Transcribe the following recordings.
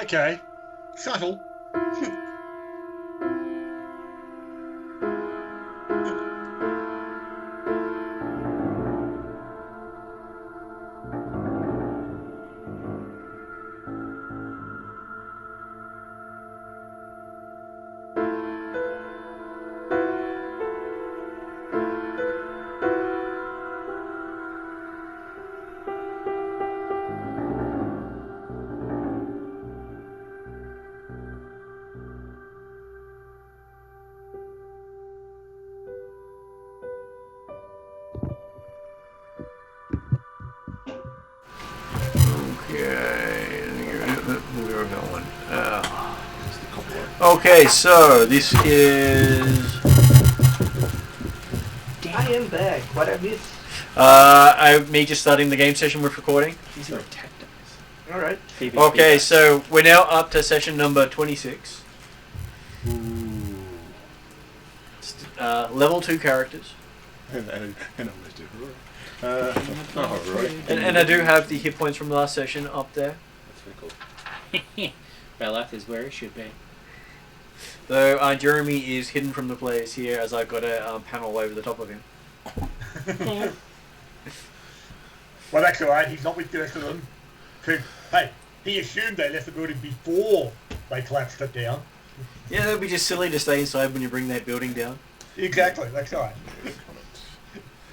Okay. Subtle. We're going. Okay, so this is. I am back. What I missed? Me just starting the game session with recording. These are attack dice. Alright. Okay, so we're now up to session number 26. Level 2 characters. And almost do. Right. And I do have the hit points from last session up there. That's very cool. Beleth is where it should be. Though Jeremy is hidden from the players here as I've got a panel over the top of him. Well, that's alright. He's not with the rest of them. Because, hey, he assumed they left the building before they collapsed it down. Yeah, that would be just silly to stay inside when you bring that building down. Exactly, that's right.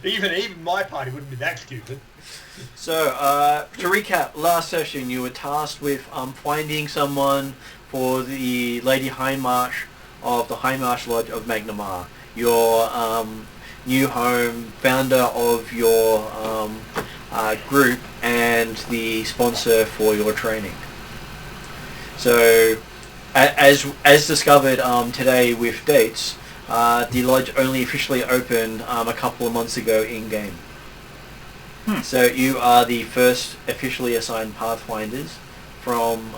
Even my party wouldn't be that stupid. So, to recap, last session you were tasked with finding someone for the Lady Hindmarch of the Hindmarch Lodge of Magnamar, your new home, founder of your group, and the sponsor for your training. So, as discovered today with dates, the lodge only officially opened a couple of months ago in-game. So you are the first officially assigned Pathfinders from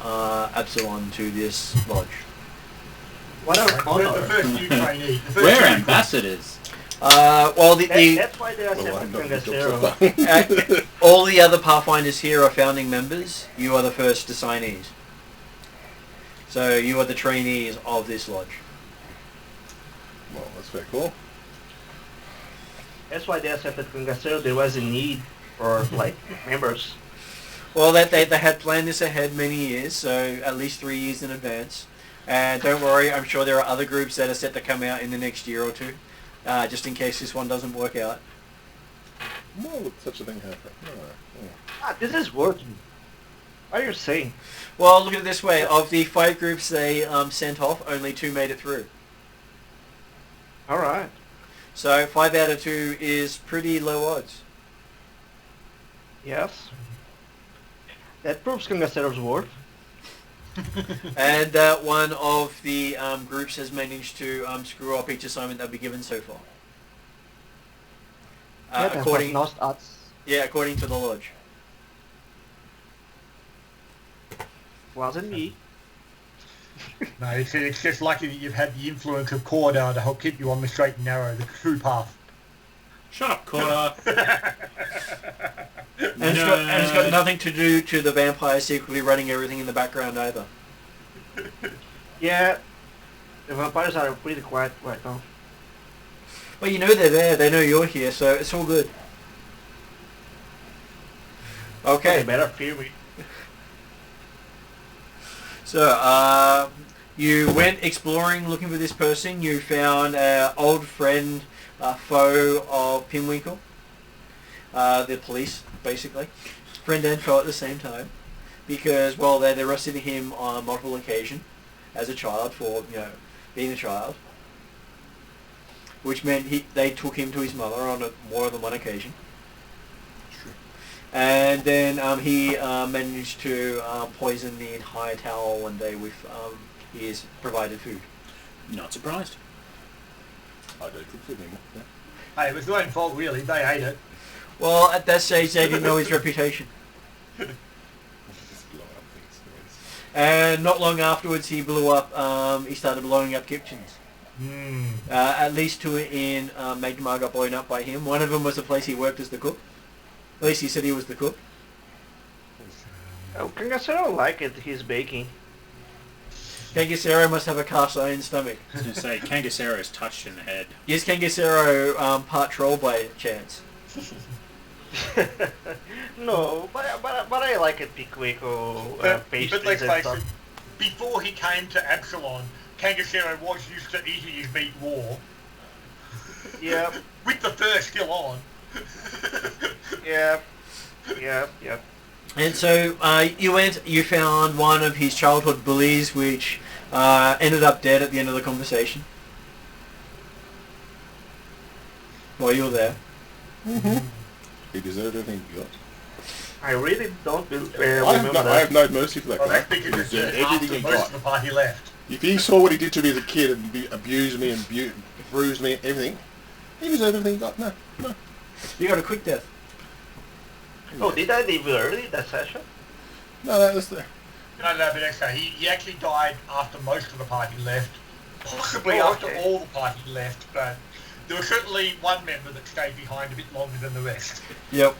Absalon to this lodge. What an We're the honor. first new trainee. We're ambassadors. Well, That's why they are separate from Gastero. all the other Pathfinders here are founding members. You are the first assignees. So you are the trainees of this lodge. Well, that's very cool. That's why they are separate from Gastero. There was a need for, like, members. Well, they had planned this ahead many years, so at least 3 years in advance. And don't worry, I'm sure there are other groups that are set to come out in the next year or two, just in case this one doesn't work out. Why would such a thing happen? This is working. What are you saying? Well, look at it this way. Of the 5 groups they sent off, only 2 made it through. Alright. So 5 out of 2 is pretty low odds. Yes. That proves Gastero's worth. And one of the groups has managed to screw up each assignment they'll be given so far. According to the lodge. Wasn't me. No, it's just lucky that you've had the influence of Cordar to help keep you on the straight and narrow, the true path. Shut up, Cora. And it's got nothing to do to the vampires secretly running everything in the background either. Yeah. The vampires are pretty quiet right now. Well, you know they're there. They know you're here, so it's all good. Okay. They better fear me. So, you went exploring, looking for this person. You found an old friend, foe of Pinwinkle. The police, basically. Friend and foe at the same time. Because, well, they arrested him on multiple occasions as a child for, being a child. Which meant they took him to his mother on more than one occasion. And then he managed to poison the entire tower one day with his provided food. Not surprised. I don't cook food anymore. Yeah. Hey, it was their own fault, really. They ate it. Well, at that stage, they didn't know his reputation. Just blowing up things. And not long afterwards, he blew up. He started blowing up kitchens. At least 2 in Magmar got blown up by him. One of them was the place he worked as the cook. At least he said he was the cook. Oh, Gastero like it, he's baking. Kangasero must have a cast iron stomach. I was going to say, Kangasero is touched in the head. Is Kangasero part troll by chance? No, but I like it Pickwickle But pastries let's and face stuff. it, before he came to Absalon, Kangasero was used to eating his meat raw. Yep, With the fur still on. yep. And so you found one of his childhood bullies, which ended up dead at the end of the conversation. While you were there. He deserved everything he got. I really don't I remember have that. no mercy for that Well, guy. that's He because it's deserved after everything he most got. of the party left. If he saw what he did to me as a kid and abused me and bruised me and everything, he deserved everything he got. No. You got a quick death. Oh, did I leave early that session? No, that's the... No, but actually, he actually died after most of the party left. Possibly Oh, after okay. all the party left, but there was certainly one member that stayed behind a bit longer than the rest. Yep.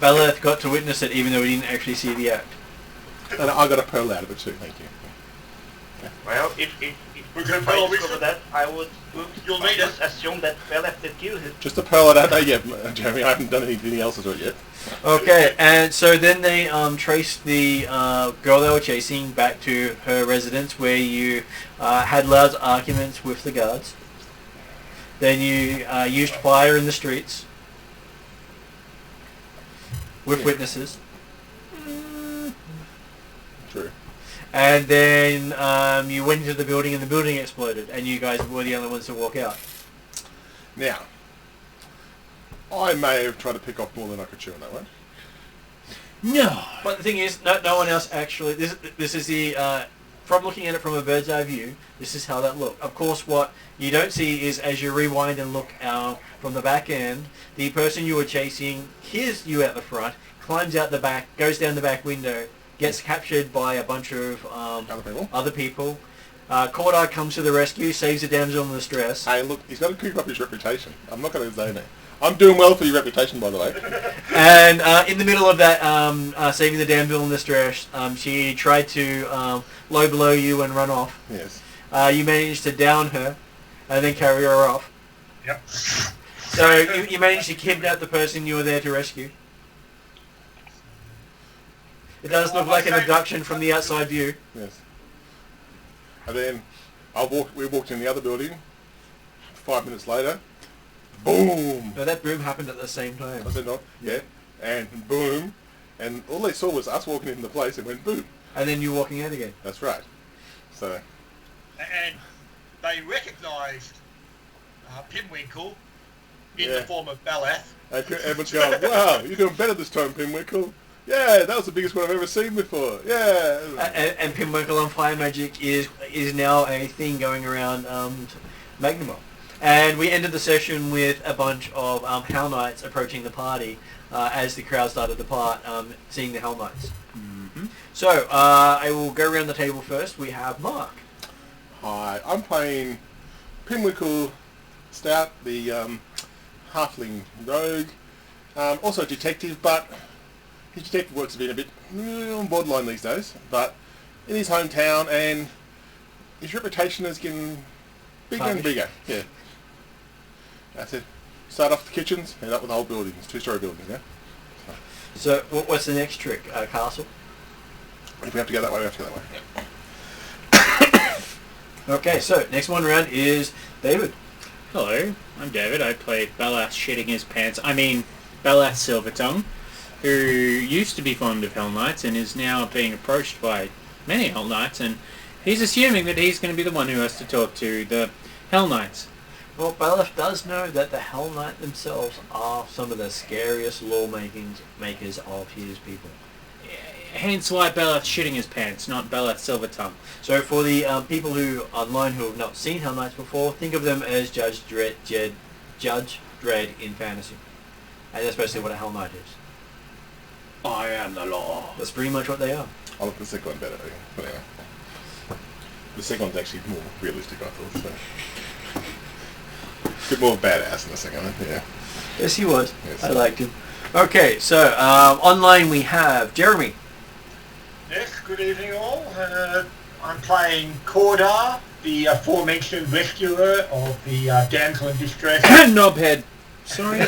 Beleth got to witness it even though he didn't actually see the act. And I got a pearl out of it too, thank you. Well, if We can I follow discover it. that, I would You'll need just it. assume that Belef did kill him. Just a pearl I don't know yet, Jeremy. I haven't done anything else to it yet. Okay, and so then they traced the girl they were chasing back to her residence where you had loud arguments with the guards. Then you used fire in the streets with witnesses. True. And then you went into the building and the building exploded and you guys were the only ones to walk out. Now, I may have tried to pick off more than I could chew on that one. No. But the thing is, no one else actually. This is the from looking at it from a bird's eye view. This is how that looked. Of course, what you don't see is as you rewind and look from the back end, the person you were chasing hears you at the front, climbs out the back, goes down the back window, gets captured by a bunch of other people. Cordar comes to the rescue, saves a damsel in distress. Hey, look, he's got to keep up his reputation. I'm not going to say that. I'm doing well for your reputation, by the way. And in the middle of that, saving the damsel in distress, she tried to low below you and run off. Yes. You managed to down her and then carry her off. Yep. So you managed to kidnap the person you were there to rescue. It does look like an abduction from the outside view. Yes. And then we walked in the other building. 5 minutes later, boom! No, that boom happened at the same time. I said, no, yeah. And boom. And all they saw was us walking into the place and went boom. And then you walking out again. That's right. So, And they recognised Pinwinkle in Yeah. the form of Balath. and everyone's going, wow, you're doing better this time, Pinwinkle. Yeah, that was the biggest one I've ever seen before. Yeah. And Pinwinkle on Fire Magic is now a thing going around Magnamar. And we ended the session with a bunch of Hell Knights approaching the party as the crowd started to depart, seeing the Hell Knights. Mm-hmm. So, I will go around the table first. We have Mark. Hi, I'm playing Pinwinkle Stout, the halfling rogue. Also detective, but his detective work's been a bit on borderline these days. But in his hometown, and his reputation is getting bigger and bigger. Yeah. That's it. Start off the kitchens, end up with the whole buildings. 2-story buildings, yeah? So, what's the next trick? Castle? If we have to go that way, we have to go that way. Okay, so next one round is David. Hello, I'm David. I play Balath shitting his pants. I mean, Balath Silvertongue, who used to be fond of Hell Knights and is now being approached by many Hell Knights, and he's assuming that he's going to be the one who has to talk to the Hell Knights. Well, Baleth does know that the Hell Knight themselves are some of the scariest makers of his people. Hence why Balath's shitting his pants, not Balath Silvertongue. So for the people who online who have not seen Hell Knights before, think of them as Judge Dredd in fantasy. And that's basically what a Hell Knight is. I am the law. That's pretty much what they are. I like the second one better, but anyway. The second one's actually more realistic, I thought. So. A bit more badass in the second one, yeah. Yes, he was. Yes. I liked him. Okay, so online we have Jeremy. Yes, good evening all. I'm playing Cordar, the aforementioned rescuer of the damsel in distress. Knobhead. Sorry.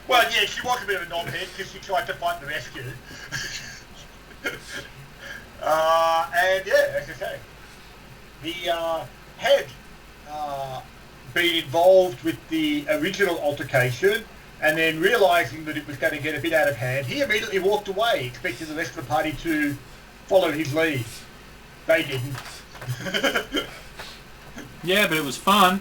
Well, yeah, she was a bit of a knobhead because she tried to fight the rescue. And yeah, as I say, the had been involved with the original altercation, and then realising that it was going to get a bit out of hand, he immediately walked away, expecting the rest of the party to follow his lead. They didn't. Yeah, but it was fun.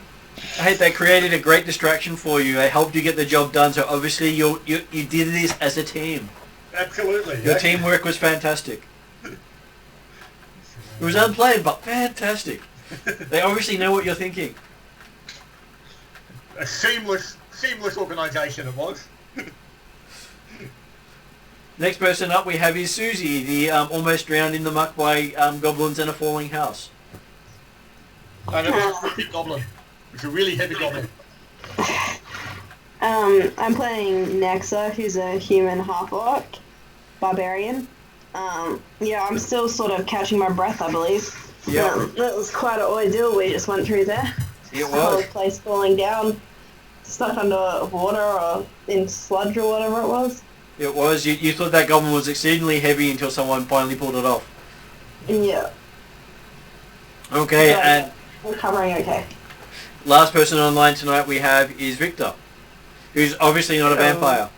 Hey, they created a great distraction for you. They helped you get the job done, so obviously you did this as a team. Absolutely. Your yeah. teamwork was fantastic. It was unplanned, but fantastic. They obviously know what you're thinking. A seamless organisation it was. Next person up we have is Susie, the almost drowned in the muck by goblins and a falling house. And it was a big goblin. It's a really heavy goblin. I'm playing Nexa, who's a human half-orc barbarian. Yeah, I'm still sort of catching my breath, I believe. Yeah. That was quite an ordeal we just went through there. It The whole was. place falling down, stuck under water or in sludge or whatever it was. It was. You thought that goblin was exceedingly heavy until someone finally pulled it off. Yeah. Okay, So, and I'm covering okay. last person online tonight we have is Victor, who's obviously not a Hello. vampire.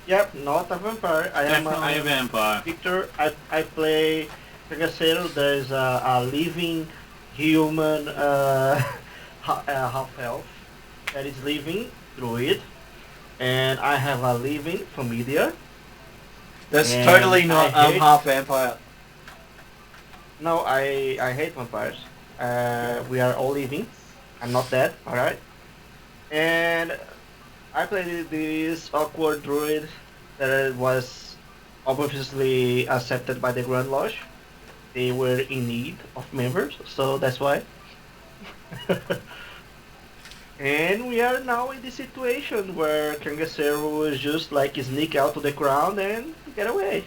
Yep, not a vampire. I am Definitely a vampire. Victor. I play Pegasero. There's a living human half elf that is living druid, and I have a living familiar. That's And totally not I hate- half vampire. No, I hate vampires. We are all living. I'm not dead. All right. And I played this awkward druid that was obviously accepted by the Grand Lodge. They were in need of members, so that's why. And we are now in the situation where Kangasero was just like sneak out to the ground and get away.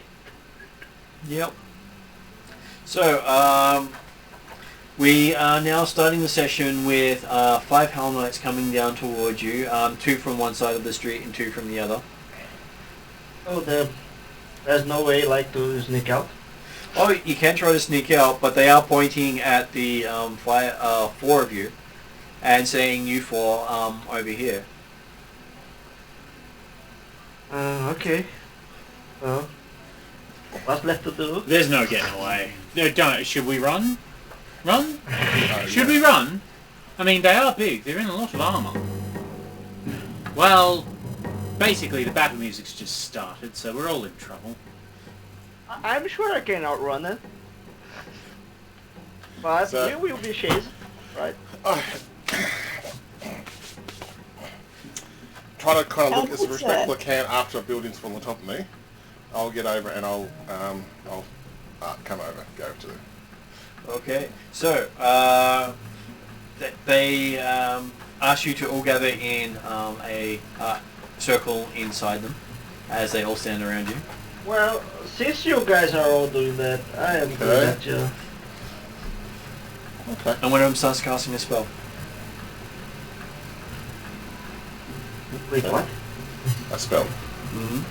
Yep. So, we are now starting the session with 5 Hell Knights coming down towards you, 2 from one side of the street and 2 from the other. Oh, there's no way like to sneak out. Oh, you can try to sneak out, but they are pointing at the 4 of you and saying you 4 over here. Okay. Well, what's left to do? There's no getting away. No, don't. Should we run? Run? Should we run? I mean, they are big. They're in a lot of armour. Well, basically, the battle music's just started, so we're all in trouble. I'm sure I can outrun it. But So- we will be chased, right? Try to kind of look How as was respectful that? I can after a building's fallen on top of me. I'll get over and I'll come over, go to them. Okay, so they ask you to all gather in a circle inside them as they all stand around you. Well, since you guys are all doing that, I am doing Okay. that too. Okay. And one of them starts casting a spell. Wait, what? A spell. Mm-hmm.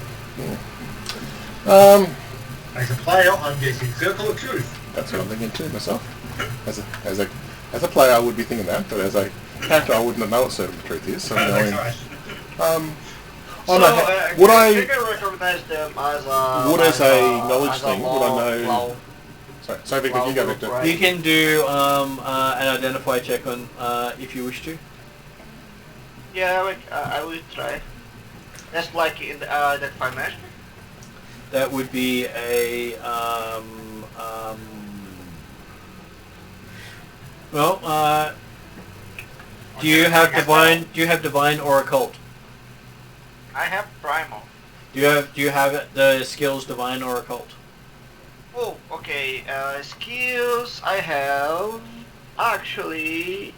As a player, I'm guessing Circle of Truth. That's what I'm thinking too myself. As a player, I would be thinking that, but as a character, I wouldn't know what Circle of Truth is. So I'm That's going. right. Would I? think I recognize them as a... Would as a knowledge as a thing, would I know- law- Sorry, Victor, you go, Victor. Right. You can do an identify check on if you wish to. Yeah, I will try. That's like in the identify magic. That would be a do you have divine? Do you have divine or occult? I have primal. Do you have the skills divine or occult? Oh, okay. Skills I have. Actually,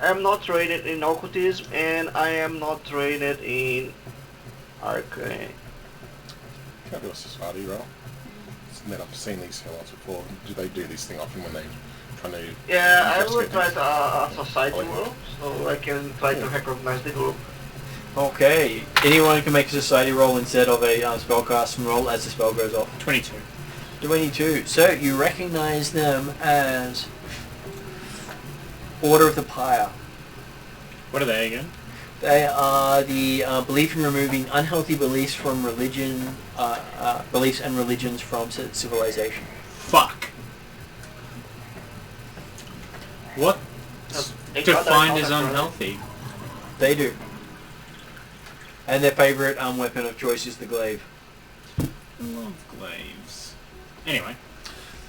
I'm not trained in occultism and I am not trained in arcane. Can I do a society roll? met up, seen these Hellknights before. Do they do this thing often when they trying to? Yeah, I will investigate try things? a society world, so I can try to recognize the group. Okay. Anyone can make a society roll instead of a spellcasting roll as the spell goes off. 22. 22. So you recognize them as Order of the Pyre. What are they again? They are the belief in removing unhealthy beliefs from religion, beliefs and religions from civilization. Fuck. What defined as unhealthy? They do. And their favourite weapon of choice is the glaive. I love glaives. Anyway.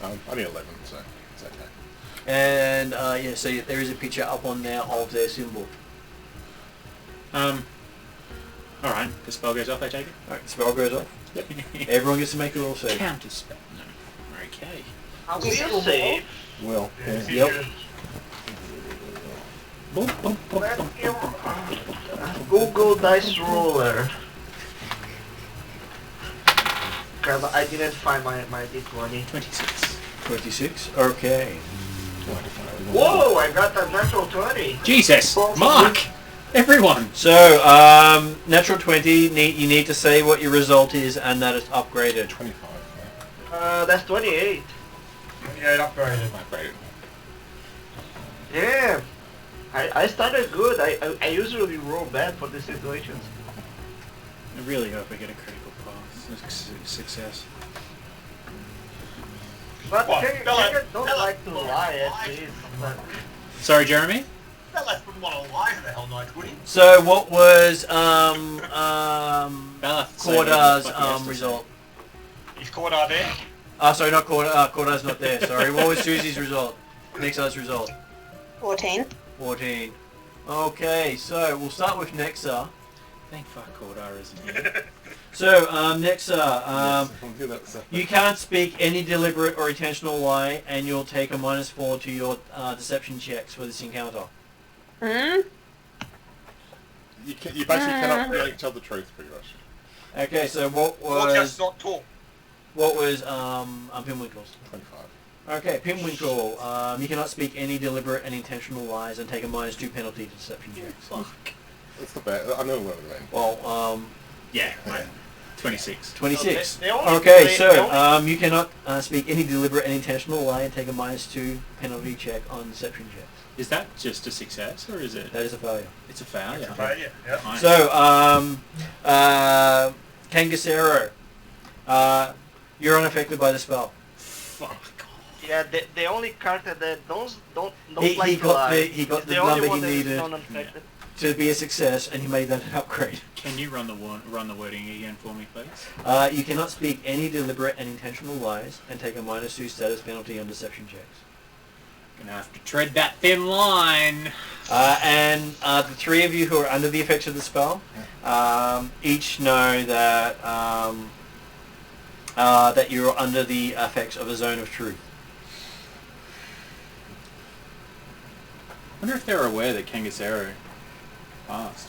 Only 11, so it's okay. And yeah, so there is a picture up on there of their symbol. Alright, the spell goes off, I take it? Alright, the spell goes off. Yep. Everyone gets to make a little save. Counter spell. No. Okay. I will save. Well, yeah. Yep. Google Dice Roller. Crap, I didn't find my D20. 26. 26. Okay. Whoa, I got a natural 20. Jesus! Mark! Everyone! So, natural 20, you need to say what your result is and that it's upgraded. 25. That's 28. Yeah, it upgraded. Upgraded. Yeah. I started good. I usually roll bad for these situations. I really hope I get a critical pass. Success. But What? Kanga don't Bella, like to lie at least. But Sorry, Jeremy? Bellas wouldn't want to lie to the Hell Knights, would he? So, what was Bella, Cordar's result? Is Cordar there? Sorry, not Cordar. Cordar's not there. Sorry. What was Susie's result? Nexa's result? 14. 14. Okay, so we'll start with Nexa. Thank fuck Cordar isn't here. So, Nexa, you can't speak any deliberate or intentional lie, and you'll take a -4 to your deception checks for this encounter. Hmm? You basically cannot really tell the truth, pretty much. Okay, so what Or just was not talk. Pinwinkle's? 25. Okay, Pinwinkle, you cannot speak any deliberate and intentional lies and take a -2 penalty to deception checks. Fuck. That's the bad. I know what we mean. Well, Yeah, mate. 26. 26. They only- Okay, they so only- you cannot speak any deliberate and intentional lie and take a -2 penalty check on deception checks. Is that just a success, or is it? That is a failure. It's a failure. Failure, yeah. Nice. So, Kangasero, you're unaffected by the spell. Fuck. Yeah, the only character that don't He like to got lie. he got is the the only number one he that is needed non-affected. to be a success, and he made that an upgrade. Can you run the wording again for me, please? You cannot speak any deliberate and intentional lies and take a -2 status penalty on deception checks. Gonna have to tread that thin line. And the three of you who are under the effects of the spell each know that that you're under the effects of a zone of truth. I wonder if they're aware that Kangasero passed.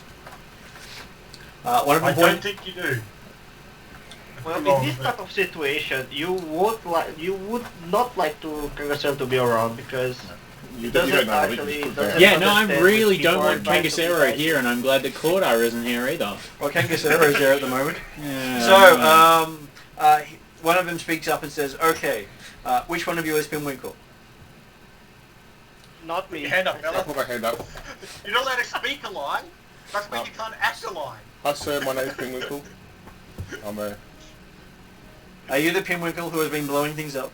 One of I them don't point, think you do. Well, in this type of situation, you would not like to Kangasero to be around because You doesn't don't know. actually- Just put doesn't- down. Yeah, no, I understand really what don't people want are trying to Kangasero do. here, and I'm glad that Cordar isn't here either. well, Kangasero is there at the moment. Yeah. So, one of them speaks up and says, "Okay, which one of you is Pinwinkle?" Not me. Put your hand up, I'll Bella. put my hand up. You're not allowed to speak a lie. That's when you can't act a lie. Hi sir, my name's Pinwinkle. I'm a... Are you the Pinwinkle who has been blowing things up?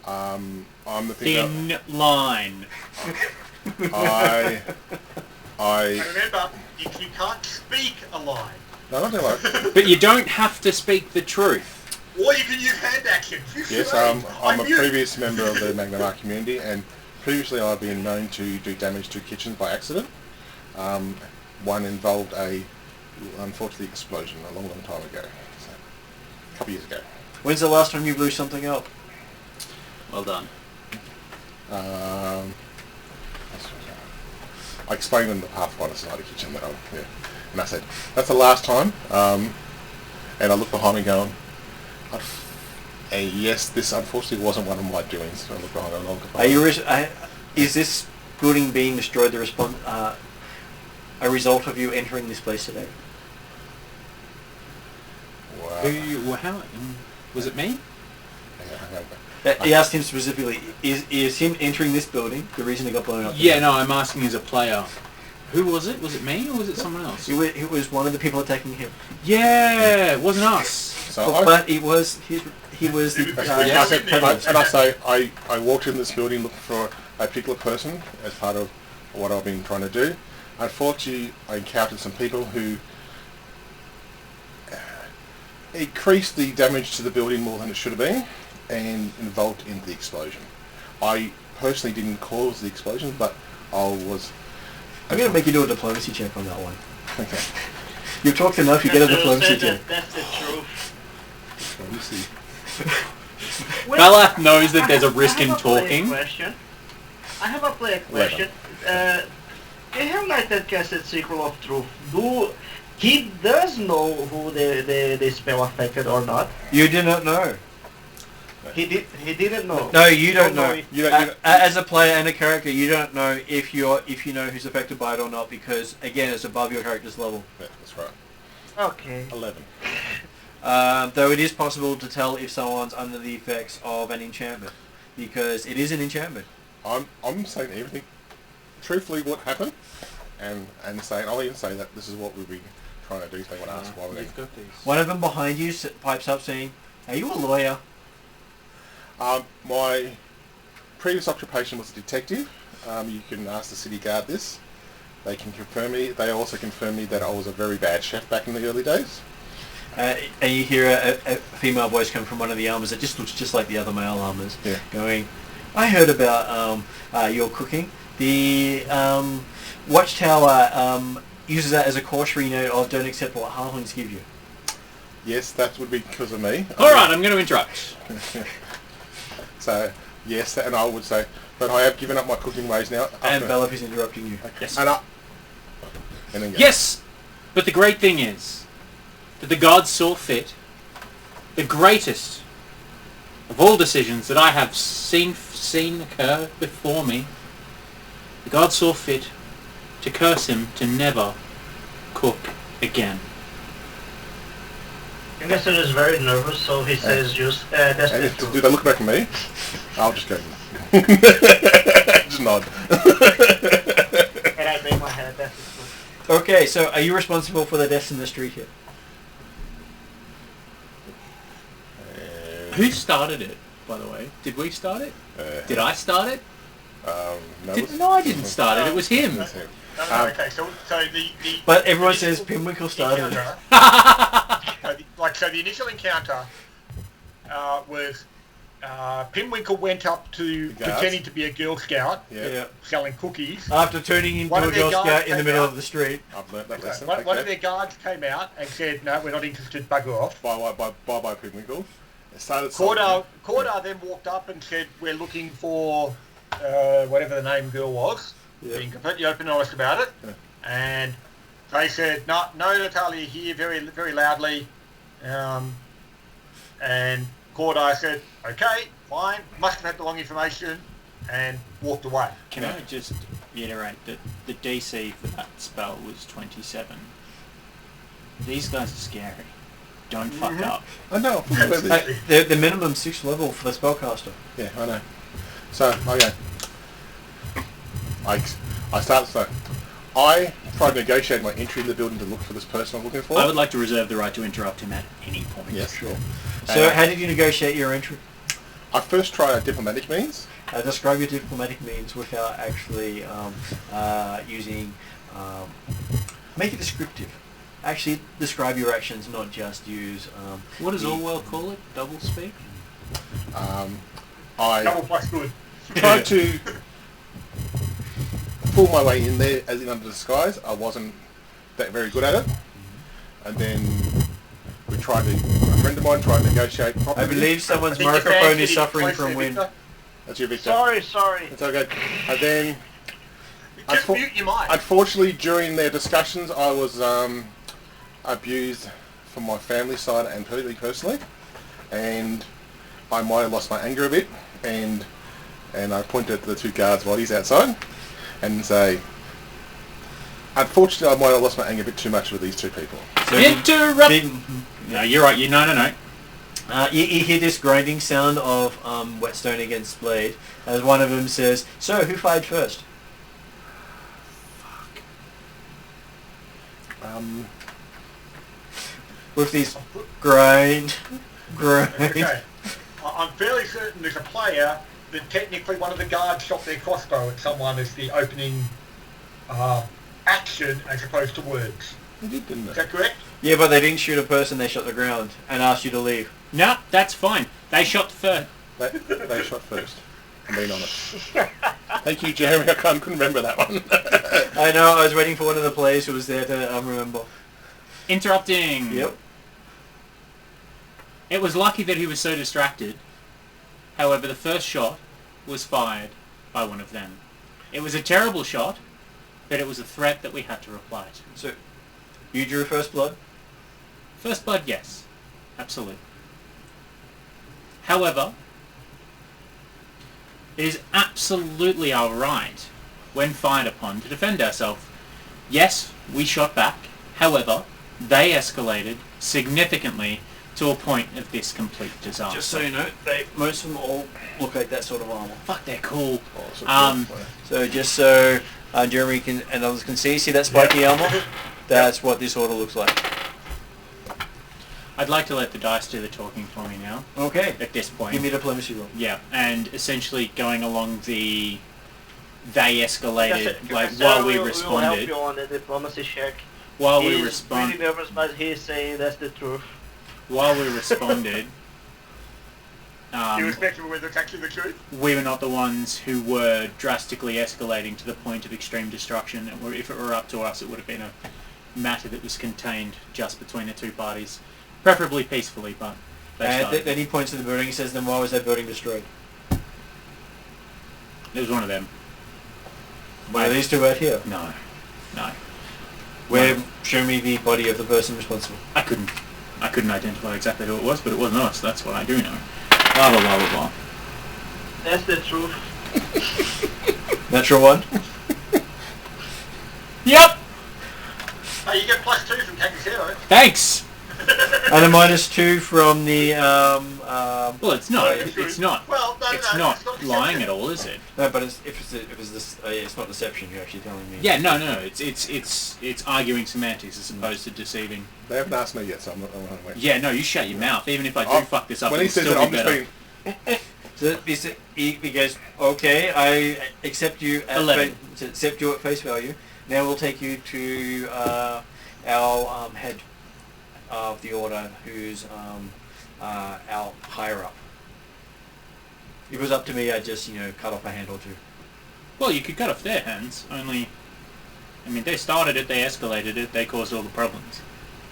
I'm the thing Thin line. I... And remember, you can't speak a lie. No, not like... But you don't have to speak the truth. Or you can use hand actions. Yes, I'm a previous member of the Magnamar community, and previously I've been known to do damage to kitchens by accident. One involved unfortunately, explosion a long, long time ago. So, a couple years ago. When's the last time you blew something up? Well done. I explained in the Pathfinder Society kitchen that and I said, that's the last time, and I looked behind me going, Yes, this unfortunately wasn't one of my doings. So look behind a log. Are you? Is this building being destroyed a result of you entering this place today? Wow. How? Was it me? Hang on. He asked him specifically, is him entering this building the reason it got blown up? Yeah, no, I'm asking as a player. Who was it? Was it me or was it someone else? It was one of the people attacking him. Yeah, it wasn't us. So But it was he was the I walked in this building looking for a particular person as part of what I've been trying to do. Unfortunately, I encountered some people who increased the damage to the building more than it should have been and involved in the explosion. I personally didn't cause the explosion, but I was... I'm going to make you do a diplomacy check on that one. Okay. You've talked enough, you get a diplomacy check. That's the truth. Let me see. Balath knows that there's a risk in talking. I have a player question. The Hell Knight that casted Circle of Truth, he does know who the spell affected or not? You do not know. He didn't know. No, you don't know. You don't- As a player and a character, you don't know if you know who's affected by it or not, because again, it's above your character's level. Yeah, that's right. Okay. 11. Though it is possible to tell if someone's under the effects of an enchantment, because it is an enchantment. I'm saying everything, truthfully, what happened, and saying I'll even say that this is what we've been trying to do. So they want to ask why we're You've got these. One of them behind you pipes up saying, "Are you a lawyer?" My previous occupation was a detective. You can ask the city guard this. They can confirm me. They also confirm me that I was a very bad chef back in the early days. And you hear a female voice come from one of the armors that just looks just like the other male armors, Yeah. going, "I heard about your cooking. The Watchtower uses that as a cautionary note of don't accept what halflings give you." Yes, that would be because of me. Alright, I'm going to interrupt. So, yes, and I would say, but I have given up my cooking ways now. And Bellof is interrupting you. Okay. Yes. And then go. Yes! But the great thing is that the gods saw fit, the greatest of all decisions that I have seen occur before me, the gods saw fit to curse him to never cook again. Investor is very nervous, so he says just, that's the And truth. do they look back at me? I'll just go. Just nod. And I bang my head, that's the truth. Okay, so are you responsible for the deaths in the street here? Who started it, by the way? Did we start it? Did I start it? No, I didn't start it. It was him. That's him. No, okay, so the But everyone the says initial Pinwinkle started it. encounter- so the initial encounter was Pinwinkle went up to The guards? pretending to be a Girl Scout Yeah. selling cookies. After turning into One a of their Girl guards Scout in the came middle out. of the street. I've learnt that lesson. One of Okay. their guards came out and said, "No, we're not interested. Bugger off." Bye, Pinwinkle. It started. Corda then walked up and said, "We're looking for whatever the name girl was." Yeah. Being completely open and honest about it. Yeah. And they said, "No, Natalia here," very, very loudly. And Corda said, "Okay, fine. Must have had the wrong information," and walked away. Can I just reiterate that the DC for that spell was 27? These guys are scary. Don't fuck up. I know. The minimum 6th level for the spellcaster. Yeah, I know. So, okay. I started so I tried to negotiate my entry in the building to look for this person I'm looking for. I would like to reserve the right to interrupt him at any point. Yes, sure. So how did you negotiate your entry? I first tried diplomatic means. Describe your diplomatic means without actually using... make it descriptive. Actually describe your actions, not just use... What does Orwell call it? Double speak? I Double plus good. tried to pull my way in there as in under disguise. I wasn't that very good at it. And then a friend of mine tried to negotiate properly. I believe someone's I think your microphone fans is getting suffering closer, from wind. Victor. That's you, Victor. Sorry. It's okay. And then, Just mute your mic. unfortunately, during their discussions, I was abused from my family side and me personally. and I might have lost my anger a bit, and I point at the two guards' bodies outside and say, unfortunately, I might have lost my anger a bit too much with these two people. So Interrupt! No, you're right. No. You hear this grinding sound of whetstone against blade as one of them says, "So, who fired first?" With this grind. Okay. I'm fairly certain there's a player that technically one of the guards shot their crossbow at someone as the opening action as opposed to words. They did, didn't Is they? that correct? Yeah, but they didn't shoot a person, they shot the ground and asked you to leave. No, that's fine. They shot first. They shot first. I'm being honest. Thank you, Jeremy. I couldn't remember that one. I know, I was waiting for one of the players who was there to remember. Interrupting. Yep. It was lucky that he was so distracted. However, the first shot was fired by one of them. It was a terrible shot, but it was a threat that we had to reply to. So, you drew first blood? First blood, yes. Absolutely. However, it is absolutely our right, when fired upon, to defend ourselves. Yes, we shot back. However, they escalated significantly to a point of this complete disaster. Just so you know, most of them all look like that sort of armor. Fuck, they're cool. So just so Jeremy can and others can see that spiky armor? That's what this order looks like. I'd like to let the dice do the talking for me now, Okay. at this point. Give me a diplomacy roll. Yeah, and essentially going along the... They escalated, Professor while we will responded. help you on the diplomacy check. While we He's responded... pretty nervous, but he's saying that's the truth. While we responded... Irrespective of whether it's actually the truth? we were not the ones who were drastically escalating to the point of extreme destruction. And if it were up to us, it would have been a matter that was contained just between the two parties. Preferably peacefully, but they And started. then he points to the building and says, then why was that building destroyed? It was one of them. One of these two right here. No. Where, show me the body of the person responsible. I couldn't identify exactly who it was, but it wasn't us. That's what I do know. Blah, blah, blah, blah, blah. That's the truth. Natural one? Yep! Hey, you get +2 from taking zero. Thanks! And a -2 from the, Well, it's not. Well, It's not. Well, no, It's no, not it's not lying deception. at all, is it? No, but if it's this, it's not deception. You're actually telling me. Yeah, no. It's arguing semantics as opposed to deceiving. They haven't asked me yet, so I'm not going to wait. Yeah, no, you shut your mouth. Even if I do fuck this up, When he it'll says still that, be I'm just better. being... So he goes, okay, I accept you at 11. accept you at face value. Now we'll take you to our head of the order, who's our higher up. If it was up to me, I'd just cut off a hand or two. Well, you could cut off their hands, only... I mean, they started it, they escalated it, they caused all the problems.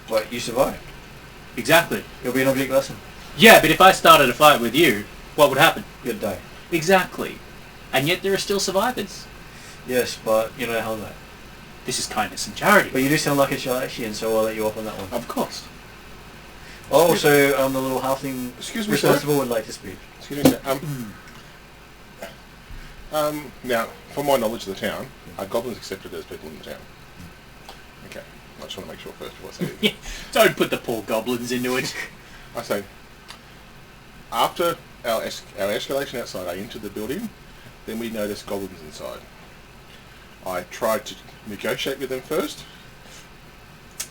But you survived. Exactly. It'll be an object lesson. Yeah, but if I started a fight with you, what would happen? You'd die. Exactly. And yet there are still survivors. Yes, but you know how that. This is kindness and charity. But you do sound like a Shards, so I'll let you off on that one. Of course. Oh, so the little halfling Excuse me, sir. responsible would like to speak. Excuse me, sir. Now, from my knowledge of the town, are goblins accepted as people in the town? Okay. I just want to make sure first before I say anything. Don't put the poor goblins into it. I say, after our escalation outside, I entered the building, then we noticed goblins inside. I tried to negotiate with them first,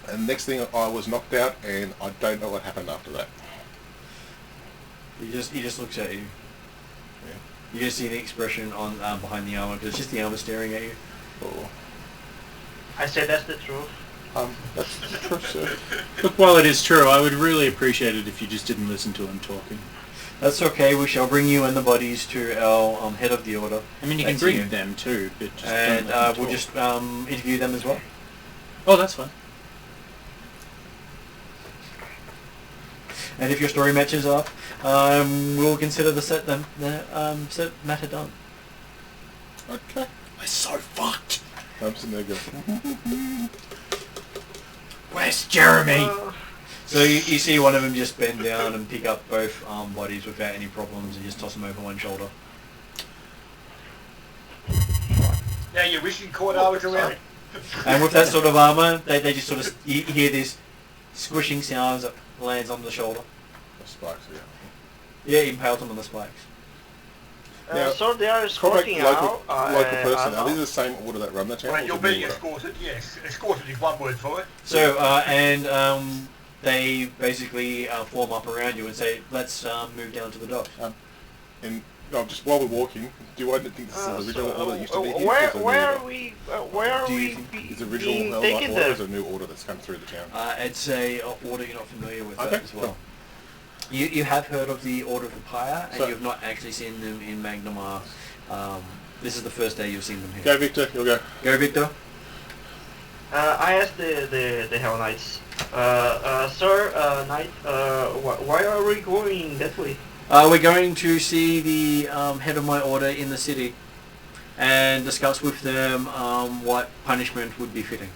and next thing I was knocked out, and I don't know what happened after that. He just looks at you. You just see the expression on behind the armor. It's just the armor staring at you. Oh, I said that's the truth. that's the truth, sir. Look, while it is true, I would really appreciate it if you just didn't listen to him talking. That's okay. We shall bring you and the bodies to our head of the order. I mean, you can That's bring you. them too, but just And don't let them we'll talk. just interview them as well. Oh, that's fine. And if your story matches up, we'll consider the set matter done. Okay. We're so fucked. I'm sitting there going, Where's Jeremy? So you see one of them just bend down and pick up both bodies without any problems and just toss them over one shoulder. Now you're wishing Cordar was around. And with that sort of armour, they just sort of, you hear this squishing sounds that lands on the shoulder. The spikes, yeah. Yeah, it impales them on the spikes. Now, So they are Correct escorting local out. person. Are these the same order that run the channel? Right, or you're is it new being order? escorted, yes. Escorted is one word for it. So, they basically form up around you and say, let's move down to the docks. And just while we're walking, do I think this is the original order that used to be here? Where or is it a new are order? we? Where are Do you we? think Is the original being Hell taken Knight order or there? is it a new order that's come through the town? It's a order you're not familiar with Okay, that as well. cool. You have heard of the Order of the Pyre, and So- you've not actually seen them in Magnamar. This is the first day you've seen them here. Go, Victor. You'll go. Go, Victor. I asked the Hell Knights, sir, Knight, why are we going that way? We're going to see the head of my order in the city and discuss with them what punishment would be fitting.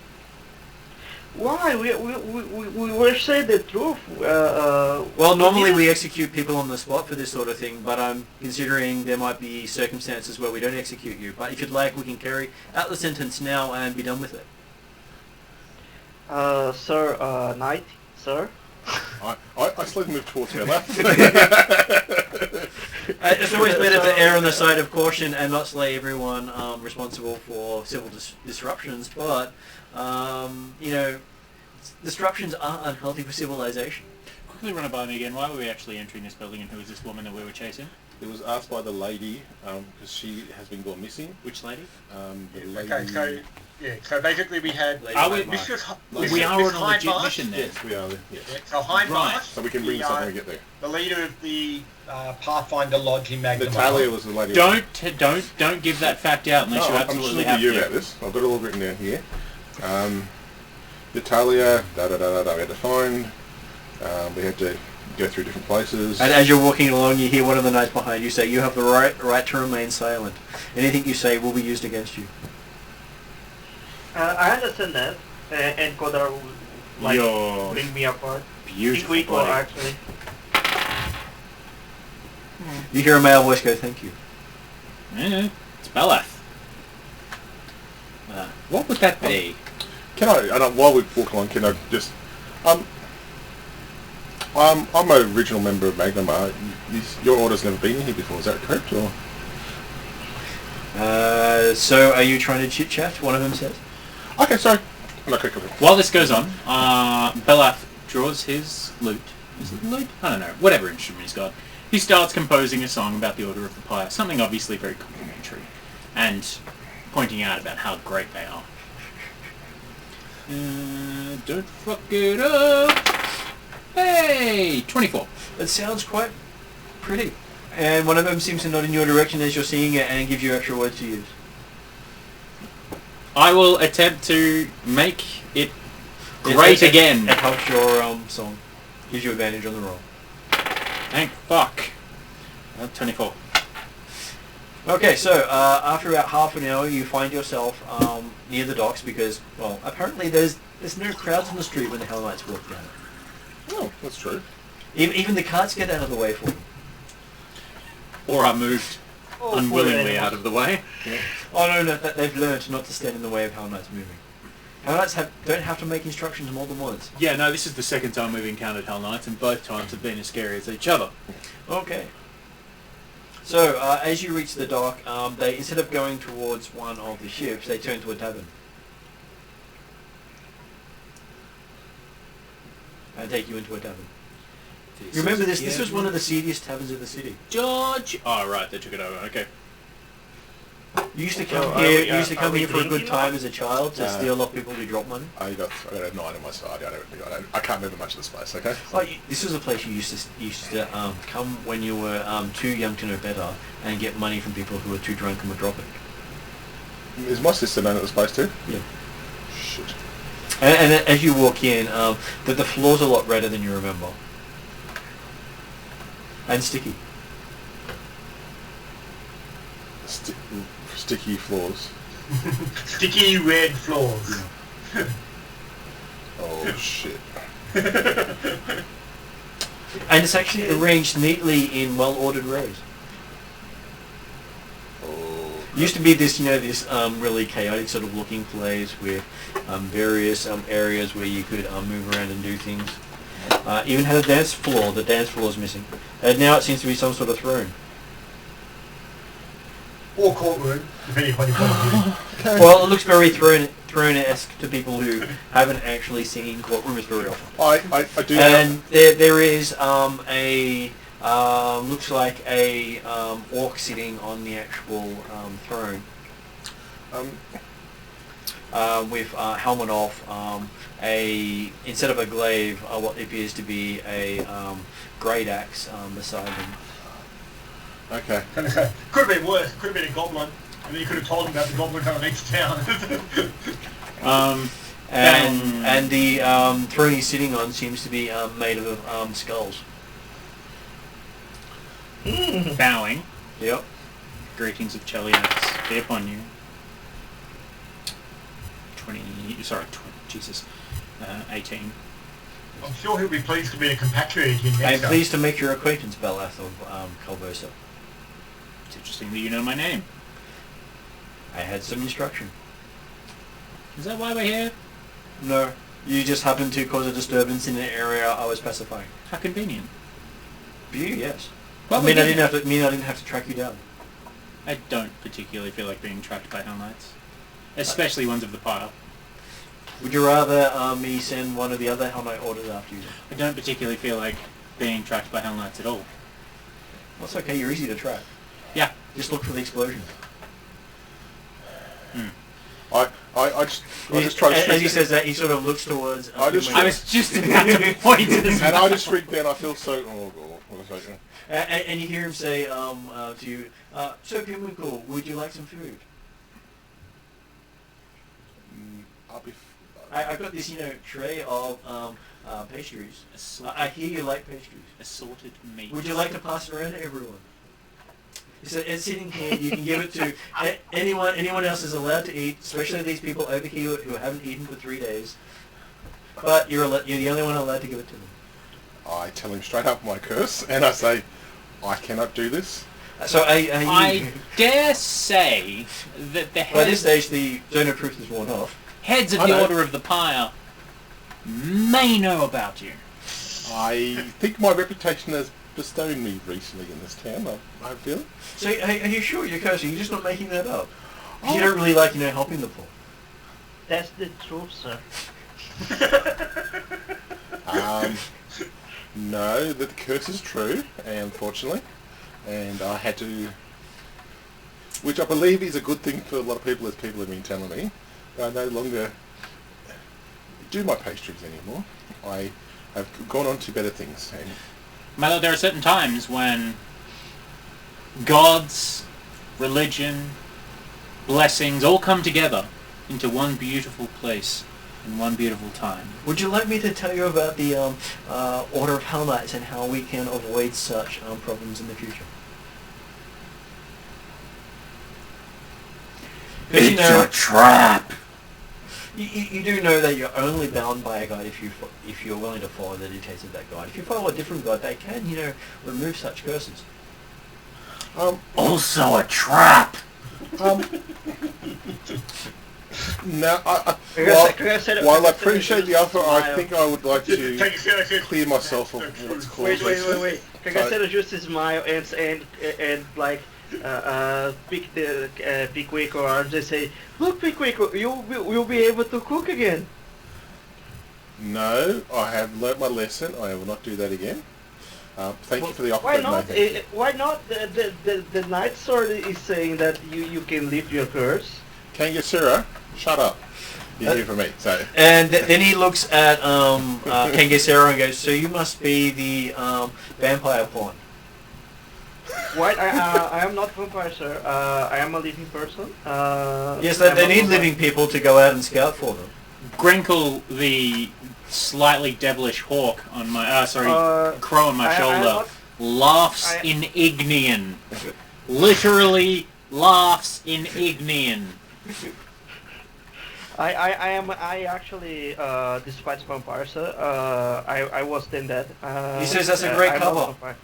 Why? We were saying the truth. Well, normally we execute people on the spot for this sort of thing, but I'm considering there might be circumstances where we don't execute you. But if you'd like, we can carry out the sentence now and be done with it. Sir, Knight, sir. I slowly move towards my left. It's always better to err on the side of caution and not slay everyone responsible for civil disruptions, but, disruptions are unhealthy for civilization. Quickly run it by me again. Why were we actually entering this building, and who was this woman that we were chasing? It was asked by the lady, because she has been gone missing. Which lady? The lady... Okay, so basically we had... Lady Are we- Hindmarch. This was, We are this on a legit Hindmarch. mission then. Yes, we are. Yes. Yeah, so Hindmarch, Right. So we can bring something when we get there. the leader of the Pathfinder Lodge in Magnamar. Natalia was the lady... Don't give that fact out unless No, you I'm absolutely just have you to. about this. I've got it all written down here. Natalia, we had to find. We had to go through different places. And as you're walking along, you hear one of the knights behind you say, "You have the right to remain silent. Anything you say will be used against you." I understand that, and Kodar will like Your bring me apart. beautiful Equal, body. actually. You hear a male voice go, "Thank you." Yeah, it's Belath. What would that be? Can I, while we walk along, can I just... I'm an original member of Magnamar. Your order's never been here before, is that correct? Or? So are you trying to chit-chat? One of them says. Okay, sorry. Okay, cool. While this goes on, Belath draws his lute. Is it lute? I don't know. Whatever instrument he's got. He starts composing a song about the Order of the Pyre. Something obviously very complimentary. And pointing out about how great they are. Don't fuck it up. Hey! 24. It sounds quite pretty. And one of them seems to nod in your direction as you're seeing it and gives you extra words to use. I will attempt to make it great again. It helps your song. Gives you advantage on the roll. Thank fuck. 24. Okay, so after about half an hour, you find yourself near the docks because, well, apparently there's no crowds on the street when the Hell Knights walk down. Oh, that's true. Even the carts get out of the way for them. Or I moved unwillingly out of the way. Yeah. Oh no, they've learned not to stand in the way of Hell Knights moving. Hell Knights don't have to make instructions more than once. Yeah, no, this is the second time we've encountered Hell Knights, and both times have been as scary as each other. Okay. So, as you reach the dock, they instead of going towards one of the ships, they turn to a tavern. And take you into a tavern. You remember this? This was one of the seediest taverns in the city. George! Oh, right, they took it over. Okay. You used to So come are here. we- You used to are come we here for a good drinking time now? as a child to steal off people who drop money. I got a 9 on my side. I can't remember much of this place, okay? Oh, this was a place you used to come when you were too young to know better and get money from people who were too drunk and were dropping. Is my sister known at this place too? Yeah. Shit. And as you walk in, the floor's a lot redder than you remember. And sticky. Sticky floors. Sticky red floors. Oh shit. And it's actually arranged neatly in well-ordered rows. Used to be this, this really chaotic sort of looking place with various areas where you could move around and do things. Even had a dance floor. The dance floor is missing. And now it seems to be some sort of throne. Or courtroom, depending upon your point of view. Well, it looks very throne-esque to people who haven't actually seen courtrooms very often. I do. And there is looks like a orc sitting on the actual throne. With helmet off, instead of a glaive, what appears to be a great axe beside him. Okay. Could have been worse. Could have been a goblin, and then you could have told him about the goblin coming next town. And the throne he's sitting on seems to be made of skulls. Bowing. Yep. Greetings of Cheliax be upon you. 18. I'm sure he'll be pleased to be a compatriot in I'm next time. pleased to make your acquaintance, Belath of Calvosa. It's interesting that you know my name. I had some instruction. Is that why we're here? No, you just happened to cause a disturbance in an area I was pacifying. How convenient. For you, yes. Well, I didn't have to track you down. I don't particularly feel like being tracked by Hell Knights. Especially ones of the pile. Would you rather me send one of the other Hell Knight orders after you? I don't particularly feel like being tracked by Hell Knights at all. That's okay, you're easy to track. Yeah. Just look for the explosions. I just try to. As he says that, he sort of looks towards. I was just about to point at this. And I just freak then. I feel so. And you hear him say to you, "So Pimwinkle, would you like some food?" I'll be. I've got this, tray of pastries. I hear you like pastries. Assorted meat. Would you like to pass it around to everyone? It's sitting here. You can give it to anyone. Anyone else is allowed to eat, especially these people over here who haven't eaten for 3 days. But you're the only one allowed to give it to them. I tell him straight up my curse, and I say, I cannot do this. So I dare say that the by this heads, stage the zone of truth is worn off. heads of the Order of the Pyre may know about you. I think my reputation has bestowed me recently in this town. I feel. So are you sure you're cursing? You're just not making that up. You don't really like helping the poor. That's the truth, sir. No, the curse is true, unfortunately, and I had to, which I believe is a good thing for a lot of people, as people have been telling me. I no longer do my pastries anymore. I have gone on to better things. And My lord, there are certain times when gods, religion, blessings all come together into one beautiful place in one beautiful time. Would you like me to tell you about the Order of Hell Knights and how we can avoid such problems in the future? It's a trap! You do know that you're only bound by a guide if you're willing to follow the dictates of that guide. If you follow a different guide, they can, remove such curses. Also a trap! No, While while I appreciate the offer, I think I would like to clear myself of what's caused. Wait. Consider just a smile and like pick Pickwick or just say, look, Pickwick, you'll be able to cook again. No, I have learnt my lesson. I will not do that again. Thank you for the offer. Why not? No, thank you. Why not? The Night Sword is saying that you can lift your curse. Kangasura, shut up. You hear from me. So. And then he looks at Kangasera and goes, "So you must be the vampire pawn." What? I am not vampire, sir. I am a living person. Yes, they need living people to go out and scout for them. Grinkle, the slightly devilish hawk on my, crow on my shoulder, laughs in Ignian. Literally laughs in Ignian. I actually despite vampires. I was then dead. He says that's a great I'm not cover. vampire.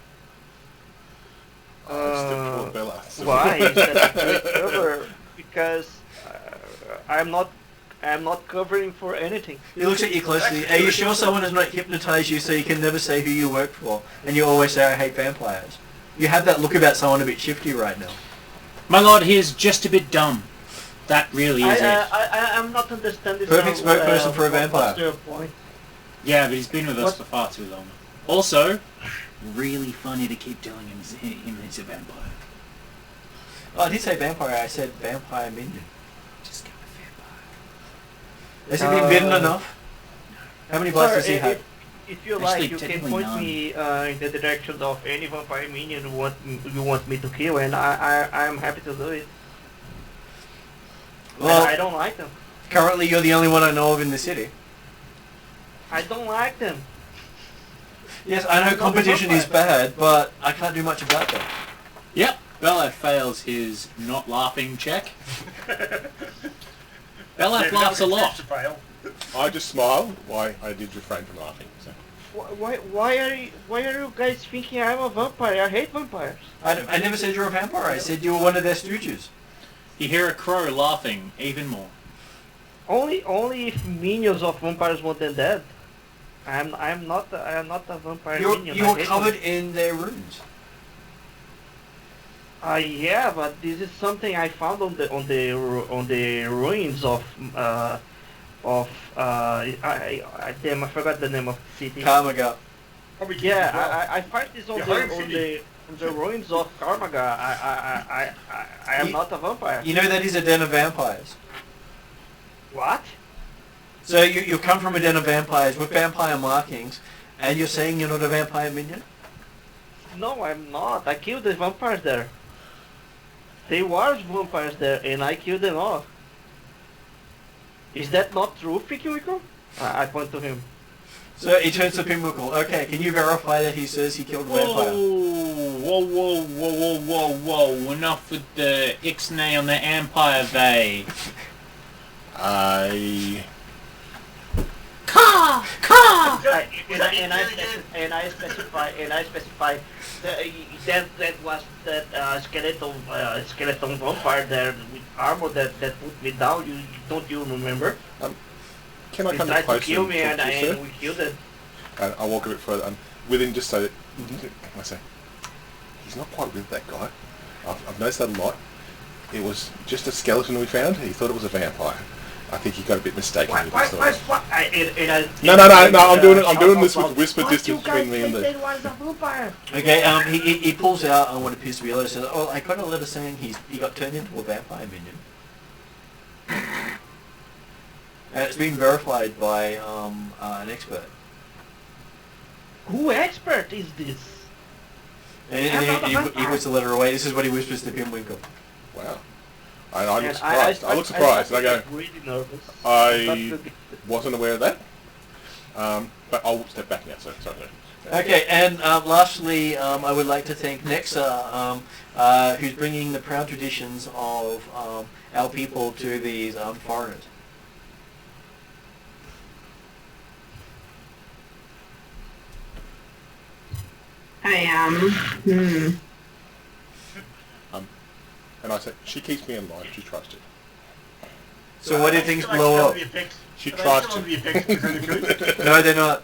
Still poor Bella. Why is that a great cover? Because I'm not covering for anything. He looks at you closely. Are you sure someone has not hypnotized you so you can never say who you work for? And you always say, I hate vampires. You have that look about someone a bit shifty right now. My lord, he is just a bit dumb. That really is it. I'm not understanding. Perfect spokesperson for a vampire. What's your point? Yeah, but he's been with us for far too long. Also, really funny to keep telling him he's a vampire. Oh, I did say vampire. I said vampire minion. Just go with vampire. Has he been bitten enough? How many bites does he have? If you Actually, like, you can technically point none. me in the direction of any vampire minion you want me to kill, and I'm happy to do it. Well, But I don't like them. currently you're the only one I know of in the city. I don't like them. Yes, I know competition is bad, but I can't do much about that. Yep, Bella fails his not laughing check. Bella laughs a lot. I just smile. Why I did refrain from laughing. So. Why are you guys thinking I'm a vampire? I hate vampires. I never said you're a vampire. I said you were one of their stooges. You hear a crow laughing even more. Only if minions of vampires want them dead. I'm not a vampire minion. You're covered in their runes. Yeah, but this is something I found on the ruins of damn, I forgot the name of the city. Karmaga. Yeah, I find this on the ruins of Karmaga. I am not a vampire. You know that is a den of vampires. What? So you come from a den of vampires with vampire markings, and you're saying you're not a vampire minion? No, I'm not. I killed the vampires there. There was vampires there, and I killed them all. Is that not true, Fikiwiko? I point to him. So he turns to Pinwhickle. Okay, can you verify that he says he killed a vampire? Whoa. Enough with the ixnay on the Empire Bay. I And I specify that was that skeleton vampire there with armor that put me down. You remember? can I He come tried to closer kill me and talk to you, and sir? we killed it. And I'll walk a bit further. Within just so that I say, he's not quite with that guy. I've noticed that a lot. It was just a skeleton we found. He thought it was a vampire. I think he got a bit mistaken with his thoughts. No. I'm doing this with whisper distance between me and the. It was a vampire. Okay, he pulls out on what appears to be yellow. Says, "Oh, I got a letter saying he got turned into a vampire minion." And it's been verified by an expert. Who expert is this? And he puts the letter away. This is what he whispers to Pinwhickle. Wow. I look surprised. I look surprised. And I go, really nervous. I wasn't aware of that. But I'll step back now. Sorry. Okay, and lastly, I would like to thank Nexa, who's bringing the proud traditions of our people to these foreigners. And I said, she keeps me in line. She trusts it. So why did things blow up? She trusts it. No, they're not.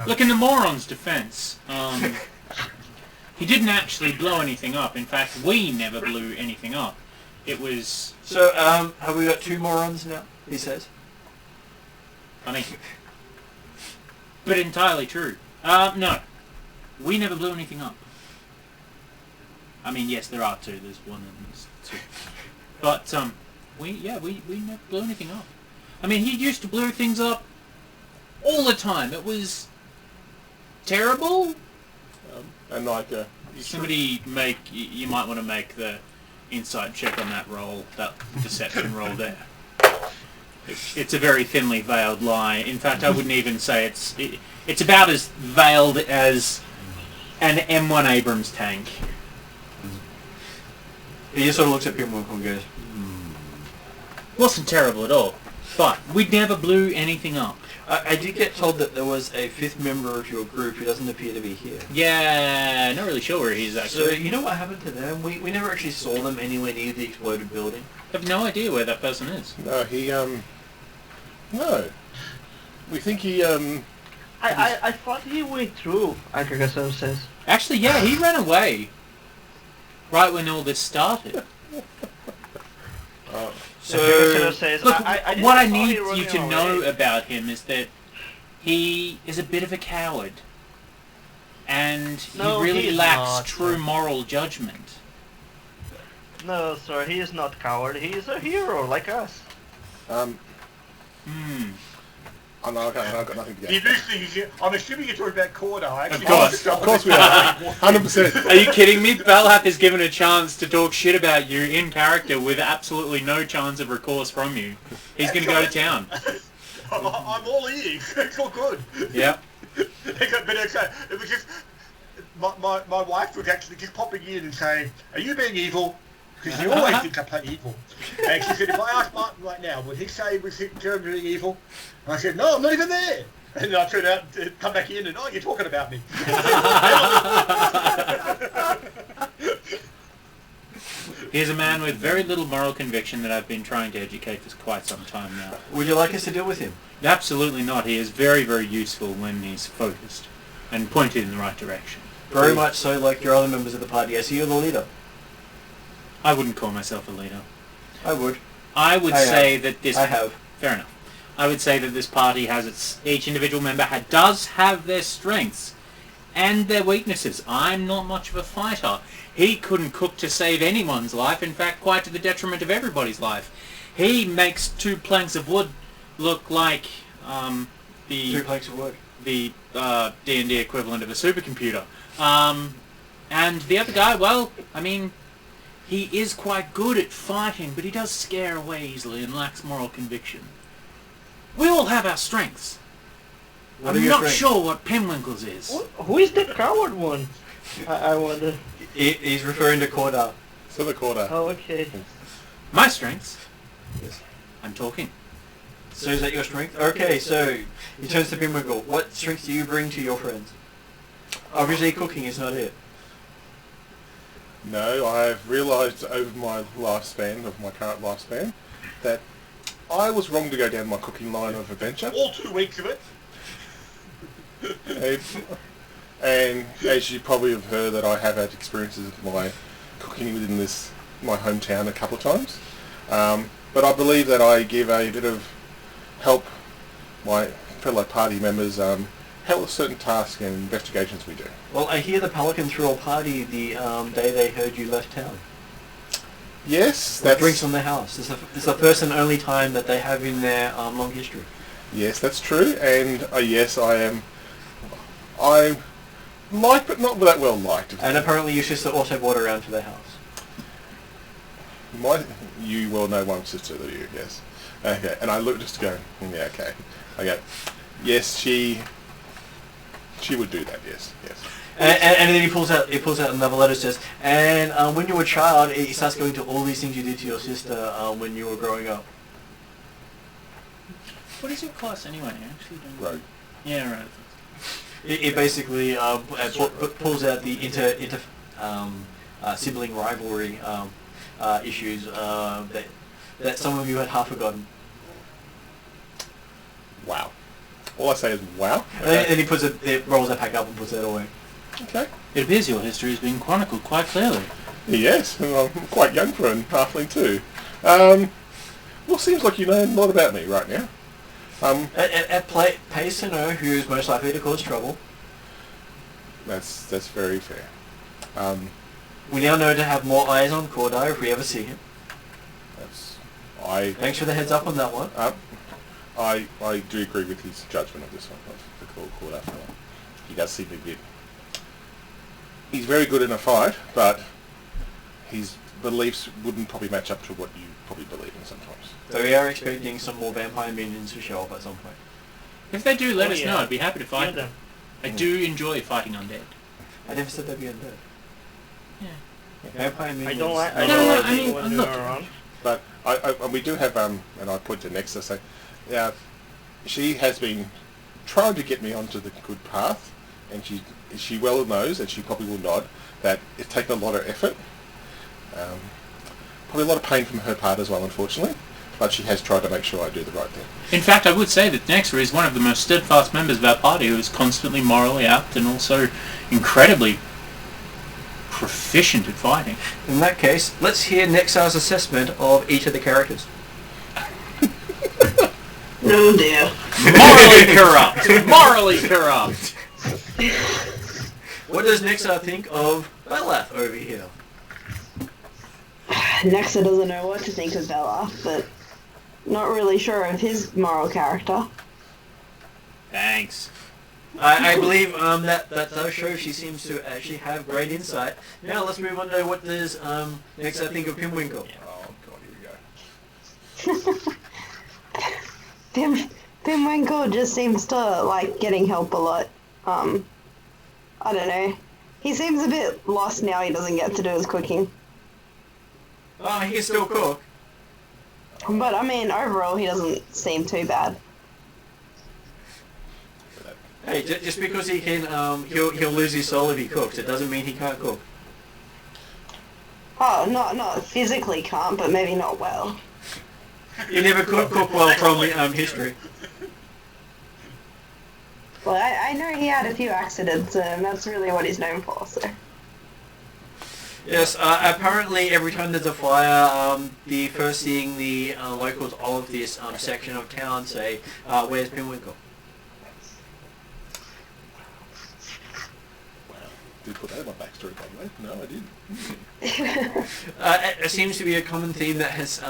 Look, in the moron's defense, he didn't actually blow anything up. In fact, we never blew anything up. It was... So, have we got 2 morons now, he says? funny. But entirely true. No. We never blew anything up. I mean, yes, there are 2. There's 1 and there's 2. But, we never blew anything up. I mean, he used to blow things up all the time. It was terrible. And like, Somebody make... You might want to make the insight check on that roll, that deception roll there. It's a very thinly veiled lie. In fact, I wouldn't even say it's about as veiled as an M1 Abrams tank. He just sort of looks at Pinwhickle and goes, Wasn't terrible at all. But we never blew anything up. I did get told that there was a fifth member of your group who doesn't appear to be here. Yeah, not really sure where he is So, actually. you know what happened to them? We never actually saw them anywhere near the exploded building. I have no idea where that person is. No, no. We think he, I thought he went through, Arkagasson says. Actually, yeah, he ran away. Right when all this started. So, Arkagasson says, Look, just what I saw need him you to running know away. about him is that he is a bit of a coward. And No, he really he is lacks not. true moral judgment. No, sir, he is not coward. He is a hero like us. Hmm. oh no, okay, I've got nothing to The get. news thing is, I'm assuming you're talking about Corda. Of course we are. 100%. Are you kidding me? Balhath is given a chance to talk shit about you in character with absolutely no chance of recourse from you. He's going to go to town. I'm all ears. It's all good. Yep. But it was just my wife was actually just popping in and saying, "Are you being evil?" Because she always thinks I play evil. And she said, "If I ask Martin right now, would he say we're terribly evil?" And I said, "No, I'm not even there." And then I turned out to come back in and, "Oh, you're talking about me." He is a man with very little moral conviction that I've been trying to educate for quite some time now. would you like us to deal with him? Absolutely not. He is very, very useful when he's focused and pointed in the right direction. Very much so like your other members of the party. I see you're the leader. I wouldn't call myself a leader. I would. I would say that this... I have. Fair enough. I would say that this party has each individual member does have their strengths and their weaknesses. I'm not much of a fighter. He couldn't cook to save anyone's life, in fact, quite to the detriment of everybody's life. He makes 2 planks of wood look like 2 planks of wood. the D&D equivalent of a supercomputer. And the other guy, well, I mean, he is quite good at fighting, but he does scare away easily and lacks moral conviction. We all have our strengths. What are I'm your not strengths? sure what Penwinkle's is. Who is the coward one? I wonder. He's referring to Corda. So the quarter. Oh, okay. My strengths? Yes. I'm talking. So is that your strength? Okay, so he turns to Pinwinkle. What strength do you bring to your friends? Obviously cooking is not it. No, I've realised over my lifespan, of my current lifespan, that I was wrong to go down my cooking line of adventure. All 2 weeks of it. And as you probably have heard, that I have had experiences of my cooking within my hometown a couple of times. But I believe that I give a bit of help my fellow party members help with certain tasks and investigations we do. Well, I hear the Pelican threw a party the day they heard you left town. Yes, With that's drinks on their house. It's the first and only time that they have in their long history. yes, that's true. And yes, I'm liked, but not that well liked. And apparently your sister also brought her around to their house. You well know one sister, do you? Yes. Okay. And I look just going, yeah, okay. I go, yes, she would do that. Yes, yes. And then he pulls out another letter. Says, and when you were a child, he starts going to all these things you did to your sister when you were growing up. What is your class anyway? I actually don't know. Rogue. Yeah, right. It basically pulls out the sibling rivalry issues that some of you had half forgotten. Wow. All I say is wow. And then he rolls that back up and puts that away. Okay. It appears your history is being chronicled quite clearly. Yes, and I'm quite young for a halfling too. Well, seems like you know a lot about me right now. At pays to know who's most likely to cause trouble. That's very fair. We now know to have more eyes on Cordai if we ever see him. Thanks for the heads up on that one. I do agree with his judgment of this one, of the Cordai fella. He does seem to be. He's very good in a fight, but his beliefs wouldn't probably match up to what you probably believe in sometimes. So we are expecting some more vampire minions to show up at some point. If they do, let Oh, us yeah. know. I'd be happy to fight Kill them. I do enjoy fighting undead. I never said they'd be undead. Yeah. Vampire minions. I don't like No, it I mean, when look. they're around. But and we do have, and I point to Nexa, say, yeah, she has been trying to get me onto the good path, and she well knows, and she probably will nod, that it's taken a lot of effort. Probably a lot of pain from her part as well, unfortunately, but she has tried to make sure I do the right thing. In fact, I would say that Nexa is one of the most steadfast members of our party who is constantly morally apt and also incredibly proficient at fighting. In that case, let's hear Nexar's assessment of each of the characters. Oh dear. Morally corrupt! Morally corrupt! What does Nexar think of Belath over here? Nexa doesn't know what to think of Bella, but not really sure of his moral character. Thanks. I believe that does show she seems to actually have great insight. Now let's move on to what does Nexar think of Pimwinkle. Oh god, here we go. Pimwinkle just seems to like getting help a lot. I don't know. He seems a bit lost now he doesn't get to do his cooking. Oh, he can still cook. But I mean, overall he doesn't seem too bad. Hey, just because he can, he'll lose his soul if he cooks. It doesn't mean he can't cook. Oh, not physically can't, but maybe not well. You never cook well from history. Well, I know he had a few accidents, and that's really what he's known for, so... Yes, apparently every time there's a fire, the first thing the locals of this section of town say, where's Pimwinkle? Did put that in my backstory, by the way. No, I didn't. It seems to be a common theme that has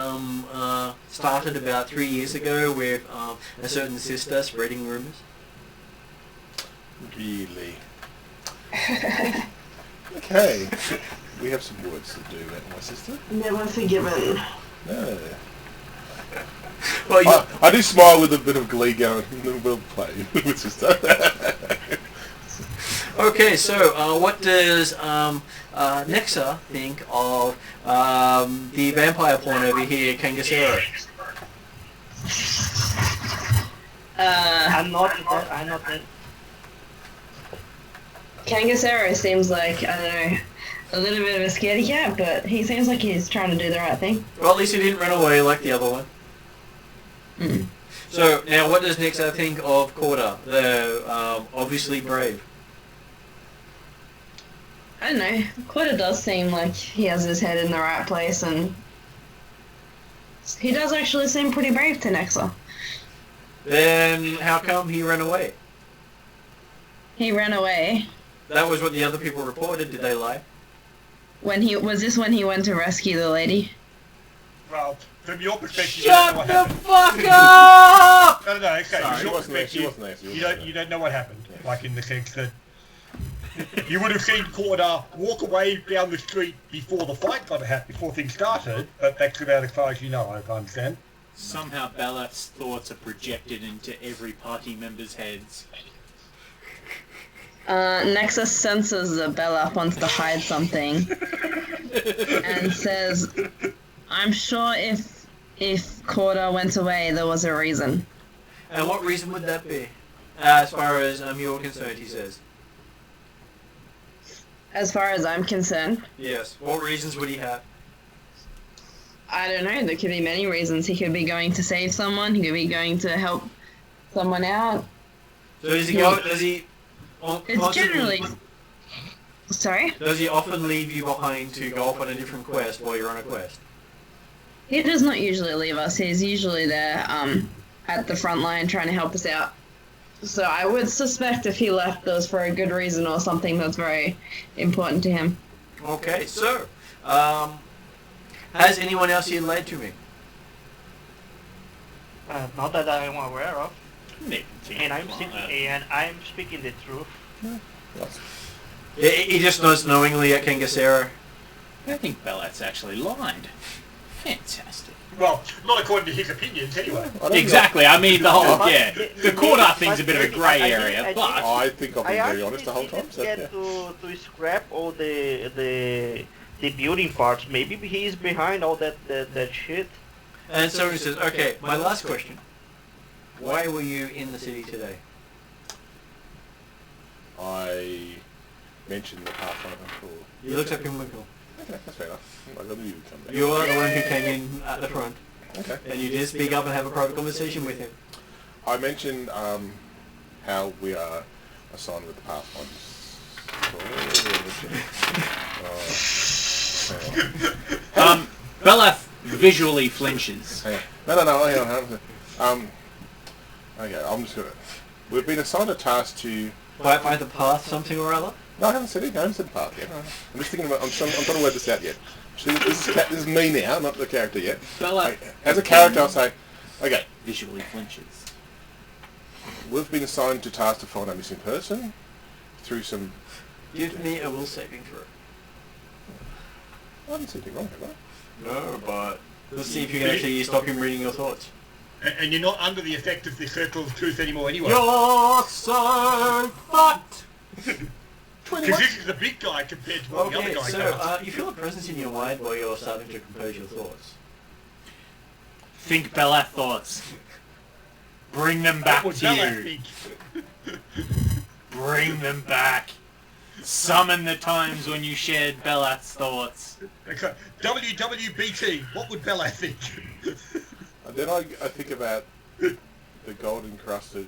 started about 3 years ago with a certain sister spreading rumours. Really? Okay. We have some words to do, my sister. Never forgiven. No. Well, I do smile with a bit of glee going, we'll play with sister. okay, so what does Nexa think of the vampire porn over here, Kangasero? I'm not that. Kangasero seems like, I don't know, a little bit of a scaredy cat, but he seems like he's trying to do the right thing. Well, at least he didn't run away like the other one. Mm. So, now what does Nexa think of Corda, the obviously brave? I don't know. Quetta does seem like he has his head in the right place, and he does actually seem pretty brave to Nexa. Then how come he ran away? He ran away. That was what the other people reported. Did they lie? When he went to rescue the lady? Well, from your perspective, Shut you don't the know what happened. fuck up! No, okay. Sorry, From your she wasn't there, perspective, you don't know what happened. Like in the sense that you would have seen Corda walk away down the street before the fight before things started, but that's about as far as you know, I understand. Somehow Balath's thoughts are projected into every party member's heads. Nexus senses that Bella wants to hide something and says, I'm sure if Corda went away, there was a reason. And what reason would that be? As far as you're concerned, he says. As far as I'm concerned, Yes. What reasons would he have? I don't know, there could be many reasons. He could be going to save someone, he could be going to help someone out. So does he go? Does he? It's generally... Sorry? Does he often leave you behind to go off on a different quest while you're on a quest? He does not usually leave us. He's usually there at the front line trying to help us out. So I would suspect if he left those for a good reason or something that's very important to him. Okay, so has anyone else here lied to me? Not that I'm aware of. Nick, And I'm speaking the truth. He just knows knowingly at Kangasero. I think Balath's actually lied. Fantastic. Well, not according to his opinions, anyway. Exactly, I mean the whole, But yeah. The Corda thing's a bit of a grey I area, think- but... I think I've been very honest the whole time. I So, get to scrap all the the building parts. Maybe he's behind all that shit. And so he says, okay, my last question. Why were you in the city today? I mentioned the Pathfinder for... You looked up Pinwinkle. Okay, that's fair enough. I got you to come back. You are the one who came in at the front. Okay. And you did speak up and have a private conversation with him. I mentioned how we are assigned with the Pathfinders. Belath visually flinches. Hang on. No, hang on. Okay, I'm just gonna... We've been assigned a task to... By the path something or other? No, I haven't said it. I haven't said the path yet. No. I'm just thinking about... I'm trying to work this out yet. See, this is me now, not the character yet. Belath, As a character, I'll say, okay, visually flinches. we've been assigned to task to find a missing person through some... Give me a will saving throw. I haven't said anything wrong, have I? No, but... Let's see if you can actually stop him reading your thoughts. And you're not under the effect of the circle of truth anymore anyway. You're so fucked! Because this is the big guy compared to what the other Okay, guy so does. you feel a presence in your mind while you're starting to compose your thoughts. Think Belath thoughts. Bring them back What to would Belath you. think? Bring them back. Summon the times when you shared Belath's thoughts. Okay. WWBT, what would Belath think? And then I think about the gold encrusted...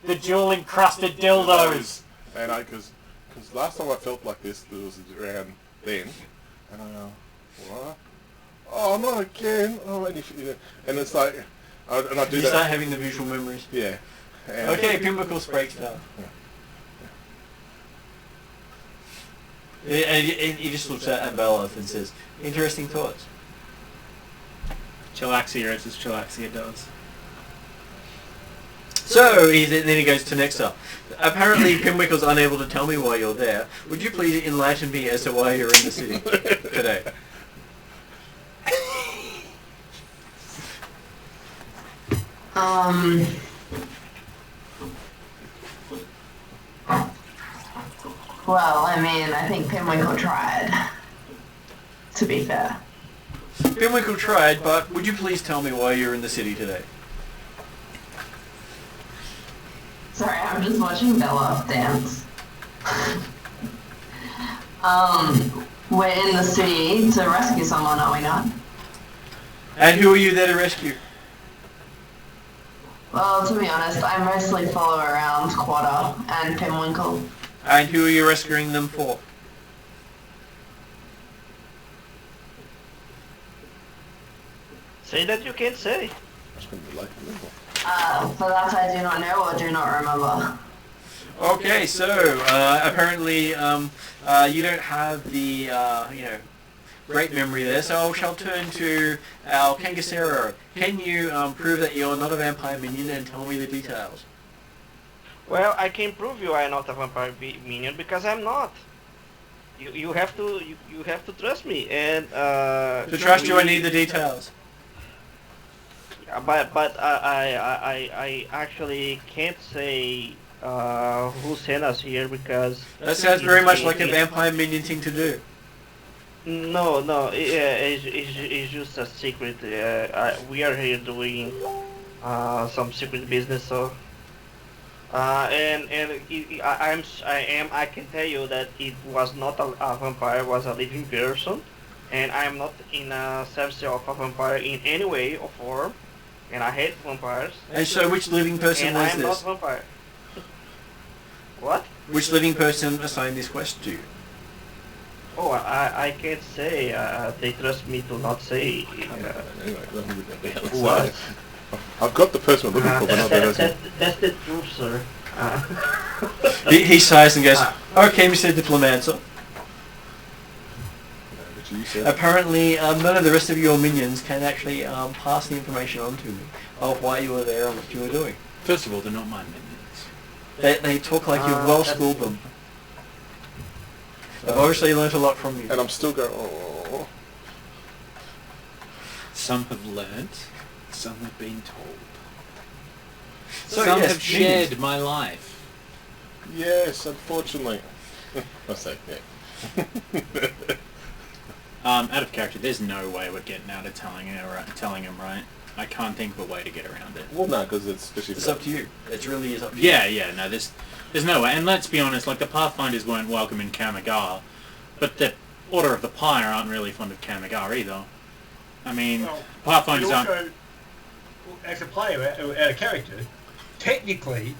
The jewel encrusted dildos. And because last time I felt like this, there was around then, and I go, what? Oh, not again! Oh, and it's like, and I do You that. start having the visual memories. Yeah. And Okay, Pinnacle breaks down. And he just looks at Belath and says, interesting thoughts. Chillaxia as Chillaxia does. So, then he goes to next up. Apparently, Pinwickle's unable to tell me why you're there. Would you please enlighten me as to why you're in the city today? Well, I mean, I think Pinwinkle tried. To be fair. Pinwinkle tried, but would you please tell me why you're in the city today? Sorry, I'm just watching Bella dance. We're in the city to rescue someone, are we not? And who are you there to rescue? Well, to be honest, I mostly follow around Quatter and Pinwinkle. And who are you rescuing them for? Say that you can't say. That's going to be like a little. For that I do not know or do not remember. Okay, so apparently you don't have the great memory there. So I shall turn to our Kangasero. Can you prove that you're not a vampire minion and tell me the details? Well, I can prove you are not a vampire minion because I'm not. You have to trust me and To trust you, I need the details. But I actually can't say who sent us here because That sounds very much like a vampire minion thing to do. No, it's just a secret. We are here doing some secret business, so I can tell you that it was not a vampire, it was a living person, and I am not in a service of a vampire in any way or form, and I hate vampires. And so which living person And was I am not this? vampire. What? Which living person assigned this quest to you? Oh, I can't say. They trust me to not say. Anyway, Who was? I've got the person I'm looking for, but not the person. That's the truth, sir. He sighs and goes, okay, Mr. Diplomancer. But you said... Apparently, none of the rest of your minions can actually pass the information on to me of why you were there and what you were doing. First of all, they're not my minions. They talk like you've well schooled them. I've obviously learnt a lot from you. And I'm still going, oh. Some have learnt, some have been told. So, some yes, have shared minions. my life. Yes, unfortunately. I say, yeah. Out of character, there's no way we're getting out of telling him, right? I can't think of a way to get around it. Well, no, because it's up to you. It really is up to you. Yeah, no, there's no way. And let's be honest, like, the Pathfinders weren't welcome in Kamigar, but the Order of the Pyre aren't really fond of Kamigar either. I mean, Well, Pathfinders but also, aren't... as a player, out of character, technically,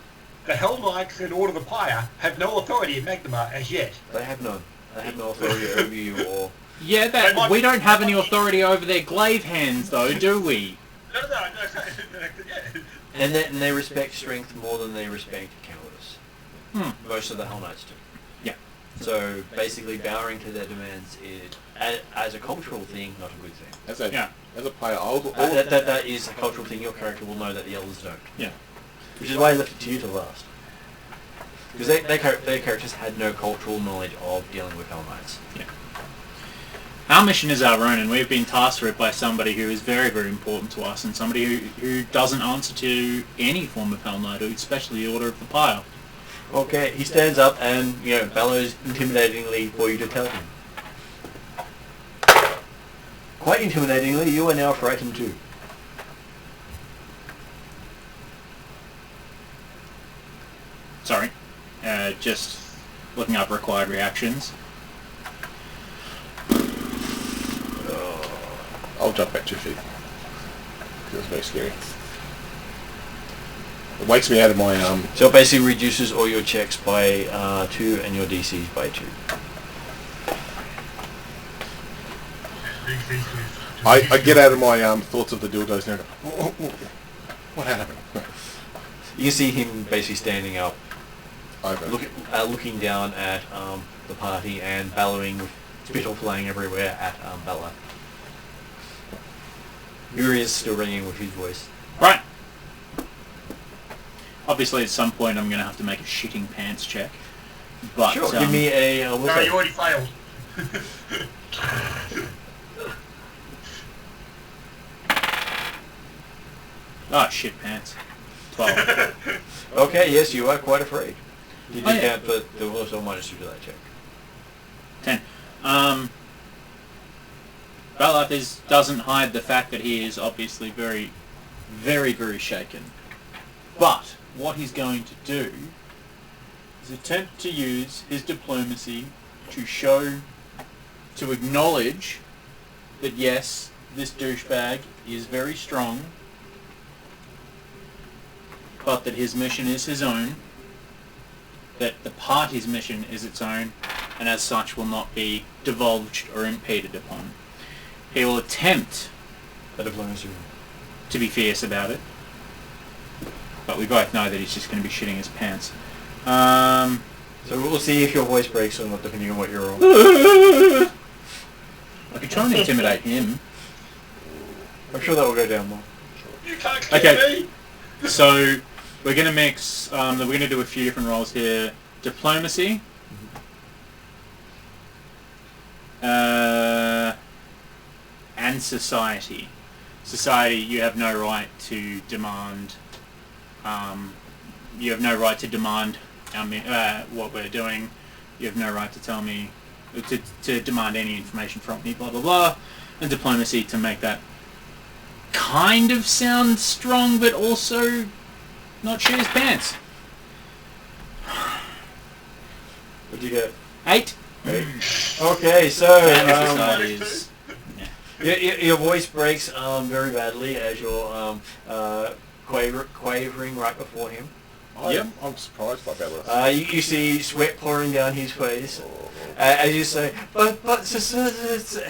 the Hell Knights and Order of the Pyre have no authority in Magnemar as yet. They have none. They have no authority over you or... Yeah, we don't have any authority over their glaive hands, though, do we? No, yeah. And they respect strength more than they respect cowardice. Most of the Hell Knights do. Yeah. So basically bowing to their demands is, as a cultural thing, not a good thing. As a player, That is a cultural thing. Your character will know that the others don't. Yeah. Which is why I left it to you to last. Because their characters had no cultural knowledge of dealing with Hell Knights. Yeah. Our mission is our own, and we've been tasked with it by somebody who is very, very important to us, and somebody who doesn't answer to any form of Hell Knight, especially the Order of the Pyre. Okay, he stands up and, bellows intimidatingly for you to tell him. Quite intimidatingly, you are now frightened too. Sorry. Just looking up required reactions. I'll jump back 2 feet. Feels very scary. It wakes me out of my So it basically reduces all your checks by 2 and your DCs by 2. I get out of my thoughts of the dildos now. What happened? You can see him basically standing up, Over. looking down at the party and bellowing with spittle flying everywhere at Bella. Yuri is still ringing with his voice. Right. Obviously, at some point, I'm going to have to make a shitting pants check. But, Sure, give me a... No, you already failed. Oh, shit pants. 12. Okay, yes, you are quite afraid. You Oh, did yeah. that, but there was no minus 2 to that check. 10. Balath doesn't hide the fact that he is obviously very, very, very shaken. But what he's going to do is attempt to use his diplomacy to acknowledge that yes, this douchebag is very strong, but that his mission is his own, that the party's mission is its own, and as such will not be divulged or impeded upon. He will attempt to be fierce about it, but we both know that he's just going to be shitting his pants. So we'll see if your voice breaks or not, depending on what you're on. I could try and intimidate him. I'm sure that will go down more. You can't kill Okay. me. So we're going to mix. We're going to do a few different roles here: diplomacy, and society. Society, you have no right to demand. You have no right to demand what we're doing. You have no right to tell me to demand any information from me. Blah blah blah. And diplomacy to make that kind of sound strong, but also not shit his pants. What'd you get? 8. Okay, so And society is. your voice breaks very badly as you're quavering right before him. I'm surprised by that. You see sweat pouring down his face as you say, but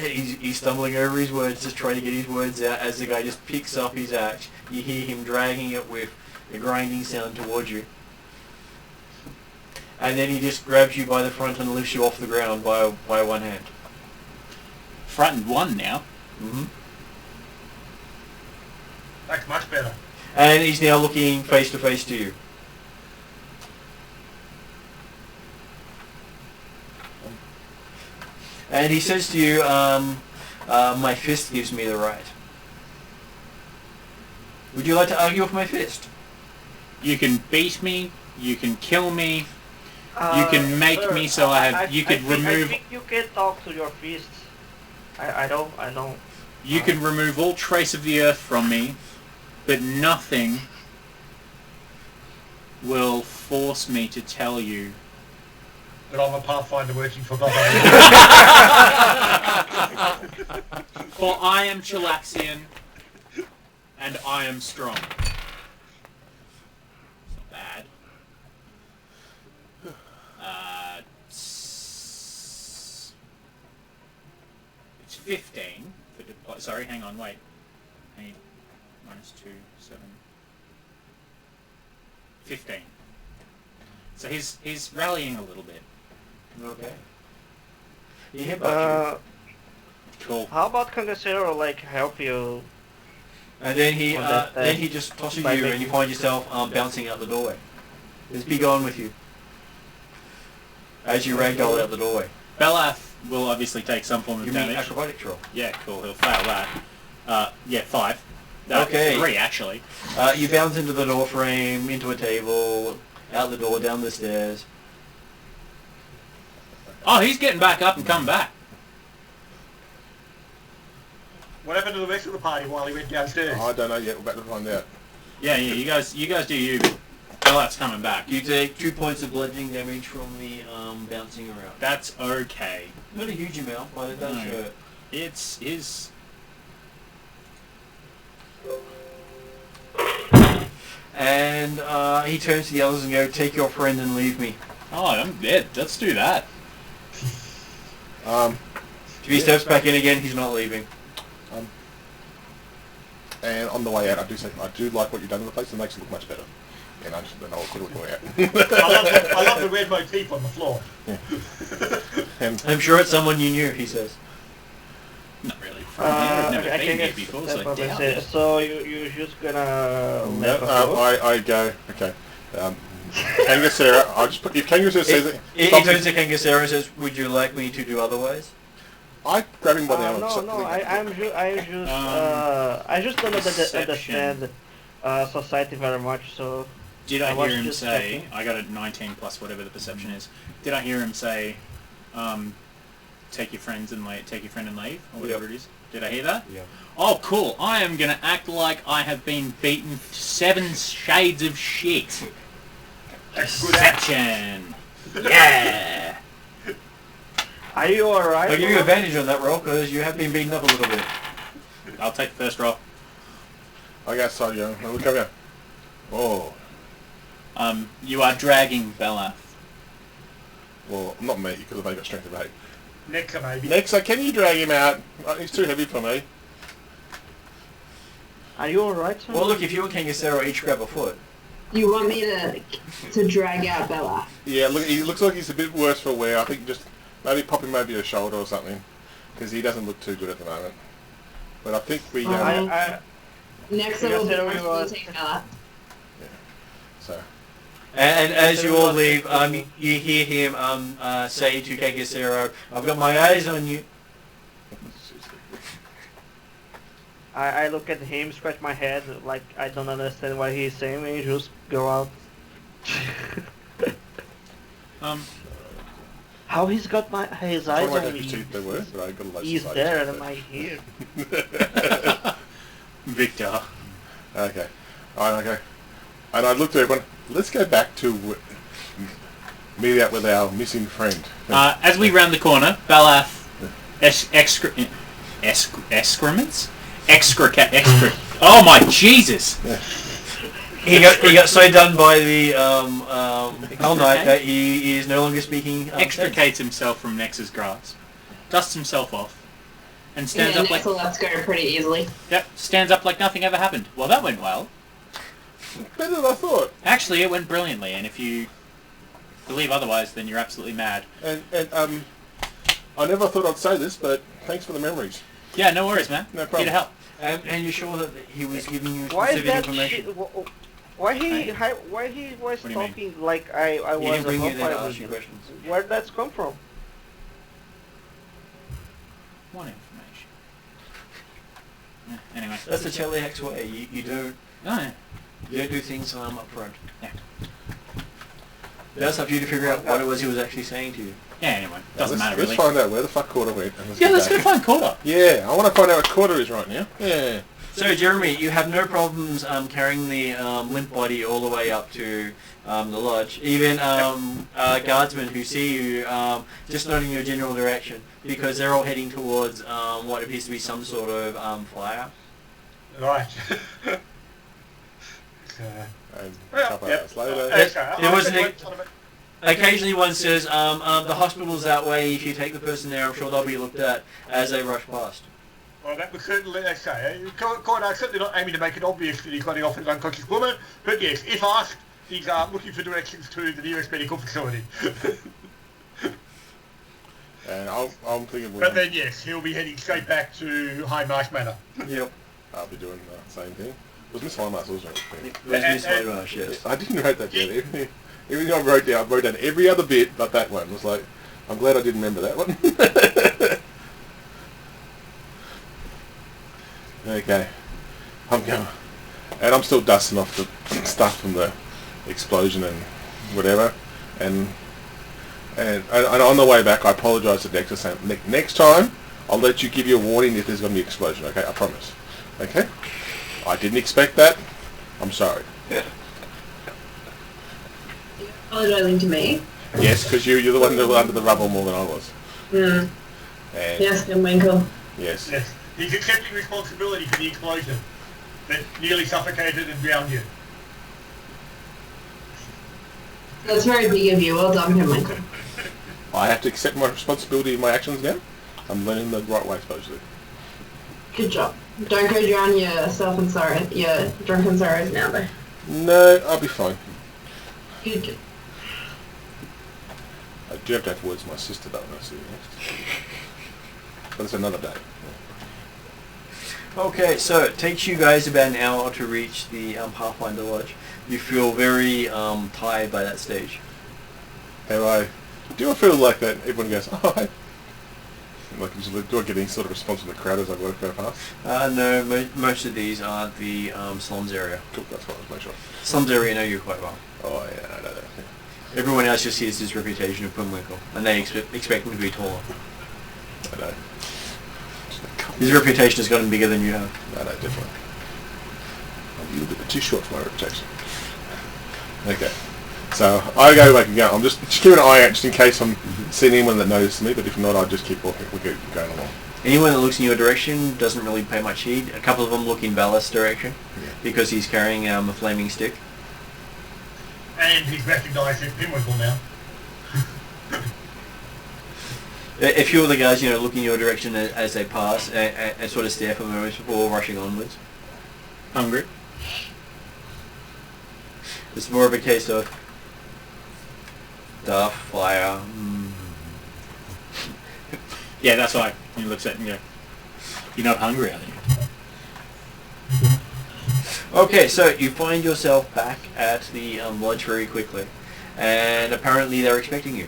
he's stumbling over his words, just trying to get his words out as the guy just picks up his axe. You hear him dragging it with a grinding sound towards you. And then he just grabs you by the front and lifts you off the ground by one hand. Frightened 1 now. Mm-hmm. That's much better. And he's now looking face to face to you. And he says to you, my fist gives me the right. Would you like to argue with my fist? You can beat me. You can kill me. You can make sir, me so I have. You could remove. I think you can talk to your fist. I don't. You can remove all trace of the earth from me, but nothing will force me to tell you. That I'm a Pathfinder working for Bubba. For I am Chilaxian, and I am strong. It's not bad. It's 15 for deploy. Sorry, hang on, wait. 8 minus 2, 7. 15. So he's rallying a little bit. Okay. He headbutts you. Cool. How about Kangasero like help you? And then he that, then he just tosses by you, and making- you find yourself bouncing out the doorway. Just be gone with you as you ragdoll out the doorway. Belath will obviously take some form of You mean damage. acrobatics roll? Yeah, cool. He'll fail that. Yeah, 5. Okay. 3 actually. You bounce into the door frame, into a table, out the door, down the stairs. Oh, he's getting back up and come back. What happened to the rest of the party while he went downstairs? I don't know yet. We're about to find out. Yeah, you guys do you. But Belath's coming back. You take 2 points of bludgeoning damage from the bouncing around. That's okay. Not a huge amount, but it does No. hurt. It's his. And he turns to the others and goes, "Take your friend and leave me." Oh, I'm dead. Let's do that. If he steps back in again, he's not leaving. And on the way out, I do like what you've done in the place. It makes it look much better. And I just don't know what way out. I love the red motif on the floor. And I'm sure it's someone you knew, he says. Not really. From here. I've never I been can here get before, step so I up and doubt say, it. so you're just gonna no, let us go? I go, okay. Kangasera, I'll just put, if Kangasera says it, He stop turns to Kangasera and says, "Would you like me to do otherwise?" I grab him by the arm. I just don't Perception. understand society very much, so Did I I was hear him just say? checking. I got a 19 plus whatever the perception is. Did I hear him say, "Take your friend and leave," or whatever it is? Did I hear that? Yeah. Oh, cool. I am gonna act like I have been beaten 7 shades of shit. Perception. Yeah. are you alright? I'll give you advantage on that roll because you have been beaten up a little bit. I'll take the first roll. I got outside, you know. Look over here. Oh. You are dragging Belath. Well, not me, because I've only got strength of 8. Nexa maybe. Nexa, can you drag him out? He's too heavy for me. Are you alright, son? Well, look, if you and Kangasero each grab a foot. You want me to drag out Bella? Yeah, look, he looks like he's a bit worse for wear. I think just maybe pop him over your shoulder or something, because he doesn't look too good at the moment. But I think we... Next Yeah, will be so we forced was- to take Bella. so... And as you all leave, you hear him say to Kangasero, "I've got my eyes on you." I look at him, scratch my head, like I don't understand what he's saying, and just go out. How he's got his eyes Sorry, on I me? teeth they were, but I got a lot of He's society there, stuff, and am I here? Victor. Okay. Alright, okay. And I looked at everyone. Let's go back to meet out with our missing friend. As we round the corner, Belath excrements? Oh my Jesus! He got so done by the Hell Knight that he is no longer speaking. Extricates himself from Nex's grasp, dusts himself off, and stands Yeah, up like... Nexa lets go pretty easily. Yep, stands up like nothing ever happened. Well, that went well. Better than I thought. Actually, it went brilliantly, and if you believe otherwise, then you're absolutely mad. And I never thought I'd say this, but thanks for the memories. Yeah, no worries, man. No problem. Here to help. And you're sure that he was giving you Why is specific that information? shit? Why he was What do you mean? talking like I He was didn't a bring you there to vampire? ask you questions. Where'd that come from? What information? Anyway. That's the Cheliax way. You don't Oh, yeah. do things up front. Yeah. That's up to you to figure out what it was he was actually saying to you. Yeah, anyway. Doesn't matter, Let's really. find out where the fuck Quarter went. And Yeah, get let's back. go find Quarter. Yeah, I want to find out what Quarter is right now. Yeah. So, Jeremy, you have no problems carrying the limp body all the way up to the lodge. Even guardsmen who see you just noting your general direction, because they're all heading towards what appears to be some sort of flyer. Right. And a couple hours later. There was occasionally one says, the hospital's that way, if you take the person there, I'm sure they'll be looked at as they rush past. Well, that was certainly, let's say, Cordo's certainly not aiming to make it obvious that he's running off with an unconscious woman, but yes, if asked, he's looking for directions to the nearest medical facility. And I'm thinking... But then, yes, he'll be heading straight back to High Marsh Manor. Yep. I'll be doing the same thing. It was Miss Highmarsh, wasn't it? It was Miss Highmarsh, yes. I didn't write that down. Everything I wrote down every other bit but that one. It was like, I'm glad I didn't remember that one. Okay. I'm going. And I'm still dusting off the stuff from the explosion and whatever. And on the way back, I apologise to Dexter saying, next time, I'll let you give you a warning if there's going to be an explosion, okay? I promise. Okay? I didn't expect that. I'm sorry. Apologising to me. Yes, because you're the one that was under the rubble more than I was. Mm. And Yes, good Winkle. yes. Yes, he's accepting responsibility for the explosion that nearly suffocated and drowned you. That's very big of you. Well done, good Winkle. I have to accept my responsibility in my actions now. I'm learning the right way, supposedly. Good job. Don't go drown yourself in sorrow, your drunken sorrows now, though. No, I'll be fine. Good. I do have to have words with my sister, though, when I see her next. But it's another day. Okay, so it takes you guys about an hour to reach the Pathfinder Lodge. You feel very tired by that stage. Do I feel like that everyone goes, oh, hey? Like, do I get any sort of response from the crowd as I go past? No, most of these are the slums area. Cool, that's what I was making sure. Slums area know you quite well. Oh, yeah, I know that. Everyone else just hears his reputation of Pumwinkle, and they expect him to be taller. I know. His reputation has gotten bigger than you have. No, definitely. I'm a little bit too short for my reputation. Okay. So, I go back and go. I'm just keeping an eye out just in case I'm seeing anyone that notices me, but if not, I'll just keep walking. We'll keep going along. Anyone that looks in your direction doesn't really pay much heed. A couple of them look in Valis' direction, because he's carrying a flaming stick. And he's recognised as Pinwinkle now. A few of the guys, look in your direction as they pass and sort of stare for moments before rushing onwards. Hungry? It's more of a case of Duff, Flyer. Yeah, that's why. He looks at it and go, you're not hungry, are you? Okay, so you find yourself back at the lodge very quickly, and apparently they're expecting you.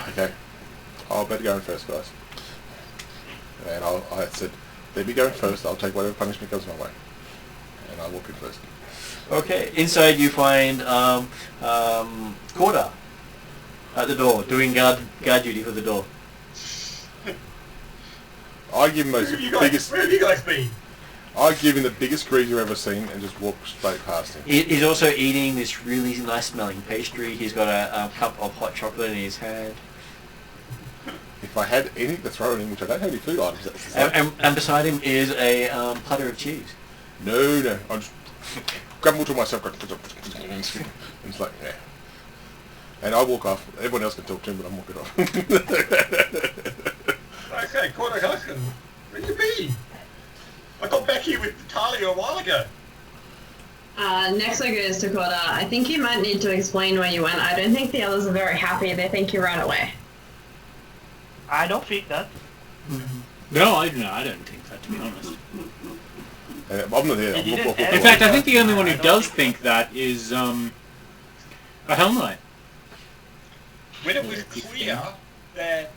Okay. I'll better go in first, guys. And I said, let me go in first. I'll take whatever punishment comes my way. And I walk in first. Okay, inside you find Corda at the door, doing guard duty for the door. I give him Where have you guys been? I give him the biggest grease you've ever seen and just walk straight past him. He's also eating this really nice smelling pastry. He's got a cup of hot chocolate in his hand. If I had anything to throw at him, which I don't have any food items, And beside him is a platter of cheese. No, I'll just grab them all to myself. And it's like, yeah. And I walk off. Everyone else can talk to him, but I'm walking off. Okay, Cordo Huskin, where you been? I got back here with Talia a while ago. Next I goes to Corda. I think you might need to explain where you went. I don't think the others are very happy. They think you ran away. I don't think that. No, I don't think that, to be honest. I'm not there. I'm walking In fact, I think the only one who does think that is a Helm Knight. When it was clear that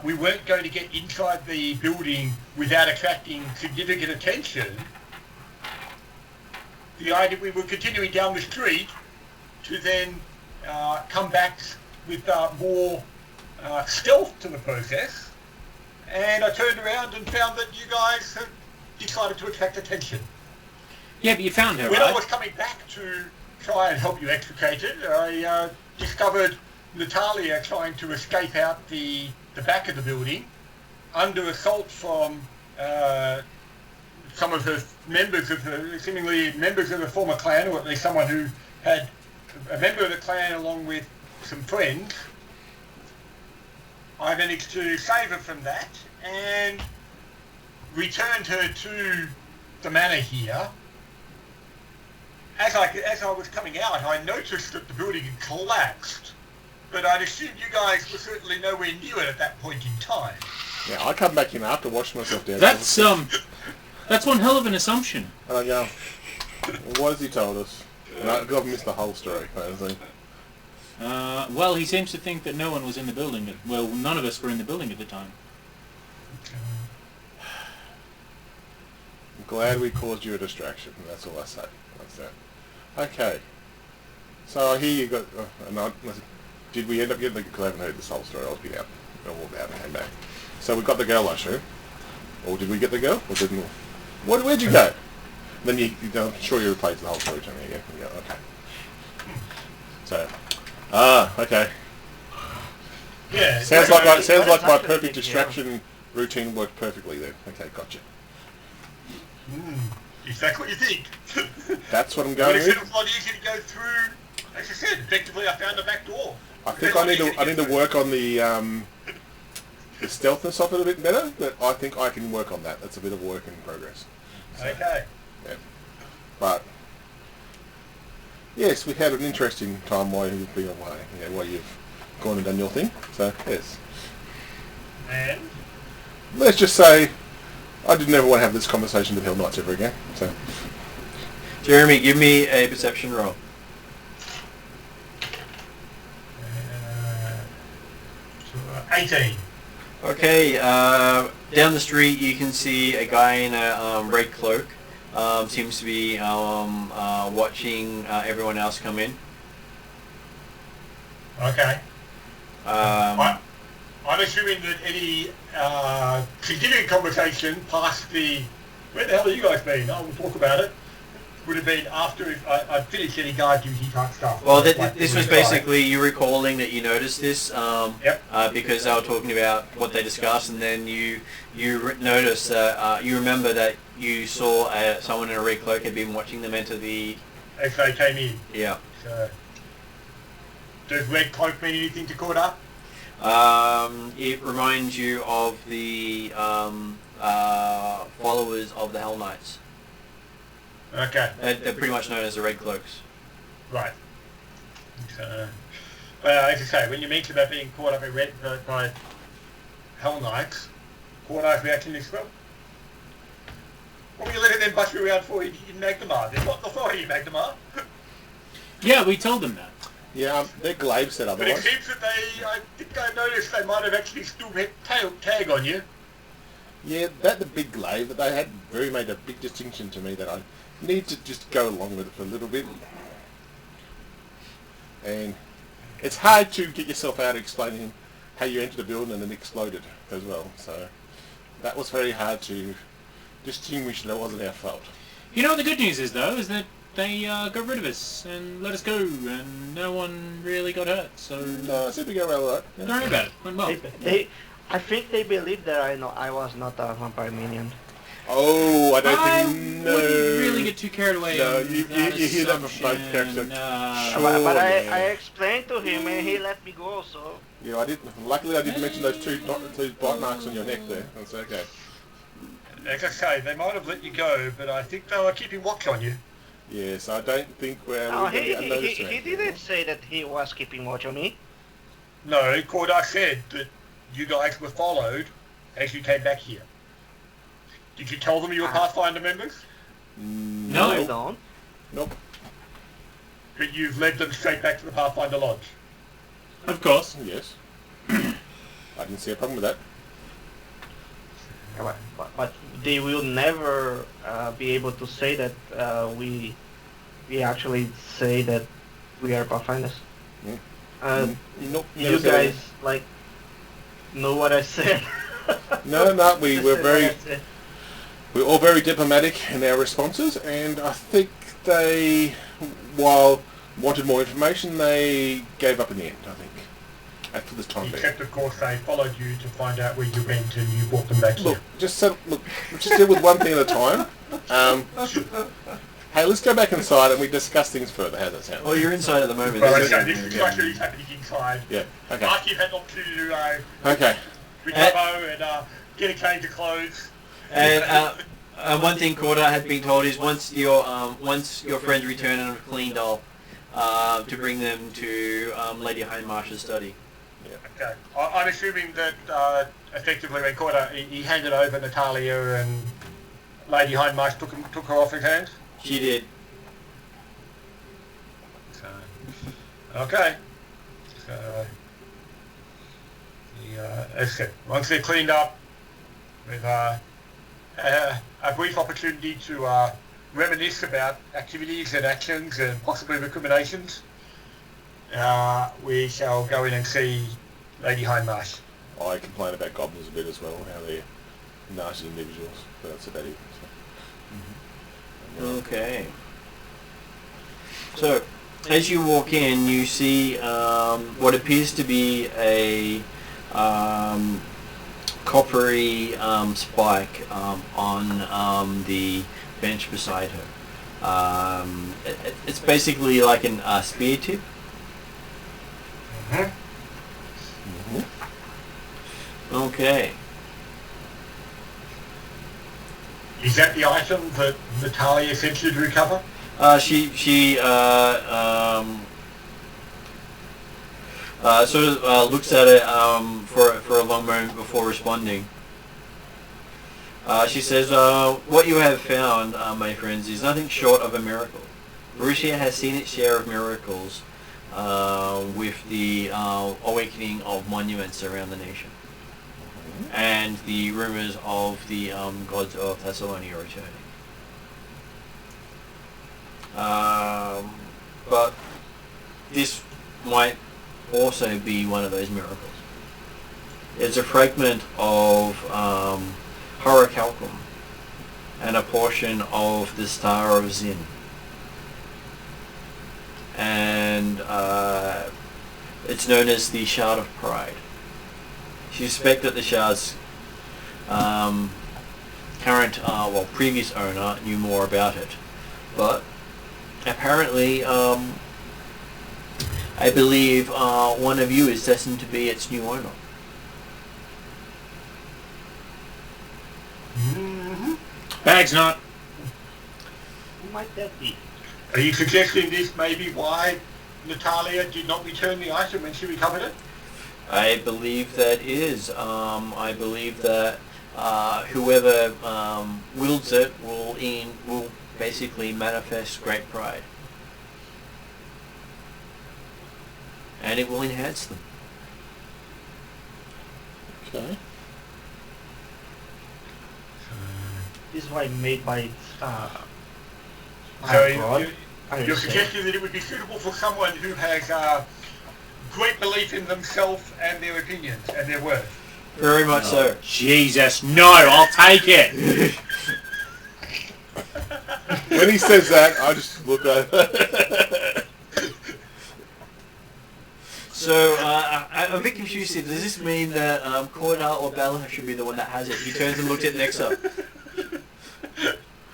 we weren't going to get inside the building without attracting significant attention, the idea we were continuing down the street to then come back with more stealth to the process. And I turned around and found that you guys had decided to attract attention. Yeah, but you found her, When I right? was coming back to try and help you extricate it, I discovered Natalia trying to escape out the back of the building under assault from some of her members of the, seemingly members of the former clan, or at least someone who had a member of the clan along with some friends. I managed to save her from that and returned her to the manor here. As I was coming out, I noticed that the building had collapsed, but I'd assumed you guys were certainly nowhere near it at that point in time. Yeah, I come back in after, wash myself down. That's one hell of an assumption. And I go, what has he told us? And I've missed the whole story, kind of thing. Well, he seems to think that no one was in the building. Well, none of us were in the building at the time. I'm glad we caused you a distraction. That's all I say. That's that. Okay. So I hear you got. Did we end up getting the? Because I haven't heard this whole story. I was been out. I walked out and came back. So we got the girl, I assume. Or did we get the girl? Or didn't we? Where'd you go? Then I'm sure you replaced the whole story to me again. Yeah. Okay. So. Okay. Yeah. Sounds like my actually perfect big distraction routine worked perfectly then. Okay, gotcha. Exactly what you think. That's what I'm But going it with. was a lot easier to go through. As I said, effectively I found a back door. I think I need to work on the stealthness of it a bit better, but I think I can work on that. That's a bit of work in progress. So, Okay. yeah. But yes, we had an interesting time while you've been away. While you've gone and done your thing. So yes. And Let's just say I didn't ever want to have this conversation with Hell Knights ever again. So Jeremy, give me a perception roll. 18. Okay, down the street you can see a guy in a red cloak. Seems to be watching everyone else come in. Okay. Um, I'm assuming that any continuing conversation past the where the hell have you guys been? I will talk about it. Would have been after I finished any guard duty type stuff. well, Like, this was basically you recalling that you noticed this Yep. because they were talking about what they discussed, and then you noticed that you remember that you saw someone in a red cloak had been watching them enter the. as they came in. Yeah. So, does red cloak mean anything to caught up? It reminds you of the followers of the Hell Knights. Okay. They're pretty much known as the Red Cloaks. Right. So, well, as I say, when you mention about being caught up in red by Hell Knights, Cornar's reaction is, well, what were you letting them bust you around for in Magnemar? There's not authority in Magnemar. Yeah, we told them that. yeah, their glaive said But it otherwise. seems that I think I noticed they might have actually still had tag on you. Yeah, the big glaive, but they had made a big distinction to me that I need to just go along with it for a little bit. And it's hard to get yourself out explaining how you entered a building and then exploded as well. So that was very hard to distinguish that it wasn't our fault. You know what the good news is, though, is that they got rid of us and let us go, and no one really got hurt. So No, I said we go well, right? don't worry about it. Went well. I think they believed that I was not a vampire minion. Oh, I don't I think... No. wouldn't really get too carried away. No, on you hear that from both assumption. characters. Sure, But I yeah. explained to him and he let me go, so... Yeah, I didn't. Luckily, I didn't mention those two bite marks on your neck there. That's okay. As I say, they might have let you go, but I think they were keeping watch on you. Yes, I don't think we're No, going to he, get unnoticed. he didn't say that he was keeping watch on me. No, Cordar said that you guys were followed as you came back here. Did you tell them you were Pathfinder members? No. I don't. Nope. But you've led them straight back to the Pathfinder Lodge. Of course. Yes. I didn't see a problem with that. But they will never be able to say that we actually say that we are Pathfinders. Mm. You Never said guys like know what I said. No, we Just were said very, what I said. we're all very diplomatic in our responses, and I think they, while wanted more information, they gave up in the end. I think, for this time being. Except, of course, they followed you to find out where you went and you brought them back Look, here. let's just deal with one thing at a time. Hey, let's go back inside and we discuss things further. How's that sound? Well, you're inside at the moment. Well, This is- okay, this is exactly what's happening inside. Yeah. Okay. After you've had an opportunity to Okay. recover and get a change of clothes. And one thing Korda had been told is once your friends return and have cleaned up, to bring them to Lady Hindmarsh's study. Okay. I'm assuming that effectively when Corda he handed over Natalia and Lady Hindmarsh took her off his hands. She did. So, okay. So, as I said, once they're cleaned up, with a brief opportunity to reminisce about activities and actions and possibly recriminations, we shall go in and see Lady Hindmarsh. I complain about goblins a bit as well, how they're nasty individuals, but that's about it. So. Okay. So, as you walk in, you see what appears to be a coppery spike on the bench beside her. It's basically like a spear tip. Mm-hmm. Okay. Is that the item that Natalia sent you to recover? She sort of looks at it for a long moment before responding. She says, what you have found, my friends, is nothing short of a miracle. Varisia has seen its share of miracles with the awakening of monuments around the nation and the rumors of the gods of Thassilonian returning. But this might also be one of those miracles. It's a fragment of Horacalcum and a portion of the Star of Zin. And it's known as the Shard of Pride. She suspects that the Shard's previous owner knew more about it. But apparently, I believe one of you is destined to be its new owner. Mm-hmm. Bag's not. Who might that be? Are you suggesting this may be why Natalia did not return the item when she recovered it? I believe that is. I believe that whoever wields it will basically manifest great pride. And it will enhance them. Okay. This is why made by So you're suggesting that it would be suitable for someone who has great belief in themselves and their opinions and their worth. Very much so. Jesus, no, I'll take it. When he says that, I just look over. So, I'm a bit confused here. Does this mean that Corda or Bella should be the one that has it? He turns and looks at Nexa.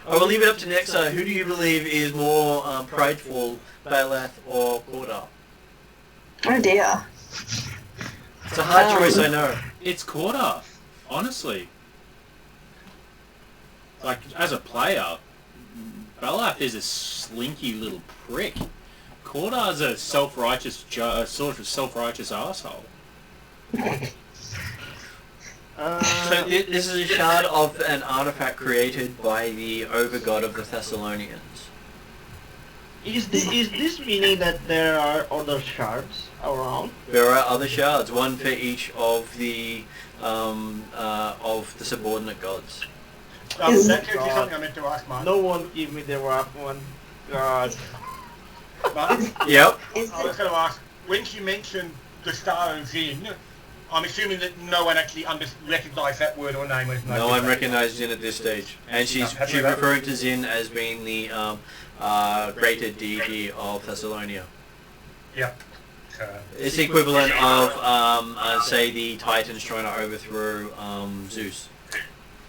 I will leave it up to Nexa. Who do you believe is more prideful, Balath or Corda? Oh dear. It's a hard choice, I know. It's Korda, honestly. Like, as a player, Balath is a slinky little prick. Korda's a self-righteous, sort of self-righteous asshole. So this is a shard of an artifact created by the overgod of the Thassilonians. Is this meaning that there are other shards around? There are other shards, one for each of the subordinate gods. Is- That's actually something I meant to ask, Mark. No one give me the rough one. God. Mark, Yep. I was going to ask, when she mentioned the Star of Zin, I'm assuming that no one actually recognised that word or name. No one recognised Zin at this stage. And she's referring to Zin as being the greater deity of Thessalonia. Yep. It's the equivalent of, say, the Titans trying to overthrow Zeus.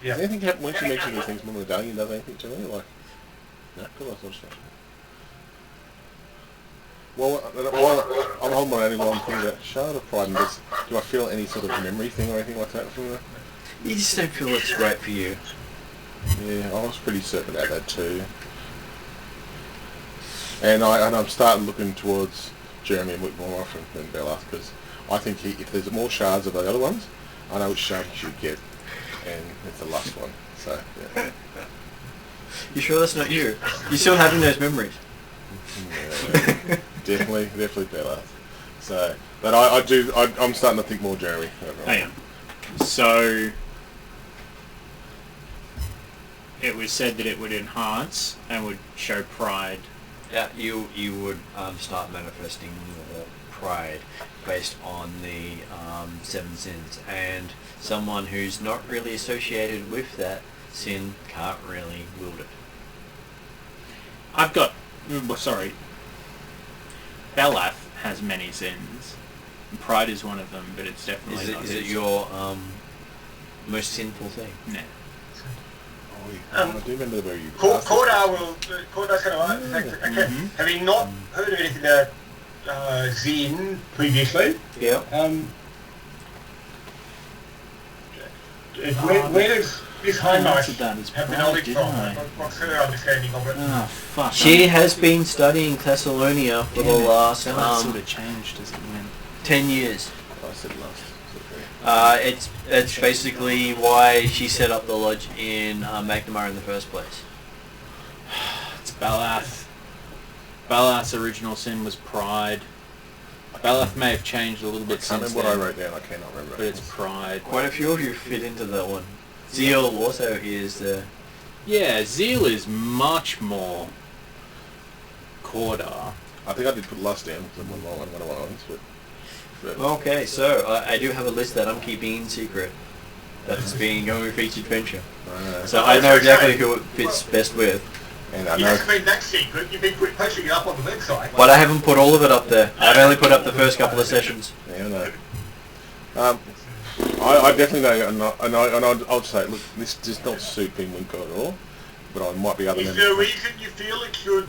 Yeah. Does anything happen when she mentions these things? When Medallion does anything to me? Like, no, good, I thought so. Well, I'm holding my only one thing about Shard of Pride, and do I feel any sort of memory thing or anything like that from her? You just don't feel it's right for you. Yeah, I was pretty certain about that too. And I'm starting looking towards Jeremy a bit more often than Bella, because I think if there's more shards of the other ones, I know which shard he should get, and it's the last one. So yeah. You sure that's not you? You're still having those memories. Yeah, definitely Bella. So, but I'm starting to think more Jeremy. Hang on. So it was said that it would enhance and would show pride. Yeah, you would start manifesting more pride based on the 7 sins, and someone who's not really associated with that sin can't really wield it. I've got... sorry. Belath has many sins. Pride is one of them, but it's definitely not Is it his. your most sinful thing? Nah. I do remember where you... Cordar's going to ask, okay, having not heard of anything about Zin previously, Yeah. where does this Hindmarsh that is have the pride, knowledge didn't from? I? What's her understanding of it? Oh, fuck. She has been studying Thessalonia for the last That sort of changed as it went. 10 years. I said last. It's basically why she set up the lodge in Magnemar in the first place. It's Belath. Belath's original sin was pride. Belath may have changed a little I bit can't since remember what I then, wrote down. I cannot remember. but it's pride. Quite a few of you fit into that one. Zeal also is the... Yeah, Zeal is much more Cordar. I think I did put lust down because one of my ones, but Okay, so I do have a list that I'm keeping in secret. That's being going with each adventure. So I know exactly who it fits best with. and I You know haven't been that secret, you've been posting it up on the website. But I haven't put all of it up there. I've only put up the first couple of sessions. yeah, I know. I definitely know, and I'll just say, look, this does not suit Being Winkle at all, but I might be other Is members. there a reason you feel it should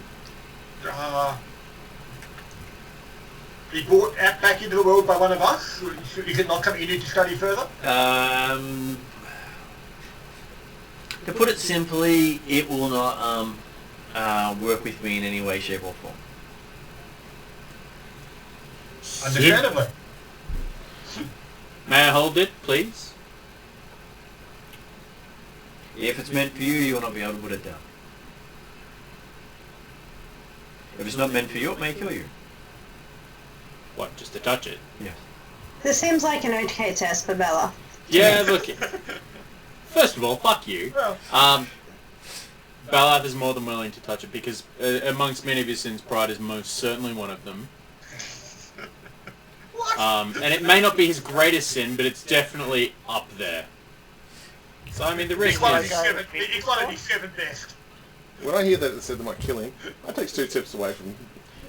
be brought back into the world by one of us? Is it not something you need to study further? To put it simply, it will not work with me in any way, shape or form. Understandably. May I hold it, please? If it's meant for you, you will not be able to put it down. If it's not meant for you, it may kill you. What, just to touch it? Yes. This seems like an okay test for Bella. Yeah, look. First of all, fuck you. Well, Belath is more than willing to touch it because amongst many of his sins, pride is most certainly one of them. what? And it may not be his greatest sin, but it's definitely up there. So I mean, the risk It's one of is... his seven best. When I hear that it said they might kill him, I take 2 steps away from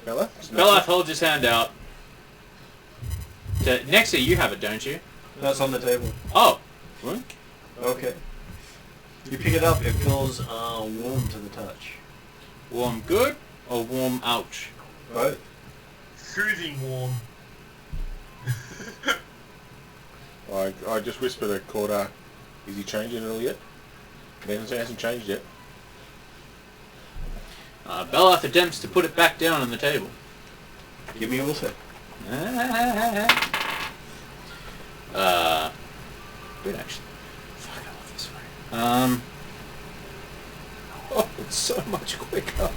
Bella. Belath holds his hand out. Nexia, you have it, don't you? That's on the table. Oh. What? Okay. You pick it up, it feels warm to the touch. Warm good or warm ouch? Both. Soothing warm. I just whispered to Cordar, is he changing at all yet? He hasn't changed yet. Belath attempts to put it back down on the table. Give me a will save. Good actually. Fuck, I love this way. Oh, it's so much quicker.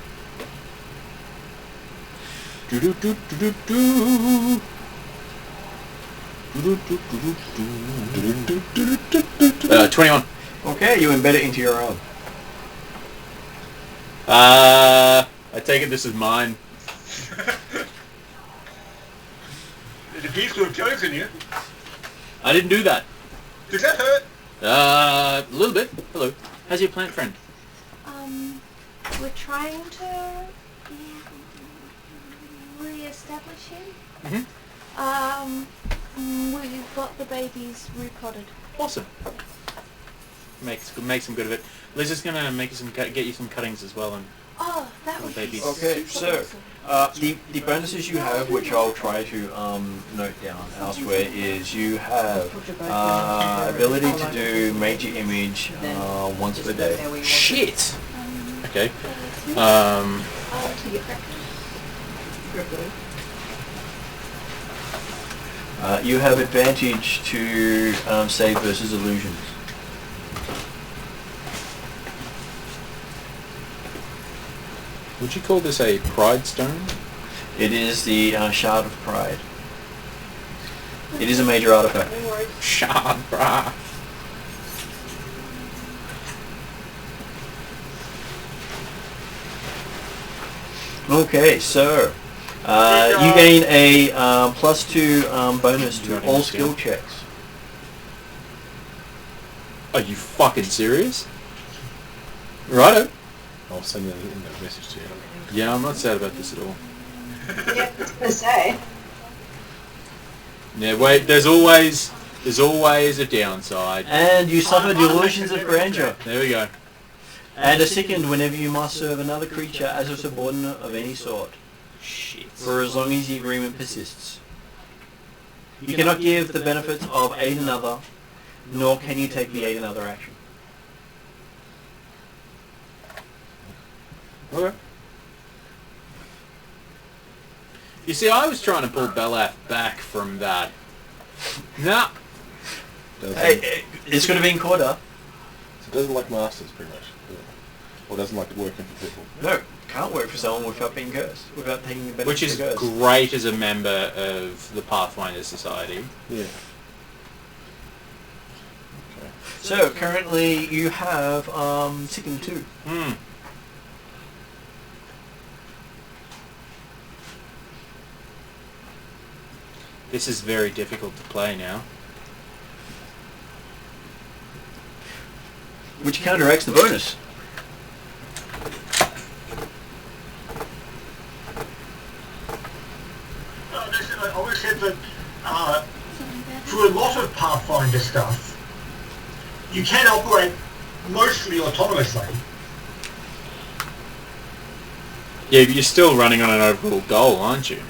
Do do do do do do. 21. Okay, you embed it into your arm. I take it this is mine. It appears to have chosen you. I didn't do that. Does that hurt? A little bit. Hello. How's your plant friend? We're trying to re-establish him. We've got the babies repotted. Awesome. Make some good of it. Liz is gonna get you some cuttings as well, and Oh, that would be babies. Okay, super so awesome. the bonuses you have, which I'll try to note down elsewhere, is you have ability to do major image once per day. Shit. Okay. You have advantage to save versus illusions. Would you call this a pride stone? It is the Shard of Pride. It is a major artifact. Shard, brah. Okay, so you gain a +2 bonus to all skill checks. Are you fucking serious? Righto. I'll send a message to you. Yeah, I'm not sad about this at all. Yeah, I was gonna say. Yeah, wait. There's always a downside. And you suffer delusions of grandeur. There we go. And a second whenever you must serve another creature as a subordinate of any sort, Shit. for as long as the agreement persists. You cannot give the benefits of aid another, nor can you take the aid another action. Okay. You see, I was trying to pull Belaf back from that. Nah. Hey, it's going to be in quarter. So it doesn't like masters, pretty much. Or doesn't like working for people. No, can't work for someone without being cursed, without taking the benefits Which is of the curse. great as a member of the Pathfinder Society. Yeah. So currently you have Sicken 2. Hmm. This is very difficult to play now. Which counteracts the bonus. I always said that for a lot of Pathfinder stuff, you can operate mostly autonomously. Yeah, but you're still running on an overall goal, aren't you?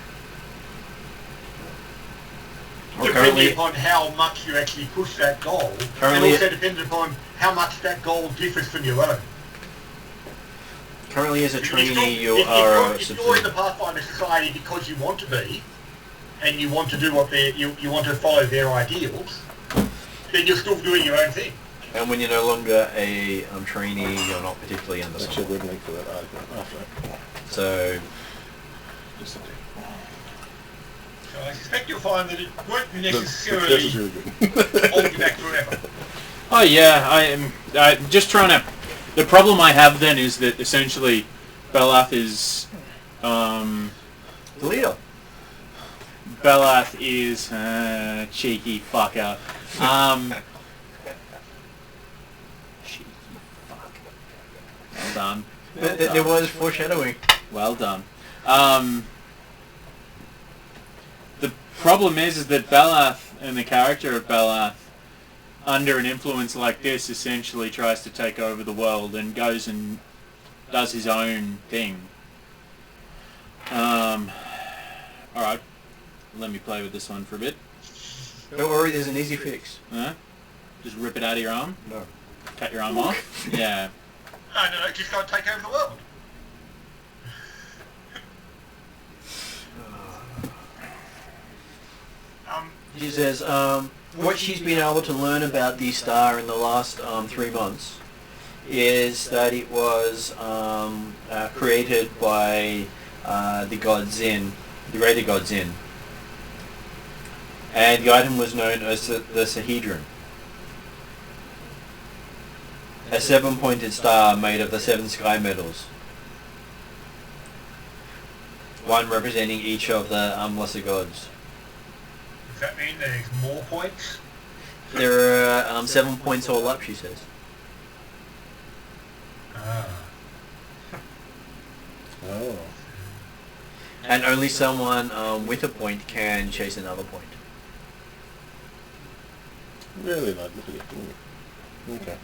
Depending upon how much you actually push that goal, and also depending upon how much that goal differs from your own. Currently as a trainee you If are you're in the Pathfinder Society because you want to be, and you want to do what you want to follow their ideals, then you're still doing your own thing. And when you're no longer a trainee, you're not particularly under Actually, someone. a web link for that article after. So, Just a So I suspect you'll find that it won't This necessarily is really good. hold you back forever. Oh yeah, I'm just trying to... The problem I have then is that essentially Belath is... the leader. Belath is... cheeky fucker. Cheeky fuck. Well done. There was foreshadowing. Well done. The problem is that Belath and the character of Belath, under an influence like this, essentially tries to take over the world and goes and does his own thing. Alright, let me play with this one for a bit. Don't worry, there's an easy fix. Just rip it out of your arm? No. Cut your arm off? Yeah. No, just go and take over the world. She says, what she's been able to learn about the star in the last 3 months is that it was created by the god Zin, the greater god Zin. And the item was known as the Sahedron. A 7-pointed star made of the 7 sky metals. one representing each of the lesser gods. Does that mean there's more points? There are 7 points all up, she says. Ah. Oh. And only someone with a point can chase another point. Really lovely. Okay.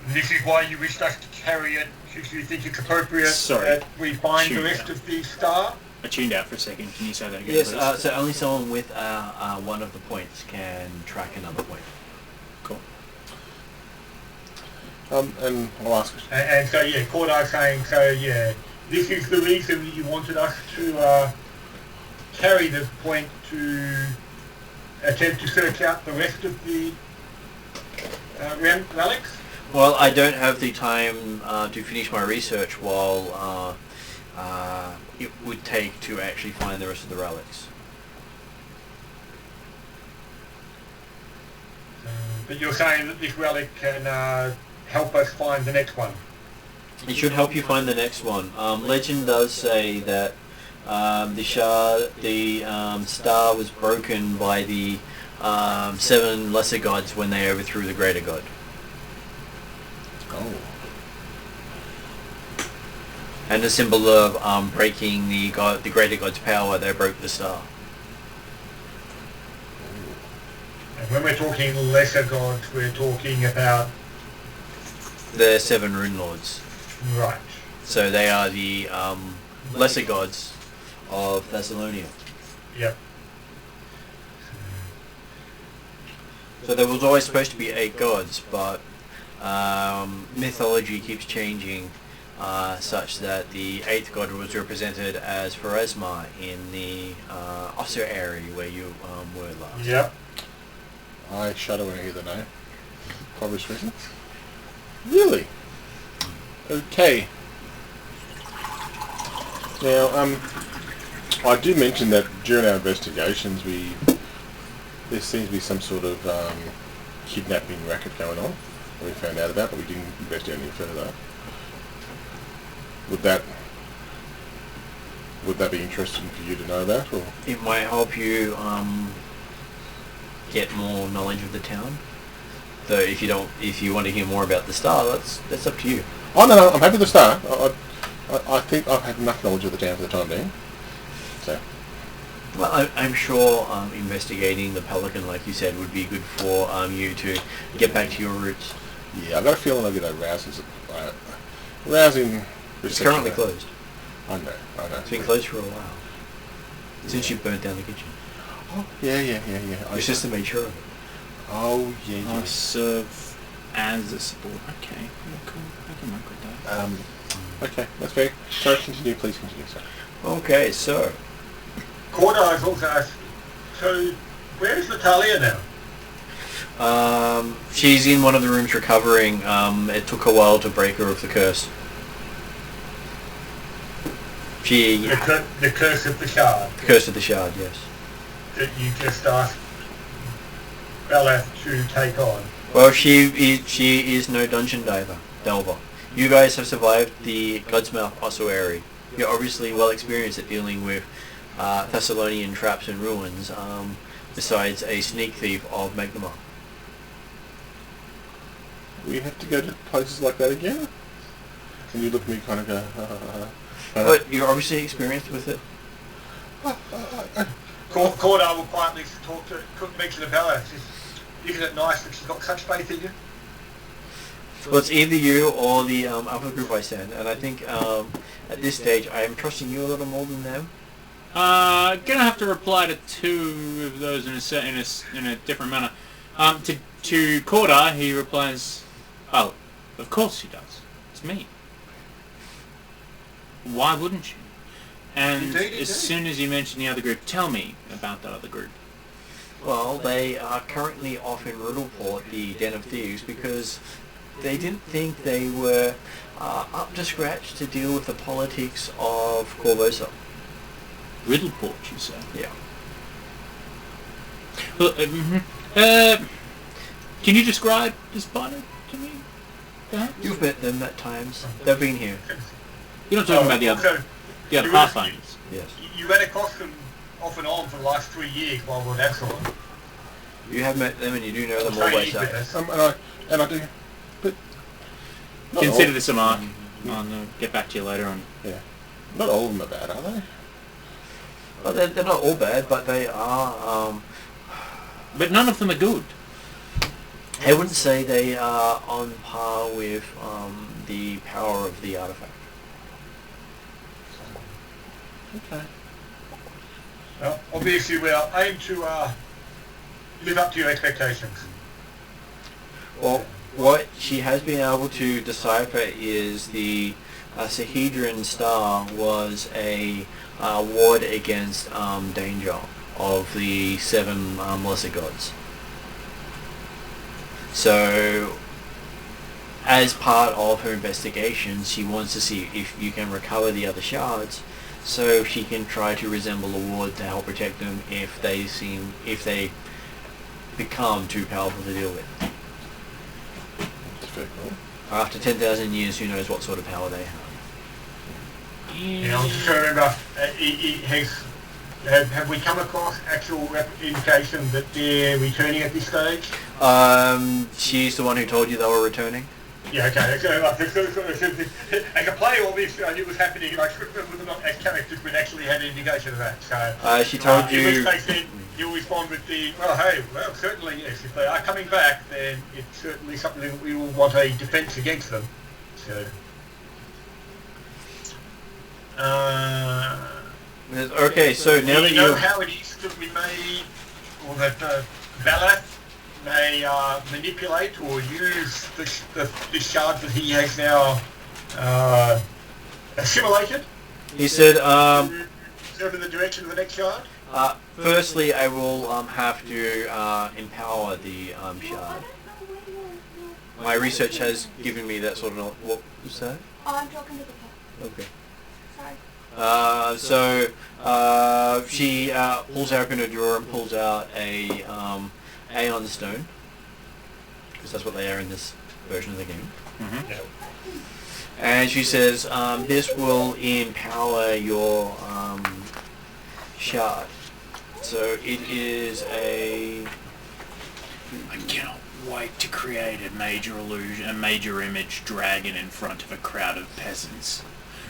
This is why you wish us to carry it, because you think it's appropriate Sorry. that we find the Shoot. rest of the star? I tuned out for a second. Can you say that again, Yes, please? so only someone with one of the points can track another point. Cool. And I'll ask. And so, yeah, Cordai's saying, so, yeah, this is the reason that you wanted us to carry this point to attempt to search out the rest of the relics? Well, I don't have the time to finish my research while it would take to actually find the rest of the relics. But you're saying that this relic can help us find the next one? It should help you find the next one. Legend does say that the star was broken by the 7 lesser gods when they overthrew the greater god. Oh. And a symbol of breaking the greater god's power, they broke the star. And when we're talking lesser gods, we're talking about... The 7 Runelords. Right. So they are the lesser gods of Thassilonian. Yep. So there was always supposed to be 8 gods, but mythology keeps changing such that the 8th god was represented as Pharasma in the ossuary where you were last. Yep. I shudder when I hear the name. For obvious reasons. Really? Okay. Now, I do mention that during our investigations, there seems to be some sort of kidnapping racket going on that we found out about, but we didn't investigate any further. Would that be interesting for you to know about, or? It might help you get more knowledge of the town. Though if you want to hear more about the star, that's up to you. Oh no, I'm happy with the star. I think I've had enough knowledge of the town for the time being. So. Well, I'm sure investigating the Pelican, like you said, would be good for you to get back to your roots. Yeah, I've got a feeling I'll get a rousing. It's currently closed. I know. It's been closed for a while. Since you burnt down the kitchen. Oh, yeah. Your sister made sure of it. Oh, yeah. I serve as a support. Okay, yeah, cool. I can work with that. Okay, that's fair. Sorry, continue. Please continue, sir. Okay, so Cordai's also asked, so where is Natalia now? she's in one of the rooms recovering. It took a while to break her of the curse. The curse of the shard Curse of the Shard, yes. that you just asked Beleth to take on. Well, she is no dungeon delver. You guys have survived the Godsmouth ossuary. You're obviously well experienced at dealing with Thassilonian traps and ruins, besides a sneak thief of Magnamar. We have to go to places like that again? And you look at me kind of go, But you're obviously experienced with it. Cordai will quietly mention to Beleth. Isn't it nice that she's got such faith in you? Well, it's either you or the alpha group I send, and I think at this stage I am trusting you a little more than them. Gonna have to reply to 2 of those in a different manner. To Cordai, he replies, "Oh, of course she does. It's me. Why wouldn't you?" And Indeed. as soon as you mention the other group, tell me about that other group. Well, they are currently off in Runelords, the Den of Thieves, because they didn't think they were up to scratch to deal with the politics of Corvosa. Riddleport, you say? Yeah. Well, can you describe this partner to me, perhaps? You've met them at times. They've been here. You're not talking about the The other You were- Pathfinders. Yes. You ran across them off and on for the last 3 years while we were at Absalom. You have met them and you do know them all Training by sight. with us. And I do, but not Consider all, this a mark. I'll get back to you later on. not all of them are bad, are they? Well, they're not all bad, but they are. But none of them are good. I wouldn't say they are on par with the power of the artifact. Okay. Well, obviously, we'll aim to live up to your expectations. Well, what she has been able to decipher is the Sahedron Star was a ward against danger of the 7 lesser gods. So, as part of her investigation, she wants to see if you can recover the other shards, so she can try to resemble a ward to help protect them if they become too powerful to deal with. That's very cool. After 10,000 years, who knows what sort of power they have. I'm just trying to remember, have we come across actual indication that they're returning at this stage? She's the one who told you they were returning? Yeah, okay. As a player, obviously, I knew it was happening, and I couldn't remember whether or not as characters we'd actually had an indication of that. So, She told in you... which case, then you'll respond with the, well, certainly, yes. If they are coming back, then it's certainly something that we will want a defence against them. So... Okay, so now that you know you... how it is that we may, or that Valath may manipulate or use the shards that he has now assimilated? He said, Serve in the direction of the next shard? firstly, I will have to empower the shard. My research has given me that sort of knowledge. What was that? Oh, I'm talking to the cat. Okay. Sorry. So she pulls open a drawer and pulls out a Aeon Stone, because that's what they are in this version of the game. Mm-hmm. Yeah. And she says, this will empower your shard. So it is a... I cannot wait to create a major illusion, a major image dragon in front of a crowd of peasants.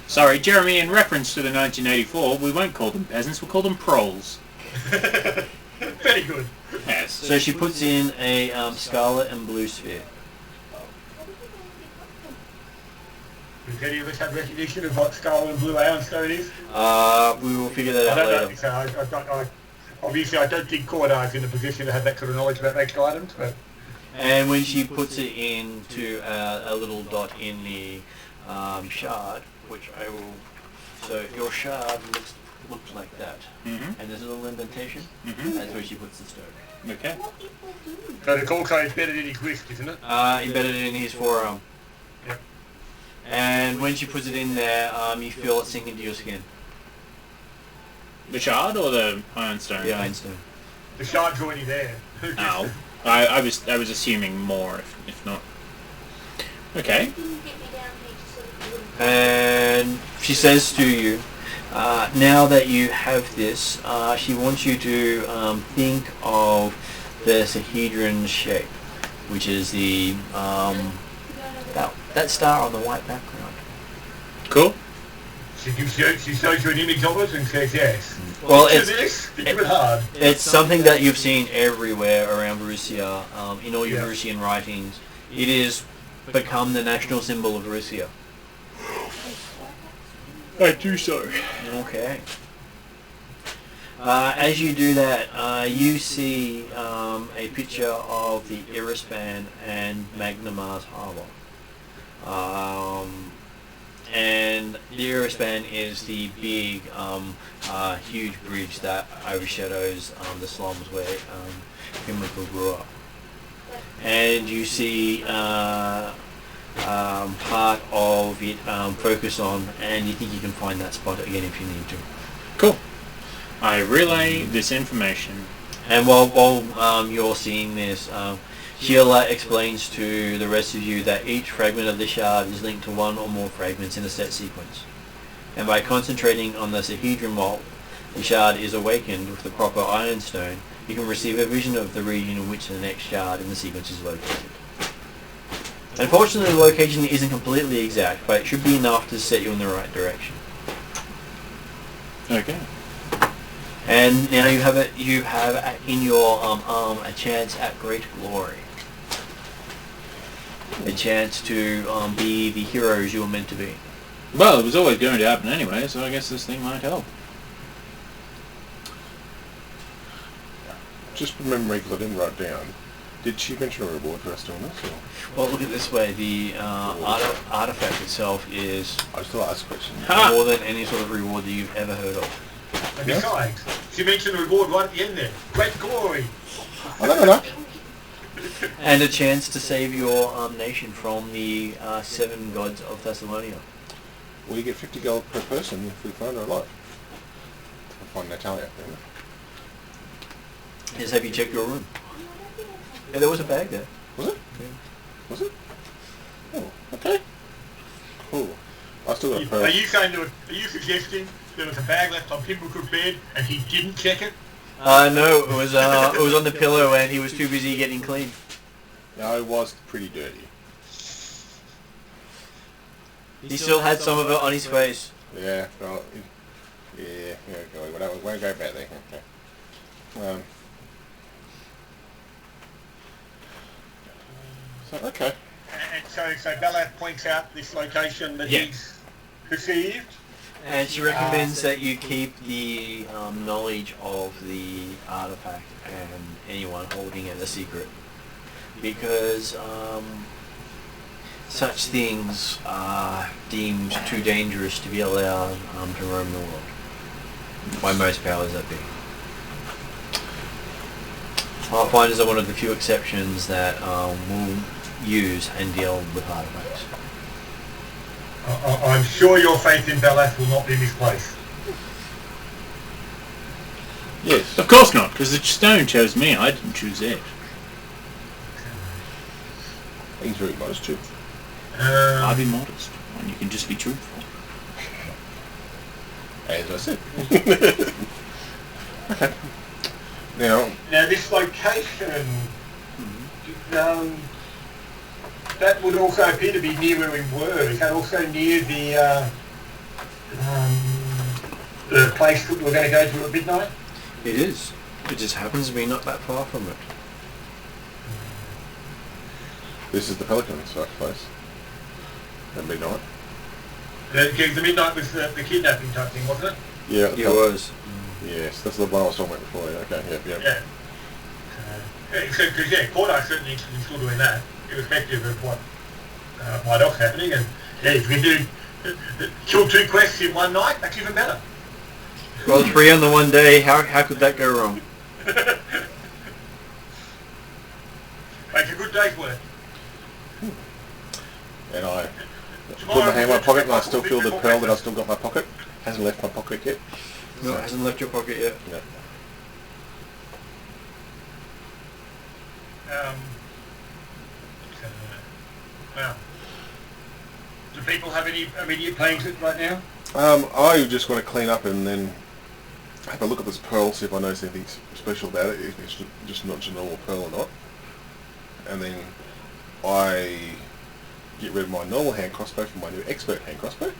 Sorry, Jeremy, in reference to the 1984, we won't call them peasants, we'll call them proles. Very good. Yes. So she puts in a scarlet and blue sphere. Does any of us have recognition of what Scarlet and Blue Aeon Stone is? We will figure that I out don't later. know. So obviously, I don't think Cordar's in a position to have that sort of knowledge about magic items, but... And when she puts it into a little dot in the shard, which I will... So your shard looks like that. Mm-hmm. And there's a little indentation. Mm-hmm. That's where she puts the stone. Okay. So it's also embedded in his wrist, isn't it? Embedded in his forearm. Yep. And when she puts it in there, you feel it sink into your skin. The shard or the ironstone? The ironstone. The shard's already there. Oh. I was assuming more, if not. Okay. You can get me down here just so that you wouldn't... And she says to you, now that you have this, she wants you to think of the Sahedron shape, which is the that star on the white background. Cool. She shows you an image of it and says yes. Well, Picture this, think of it hard. it's something that you've seen everywhere around Varisia, in all your Yeah. Varisian writings. It is become the national symbol of Varisia. I do so. Okay. As you do that, you see a picture of the Irispan and Magnamar's harbour. And the Irispan is the big, huge bridge that overshadows the slums where Pimlico grew up. And you see part of it focus on, and you think you can find that spot again if you need to. Cool. I relay this information. And while you're seeing this, Sheila explains to the rest of you that each fragment of the shard is linked to one or more fragments in a set sequence. and by concentrating on the Sahedron while the shard is awakened with the proper ironstone, you can receive a vision of the region in which the next shard in the sequence is located. Unfortunately, the location isn't completely exact, but it should be enough to set you in the right direction. Okay. And now you have in your arm a chance at great glory. A chance to be the heroes you were meant to be. Well, it was always going to happen anyway, so I guess this thing might help. Just remembering, because I didn't write it down, did she mention a reward for us doing this? Or? Well, look at it this way. The artifact itself is I still ask questions. more than any sort of reward that you've ever heard of. And besides, she mentioned the reward right at the end there. Great glory. I don't know. And a chance to save your nation from the 7 gods of Thessalonia. Well, you get 50 gold per person if we find her alive. We'll find Natalia. Anyway. Just have you check your room. Yeah, there was a bag there. Was it? Yeah. Was it? Oh, okay. Cool. I still got a pearl. Are you suggesting there was a bag left on Pimbrick's bed and he didn't check it? No, it was on the pillow and he was too busy getting clean. No, it was pretty dirty. He still had some of it on his face. Yeah, well, yeah, won't go back there. Okay. Okay. And so Bella points out this location that he's perceived. And she recommends that you keep the knowledge of the artifact and anyone holding it a secret. Because such things are deemed too dangerous to be allowed to roam the world. By most powers that be. Pathfinders are one of the few exceptions that will use and deal with artifacts. I'm sure your faith in Belath will not be misplaced. Yes. Of course not, because the stone chose me. I didn't choose it. He's very modest too. I'll be modest, and you can just be truthful. As I said. Okay. Now this location, that would also appear to be near where we were. Is that also near the place that we're going to go to at midnight? It is. It just happens to be not that far from it. this is the Pelican's place. At midnight. The midnight was the kidnapping type thing, wasn't it? Yeah. It was. Yes, that's the one I was talking about before. Yeah, okay. Yeah. Because Cordai's certainly interested in still doing that, irrespective of what might else happening. And if we do kill 2 quests in one night, that's even better. Well, 3 on the one day. How could that go wrong? Makes a good day's work. And I put my hand in my pocket and I still feel the pearl that I've still got in my pocket. Hasn't left my pocket yet. No, it hasn't left your pocket yet. No. Well, do people have any immediate plans right now? I just want to clean up and then have a look at this pearl, see if I notice anything special about it, if it's just not just a normal pearl or not. And then I get rid of my normal hand crossbow for my new expert hand crossbow.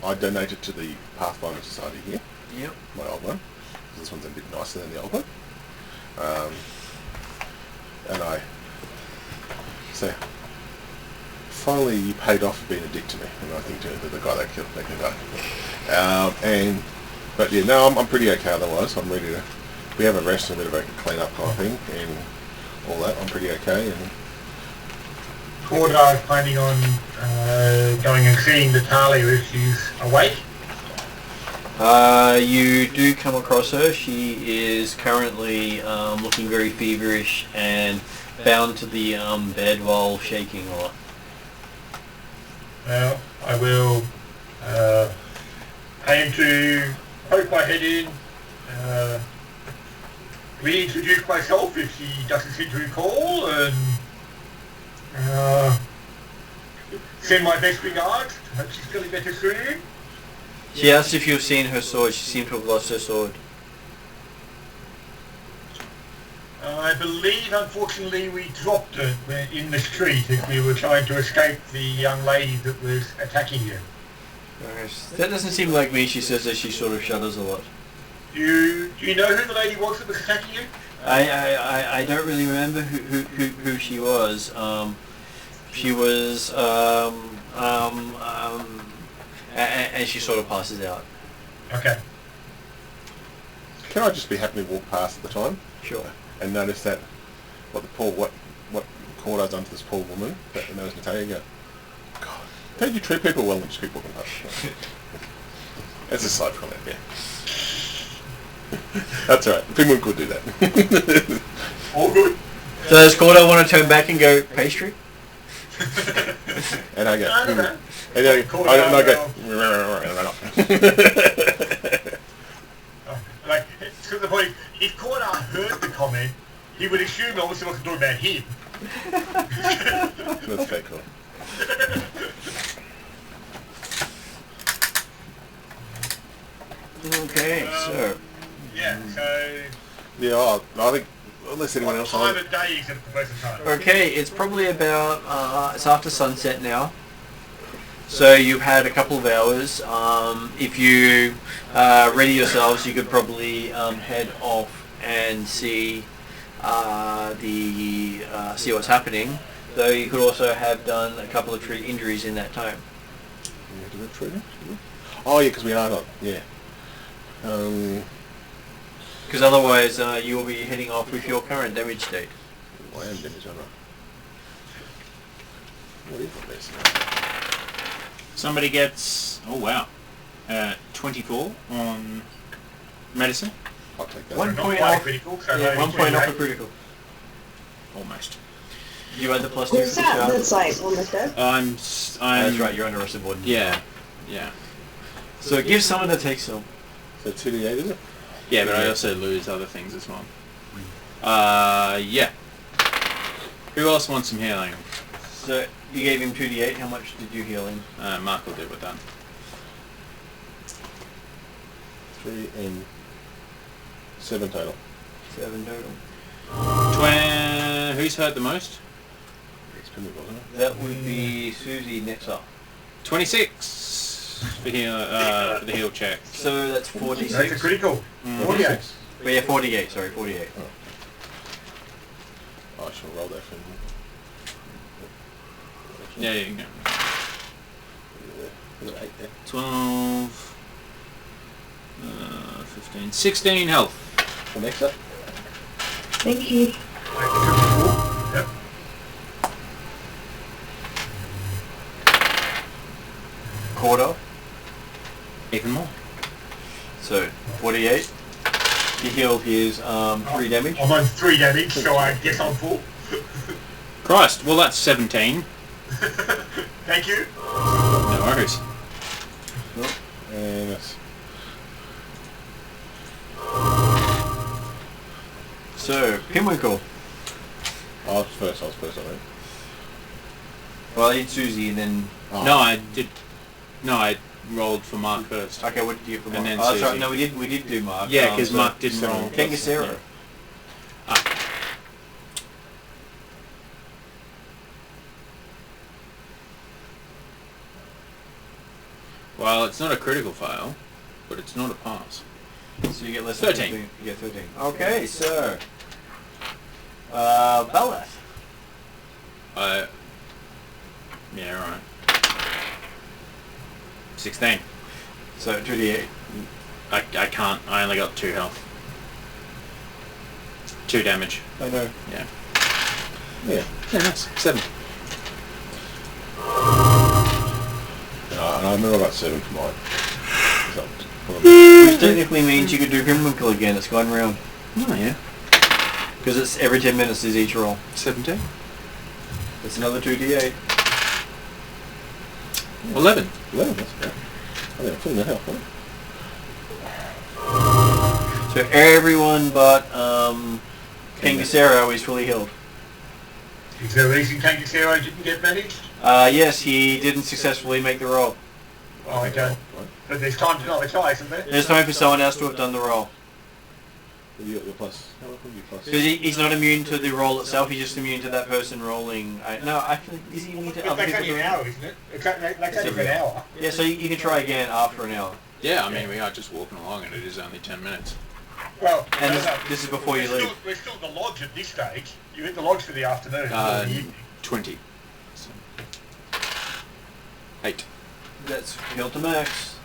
I donate it to the Pathfinder Society here. Yep. My old one. This one's a bit nicer than the old one. And I say, finally you paid off for being a dick to me. And I think to the guy that killed that guy. But yeah, no, I'm pretty okay otherwise. I'm ready to. We have a rest and a bit of a clean up kind of thing and all that. I'm pretty okay. And Cordar is planning on going and seeing Natalia if she's awake. You do come across her. She is currently looking very feverish and bound to the bed while shaking a lot. Well, I will aim to poke my head in, reintroduce myself if she doesn't seem to recall, and send my best regards. Hope she's feeling better soon. She asked if you've seen her sword. She seemed to have lost her sword. I believe, unfortunately, we dropped it in the street as we were trying to escape the young lady that was attacking you. That doesn't seem like me, she says as she sort of shudders a lot. Do you know who the lady was that was attacking you? I don't really remember who she was. She was, and she sort of passes out. Okay. Can I just be happy to walk past at the time? Sure. And notice that what Cordo's done to this poor woman, that knows Natalia, go, God, don't you treat people well and just keep walking past? That's a side comment, yeah. That's alright, Penguin could do that. All good. So does Cordo want to turn back and go, pastry? And I go, I don't know. and I go, Like, to the point, if Corda heard the comment, he would assume it was talking about him. That's very cool. Okay, so... Yeah, so... Yeah, I think, unless anyone else... What time of day is it for most of the time? Okay, it's probably about, it's after sunset now. So you've had a couple of hours. If you ready yourselves, you could probably head off and see see what's happening. Though you could also have done a couple of treat injuries in that time. Oh yeah, because we are not, yeah. Because otherwise you will be heading off with your current damage state. I am damage, aren't I? What is this? Somebody gets, oh wow, 24 on medicine. I'll take that. 1 Not point quite off. critical, so Yeah, 1 point off a critical. Almost. You had the +2 for What's the that? shard. That's like almost dead. I'm That's right, you're under arrest of warden. Yeah. So give someone to take some. So 2d8, is it? Yeah, but I also lose other things as well. Yeah. Who else wants some healing? So you gave him 2d8. How much did you heal him? Mark will do with that. 3 and 7 total. 7 total. Who's hurt the most? It's Penguin, wasn't it? That would be Susie next up. 26 for heal, for the heal check. So that's That's a 46. critical. 48. Oh, yeah, 48. Sorry, 48. Oh, I shall roll that for him. Yeah, you can go. Is it 8 there? 12, 15, 16 health. For next up? Thank you. Yep. Quarter. Even more. So 48. He healed his 3 damage. I'm on 3 damage, so I guess I'm full. Christ, well that's 17. Thank you. No worries. And that's... So Pinwinkle. I was first, I think. Well, I did Susie and then. Oh. No, I did. No, I rolled for Mark first. Okay, what did you get for Mark? And then Oh, that's right. Susie. No, we did do Mark. Yeah, because so Mark didn't roll. Kangasero. Well, it's not a critical fail, but it's not a pass. So you get less 13. than 15. You get 13. Okay, so Beleth. Yeah, right. 16. So 2d8. I can't. I only got 2 health. 2 damage. I know. Yeah. Yeah. Yeah, nice. 7. And I remember about 7 for mine. Which technically means you could do Pinwinkle again. It's gone round. Oh, yeah. Because it's every 10 minutes is each roll. 17. It's another 2d8. 11. 11, that's great. I think I'm feeling that health, right? So everyone but Kangasero is fully healed. Is there a reason Kangasero didn't get managed? Yes, he didn't successfully make the roll. Oh, okay. But there's time to another try, isn't there? There's time for someone else to have done the roll. You got your plus. How much would you plus? Because he's not immune to the roll itself, he's just immune to that person rolling. No, actually, is he immune to other That's people's only an rolling? hour, isn't it? That's only for an hour. Yeah, so you can try again after an hour. Yeah, I mean, we are just walking along and it is only 10 minutes. Well, And no, no. this is before you We're leave. We're still at the lodge at this stage. You're at the lodge for the afternoon. or the evening. 20. So, 8. That's heal to max.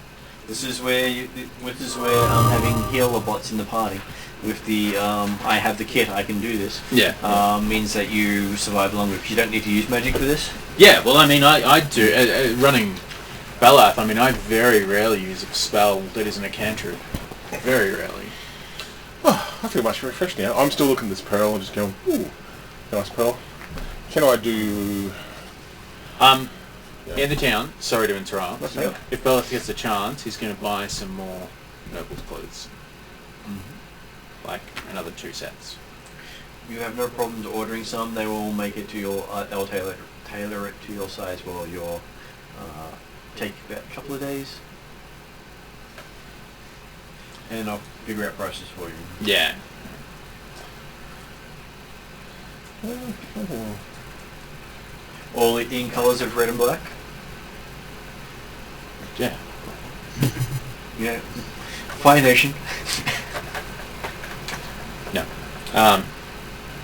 This is where having healer bots in the party with the I have the kit, I can do this. Yeah. Means that you survive longer because you don't need to use magic for this. Yeah, well, I mean, I do. Running Belath, I mean, I very rarely use a spell that isn't a cantrip. Very rarely. Oh, I feel much refreshed now. I'm still looking at this pearl and just going, ooh, nice pearl. Can I do... In the town, sorry to interrupt, That's okay. if Belath gets a chance, he's going to buy some more nobles' clothes. Like another 2 sets. You have no problems ordering some. They will make it to your. They'll tailor it to your size. Well, your take about a couple of days, and I'll figure out prices for you. Yeah. All in colours of red and black. Yeah. Yeah. Fire Nation. No.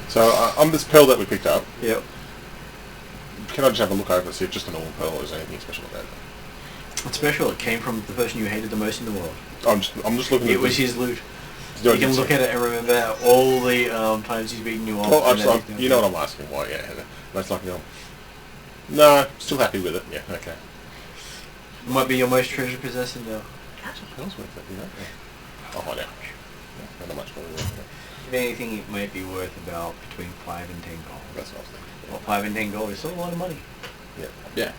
So on this pearl that we picked up, Yep. can I just have a look over and see if it's just a normal pearl or is there anything special about it? It's special. It came from the person you hated the most in the world. I'm just looking at It was his loot. Do I You can get look some- at it and remember all the times he's beaten you off. Well, and I'm everything. you know what I'm asking, why, yeah. That's like, no, still happy with it, yeah, okay. It might be your most treasured possession now. How's the pearl's worth it, you know? Yeah. I'll find out. Yeah, not much more worth it. If anything, it might be worth about between 5 and 10 gold. That's what I was thinking. Well, 5 and 10 gold is still a lot of money. Yeah. Yeah.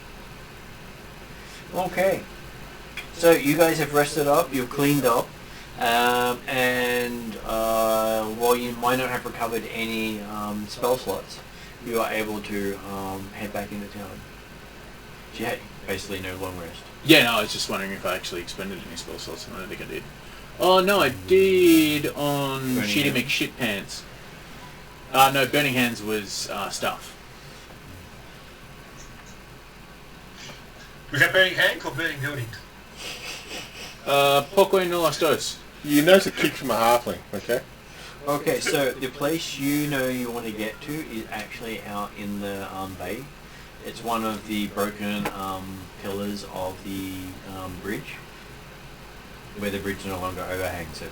Okay. So you guys have rested up, you've cleaned up, and while you might not have recovered any spell slots, you are able to head back into town. So you had basically no long rest. Yeah, no, I was just wondering if I actually expended any spell slots, and I don't think I did. Oh, no, I did on Burning Shitty Hands? McShitpants. No, Burning Hands was stuff. Was that burning hands or burning buildings? Poco no las dos. You notice a kick from a halfling, okay? Okay, so the place you know you want to get to is actually out in the bay. It's one of the broken pillars of the bridge, where the bridge no longer overhangs it.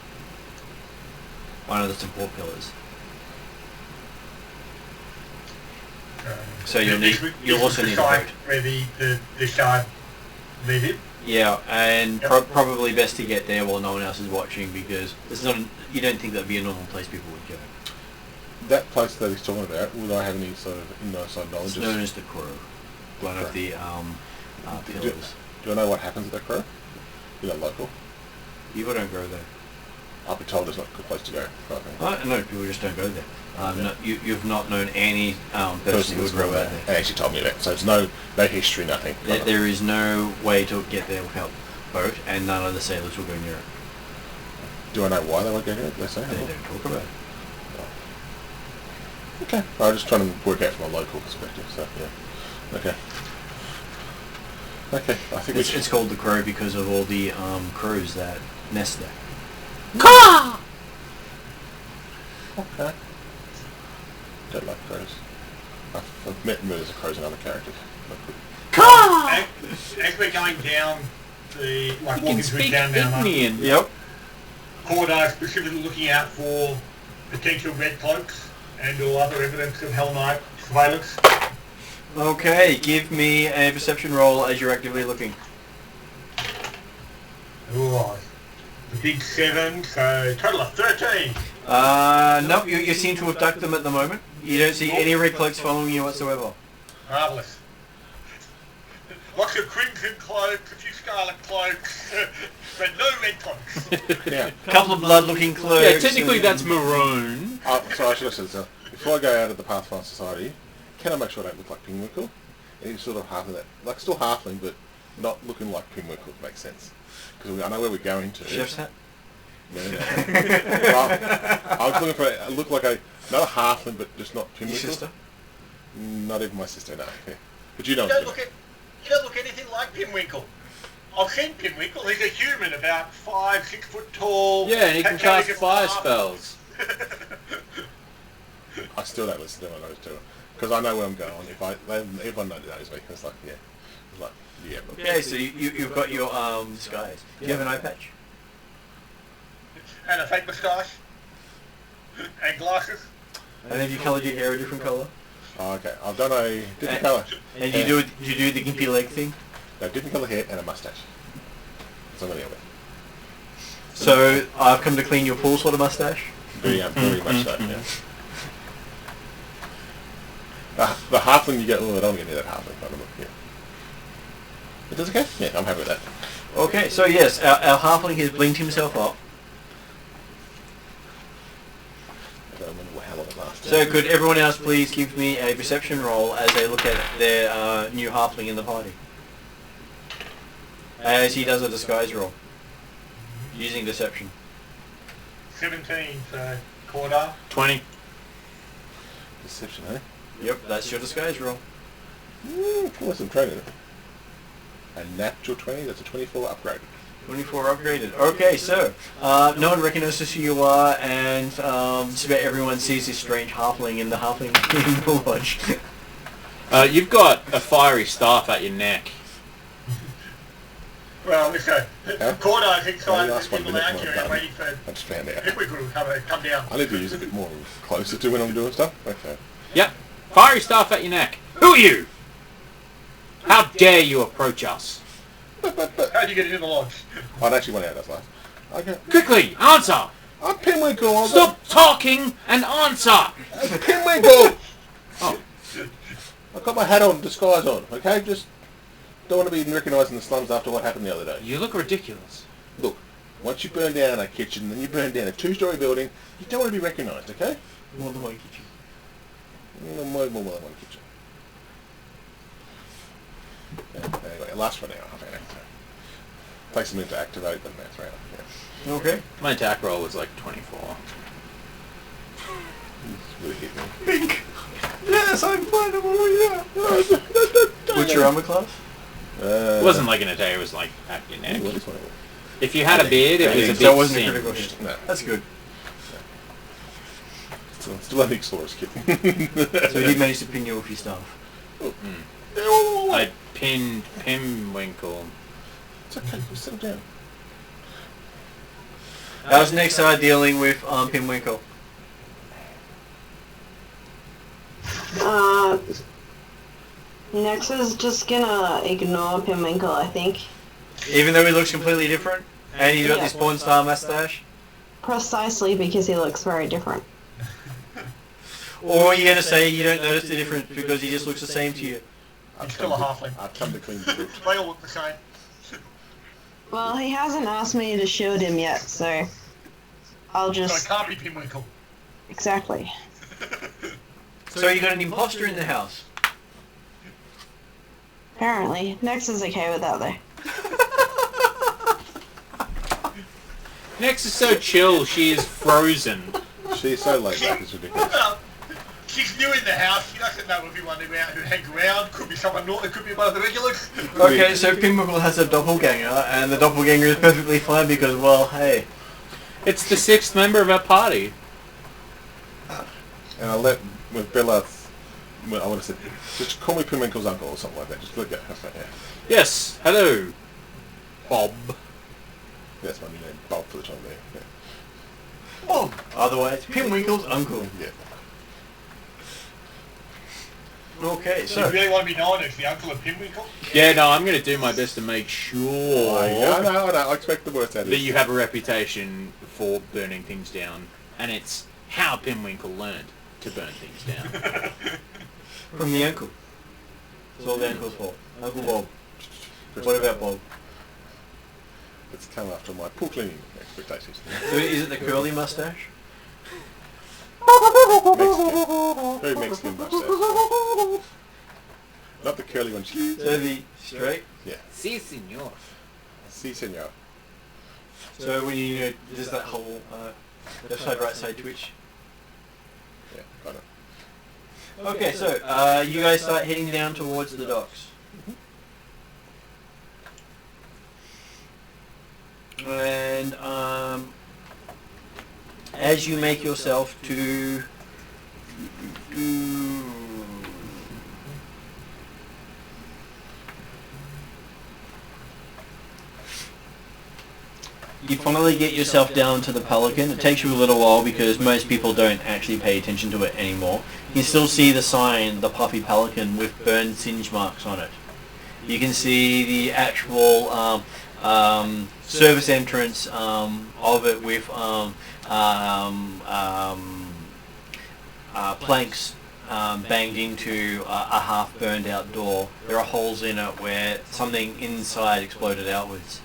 One of the support pillars. So you'll also need a boat. Where the shard led in? Yeah, and Yep. probably best to get there while no one else is watching because it's not. You don't think that'd be a normal place people would go. That place that he's talking about, would I have any sort of inside knowledge? It's known as the Crow, one of the pillars. Do I know what happens at that crow? You're not local. People don't go there. I'll be told it's not a good place to go. Kind of thing. No, people just don't go there. No, you've not known any person who would go out there. And actually told me that. So there's no history, nothing. There is no way to get there without boat, and none of the sailors will go near it. Do I know why they won't go near it? They say. They don't talk about it. Okay. I'm just trying to work out from a local perspective. So yeah. Okay. Okay. I think It's called the Crow because of all the crows that nest there. Okay. Don't like crows. I've met murders of crows and other characters. As we're going down the, like You walking can through speak town now, Ignian. Yep. Corridor specifically looking out for potential red cloaks and or other evidence of Hell Knight surveillance. Okay, give me a perception roll as you're actively looking. Alright. The big 7, so total of 13. Nope, you seem to abduct them at the moment. You don't see any red cloaks following you whatsoever. Marvellous. Lots of crimson cloaks, a few scarlet cloaks, but no red cloaks. Yeah. A couple of blood-looking cloaks. Yeah, technically and- that's maroon. So I should have said so. Before I go out of the Pathfinder Society, can I make sure I don't look like Pinwinkle? He's sort of half of that, like still halfling, but not looking like Pinwinkle. Makes sense because I know where we're going to. Chef's hat. No. Well, I was looking for look like another halfling, but just not Your Pinwinkle. sister? Not even my sister, no. Yeah. But you know. You don't look anything like Pinwinkle. I've seen Pinwinkle. He's a human, about 5-6 foot tall. Yeah, and he can cast fire spells. I still don't listen to what those two, because I know where I'm going. Everyone knows me. It's like yeah. Okay, so you've got your disguise. Do you have an eye patch? And a fake moustache. And glasses. And have you coloured your hair a different colour? Oh, okay, I've done a different colour. And you do the gimpy leg thing? No, different colour hair and a moustache. That's what I'm going to go with. So I've come to clean your pool sort of moustache? Very much so, yeah. The halfling you get, I don't get near that halfling. I don't know, yeah. It does okay? Yeah, I'm happy with that. Okay, so yes, our halfling has blinked himself up. I don't remember how long it lasted. So could everyone else please give me a perception roll as they look at their new halfling in the party? As he does a disguise roll. Using deception. 17 for quarter. 20. Deception, eh? Yep, that's your disguise roll. Cool, some training. A natural 20, that's a 24 upgrade. 24 upgraded. Okay, so no one recognizes who you are, and just about everyone sees this strange halfling in the halfling lodge. You've got a fiery staff at your neck. Well, listen, quarter is inside last the 1 people minute out more here done. and waiting for I just found out. Pinwinkle to come down. I need to use a bit more closer to when I'm doing stuff. Okay. Yep. Fiery staff at your neck. Who are you? How dare you approach us? How'd you get into the lodge? I'd actually went out that last. Okay. Quickly, answer! I'm Pinwinkle. Stop talking and answer! Pinwinkle! Oh. I've got my hat on, disguise on, okay? Just don't want to be recognised in the slums after what happened the other day. You look ridiculous. Look, once you burn down a kitchen, then you burn down a 2-story building, you don't want to be recognised, okay? More than one kitchen. More than one kitchen. Yeah, anyway, it lasts for an hour, half an hour. So. Takes a minute to activate, but that's right. Yeah. Okay. My attack roll was like 24. It's really hit me. Pink! Yes, I'm findable, yeah! What's your armor class? It wasn't like an attack, it was like at your neck. What is one of them? If you had a beard, it was a bit So it wasn't a critical singed. hit. No. That's good. Still an Exorus kid. So he managed to pin you with your staff. I pinned Pinwinkle. It's okay, just settle down. How's next dealing with Pinwinkle? Nex is just gonna ignore Pinwinkle, I think. Even though he looks completely different, and he's got this porn star mustache? Precisely because he looks very different. Or are you going to say you don't notice the difference because he just looks the same to you? He's still a halfling. I've come to clean the books. They all look the same. Well, he hasn't asked me to shield him yet, so I'll So it just... can't be Pinwinkle. Exactly. So you got an imposter in the house? Apparently. Nex is okay with that, though. Nex is so chill, she is frozen. She's so laid back, it's ridiculous. Well, she's new in the house. She doesn't know everyone who hangs around. Could be someone new. It could be one of the regulars. Okay, so Pinwinkle has a doppelganger, and the doppelganger is perfectly fine because, well, hey. It's the 6th member of our party. And I let with Bella. Well, I want to say, just call me Pinwinkle's uncle or something like that. Just look at it. Yeah. Yes, hello, Bob. That's my new name, Bob, for the time being. Yeah. Bob. Otherwise, Pinwinkle's uncle. Yeah. Okay, So you so... really want to be known as the uncle of Pinwinkle? Yeah, no, I'm going to do my best to make sure I know. I expect the worst out of that it. you have a reputation for burning things down, and it's how Pinwinkle learned to burn things down. From the uncle. It's all the uncle's fault. Uncle Bob. What about Bob? It's come after my pool cleaning expectations. So is it the curly mustache? Mexican. Very Mexican mustache. Not the curly one. So the straight. Si, senor. Si, senor. So when you there's that whole left side, right side twitch. Yeah, got it. Okay, so you guys start heading down towards the docks. And as you make yourself to you finally get yourself down to the Pelican. It takes you a little while because most people don't actually pay attention to it anymore. You can still see the sign, the Puffy Pelican, with burned singe marks on it. You can see the actual service entrance of it with planks banged into a half burned out door. There are holes in it where something inside exploded outwards.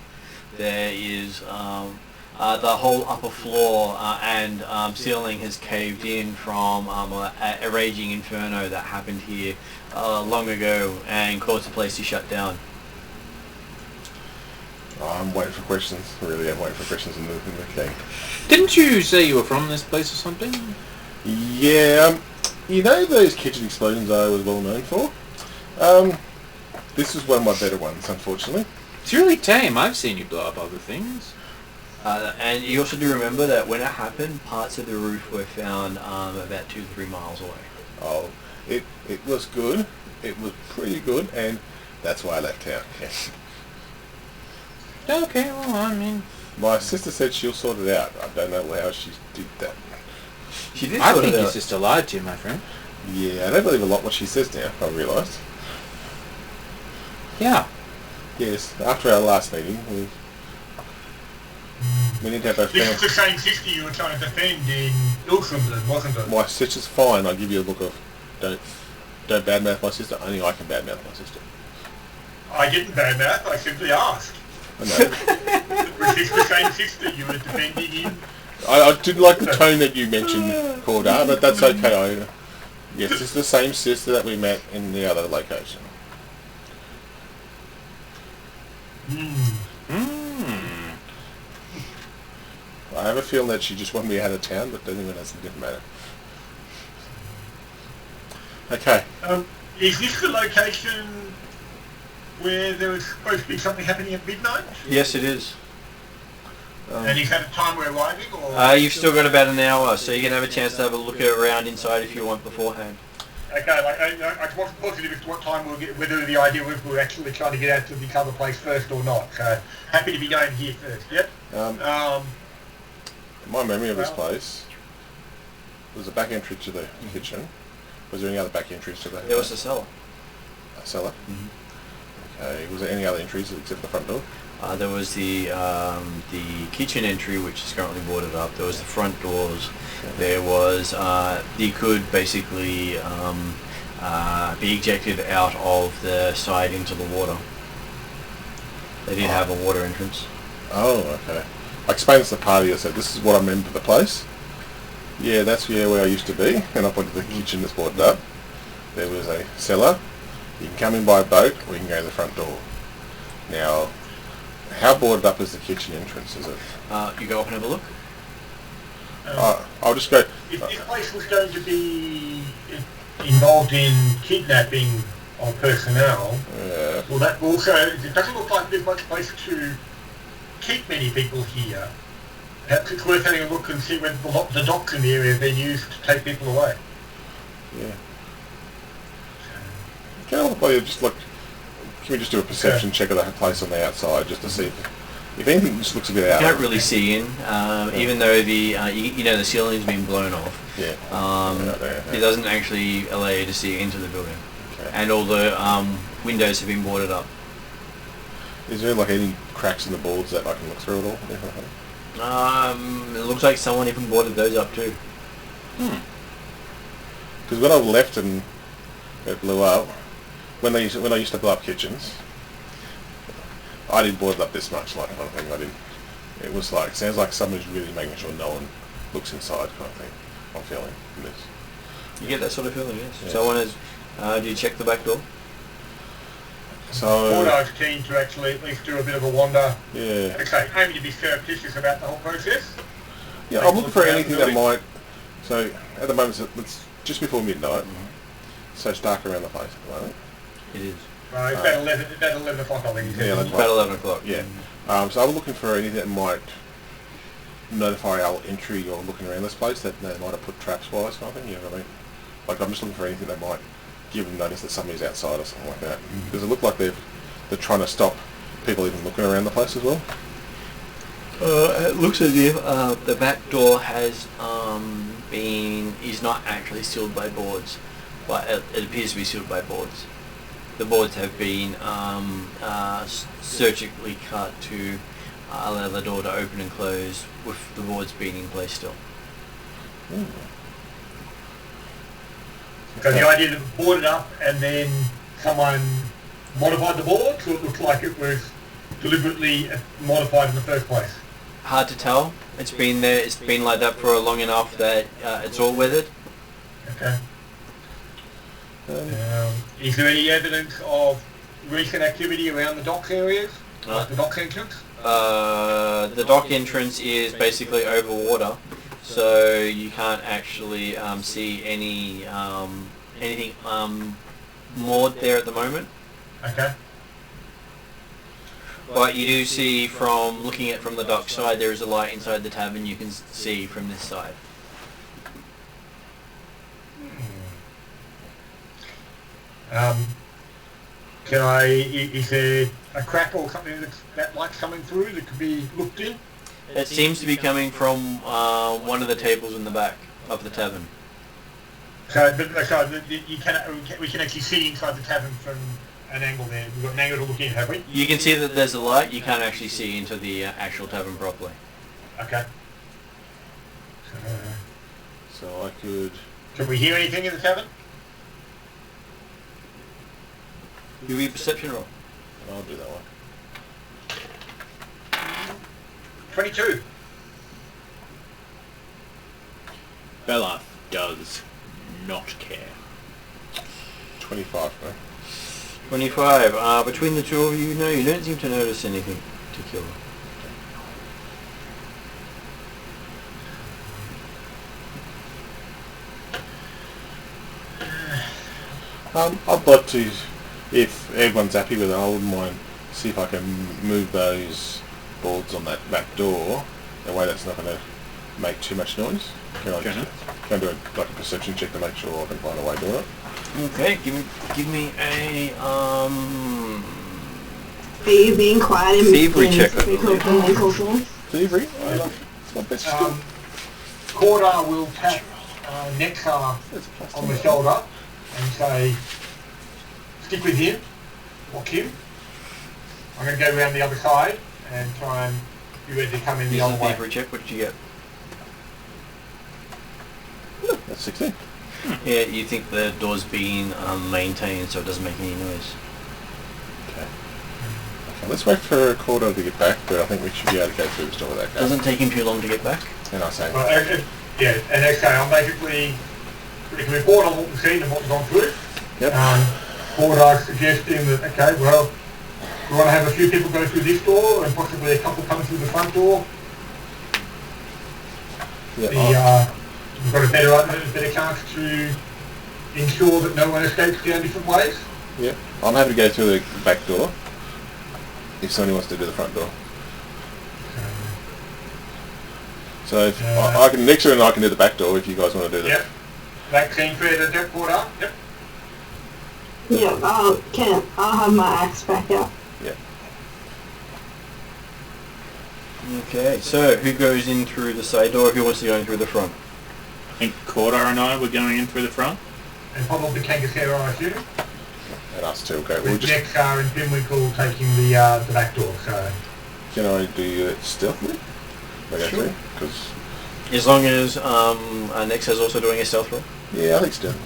There is the whole upper floor and ceiling has caved in from a raging inferno that happened here long ago and caused the place to shut down. Oh, I'm waiting for questions. Really, I'm waiting for questions in the game. Didn't you say you were from this place or something? Yeah, you know those kitchen explosions I was well known for? This was one of my better ones, unfortunately. It's really tame. I've seen you blow up other things. And you also do remember that when it happened, parts of the roof were found about 2 to 3 miles away. Oh, it was good. It was pretty good, and that's why I left town. Yes. Okay, well, I mean... My sister said she'll sort it out. I don't know how she did that. She did I sort think it your out. sister lied to you, my friend. Yeah, I don't believe a lot what she says now, I realised. Yeah. Yes, after our last meeting, we need to have a This is family. the same sister you were trying to defend in Ilkeston, wasn't it? My sister's fine. I'll give you a look of don't badmouth my sister. Only I can badmouth my sister. I didn't badmouth, I simply asked. I know. Was this the same sister you were defending in? I didn't like the tone that you mentioned, Cordar, but that's okay. Yes, this is the same sister that we met in the other location. I have a feeling that she just wanted me out of town, but anyway, it didn't matter. Okay. Is this the location where there was supposed to be something happening at midnight? Yes, it is. And is that a time we're arriving, or...? You've still got about an hour, so you can have a chance to have a look around inside if you want beforehand. Okay, like, I wasn't positive as to what time we'll get, whether the idea was we were actually trying to get out to this other place first or not, so happy to be going here first, yep. My memory of this place was a back entry to the kitchen. Was there any other back entries to the... There was a cellar. A cellar? Mm-hmm. Okay, was there any other entries except the front door? There was the kitchen entry, which is currently boarded up. There was the front doors. There was you could basically be ejected out of the side into the water. They did have a water entrance. Oh, okay. I explained this to the party. I said, this is what I remember the place. Yeah, that's where I used to be. And I pointed to the kitchen that's boarded up. There was a cellar. You can come in by boat, or you can go to the front door. Now, how boarded up is the kitchen entrance? Is it? You go up and have a look. I'll just go. If this place was going to be involved in kidnapping of personnel, Yeah. well, that also, it doesn't look like there's much place to keep many people here. Perhaps it's worth having a look and see whether the docks in the area have been used to take people away. Yeah. Can I just look? Can we just do a perception check of the place on the outside just to see if anything just looks a bit out? You can't really see in, even though the the ceiling's been blown off. Yeah. It doesn't actually allow you to see into the building, Okay. and all the windows have been boarded up. Is there like any cracks in the boards that I can look through at all? It looks like someone even boarded those up too. Because when I left and it blew up, when I used to blow up kitchens, I didn't board it up this much, like kind of thing. I didn't. It was like sounds like somebody's really making sure no one looks inside, kind of thing. I'm feeling from this. You get that sort of feeling, yes. Yes. So, do you check the back door? So Gordo's keen to actually at least do a bit of a wander. yeah, Okay, aiming to be surreptitious about the whole process. yeah. I'm looking for anything that might. So at the moment it's just before midnight, so it's dark around the place at the moment. It is. It's about 11 o'clock, I think. Yeah, It's about 11 o'clock. Yeah. So I'm looking for anything that might notify our entry or looking around this place that they might have put traps wise kind of thing, you know what I mean? Like I'm just looking for anything that might give them notice that somebody's outside or something like that. Because it looked like they're trying to stop people even looking around the place as well. It looks as if the back door is not actually sealed by boards, but it appears to be sealed by boards. The boards have been surgically cut to allow the door to open and close, with the boards being in place still. Ooh. So the idea that it was boarded up and then someone modified the board, so it looked like it was deliberately modified in the first place. Hard to tell. It's been there. It's been like that for long enough that it's all weathered. Okay. Is there any evidence of recent activity around the docks areas? Like the docks entrance? The dock entrance is basically over water, so you can't actually see anything moored there at the moment. Okay. But you do see from looking at from the dock side, there is a light inside the tavern you can see from this side. Is there a crack or something that light's coming through that could be looked in? It seems to be coming from one of the tables in the back of the tavern. We can actually see inside the tavern from an angle there. We've got an angle to look in, have we? You can see that there's a light. You can't actually see into the actual tavern properly. Okay. So I could... Can we hear anything in the tavern? Do we perception roll? I'll do that one. 22. Bella does not care. 25, right? 25. Between the two of you, no, you don't seem to notice anything particular. I'd like to, if everyone's happy with it, I wouldn't mind see if I can move those boards on that back door in a way that's not going to make too much noise. Can I do a perception check to make sure I can find a way to do it? Okay, give me a Are you being quiet and thievery check. Thievery? It's my best skill. Corda will tap Nexar on the shoulder and say, stick with him, lock him. I'm going to go around the other side and try and be ready to come in the other way. Thievery check, what did you get? That's 16. Yeah, you think the door's being maintained so it doesn't make any noise. Okay, let's wait for Cordo to get back, but I think we should be able to go through this door without going. Doesn't take him too long to get back. And I say... Well, and okay, I'm basically, we can report on what we've seen and what we've gone through. Yep. Cordo's suggesting that, okay, well, we want to have a few people go through this door and possibly a couple come through the front door. Yeah. We've got a better chance to ensure that no one escapes down different ways. Yeah. I'm happy to go through the back door if somebody wants to do the front door. So if I can, Nixer and I can do the back door if you guys want to do that. Yep. That seems fair to do, Cordo. Yep. Yeah, I'll have my axe back out. Yeah. Okay, so who goes in through the side door? Who wants to go in through the front? I think Cordar and I were going in through the front. And probably Kangasera, I assume. And us too, okay. We'll With just... Nexar and Pimwinkle taking the back door, so... Can I do it stealthily? Sure. Because... As long as Nex is also doing a stealth roll. Yeah, I think stealth.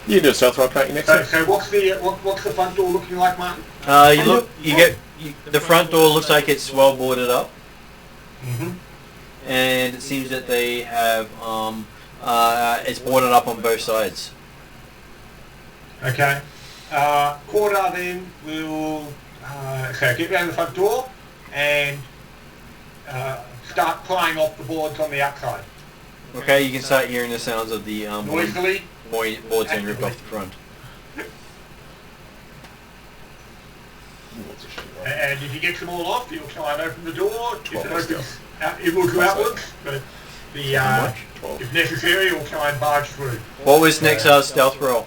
You can do a stealth roll, can't you, Nexer? So what's the front door looking like, Martin? The front door looks like it's well boarded up. Mm-hmm. And it seems that they have it's boarded up on both sides. Okay. Quarter then will get round the front door and start prying off the boards on the outside. Okay, you can start hearing the sounds of the Noisily. boards being ripped off the front. And if he gets them all off, he'll try and open the door. If it 12 opens, it will go outwards, but if necessary, he'll try and barge through. What was next stealth roll?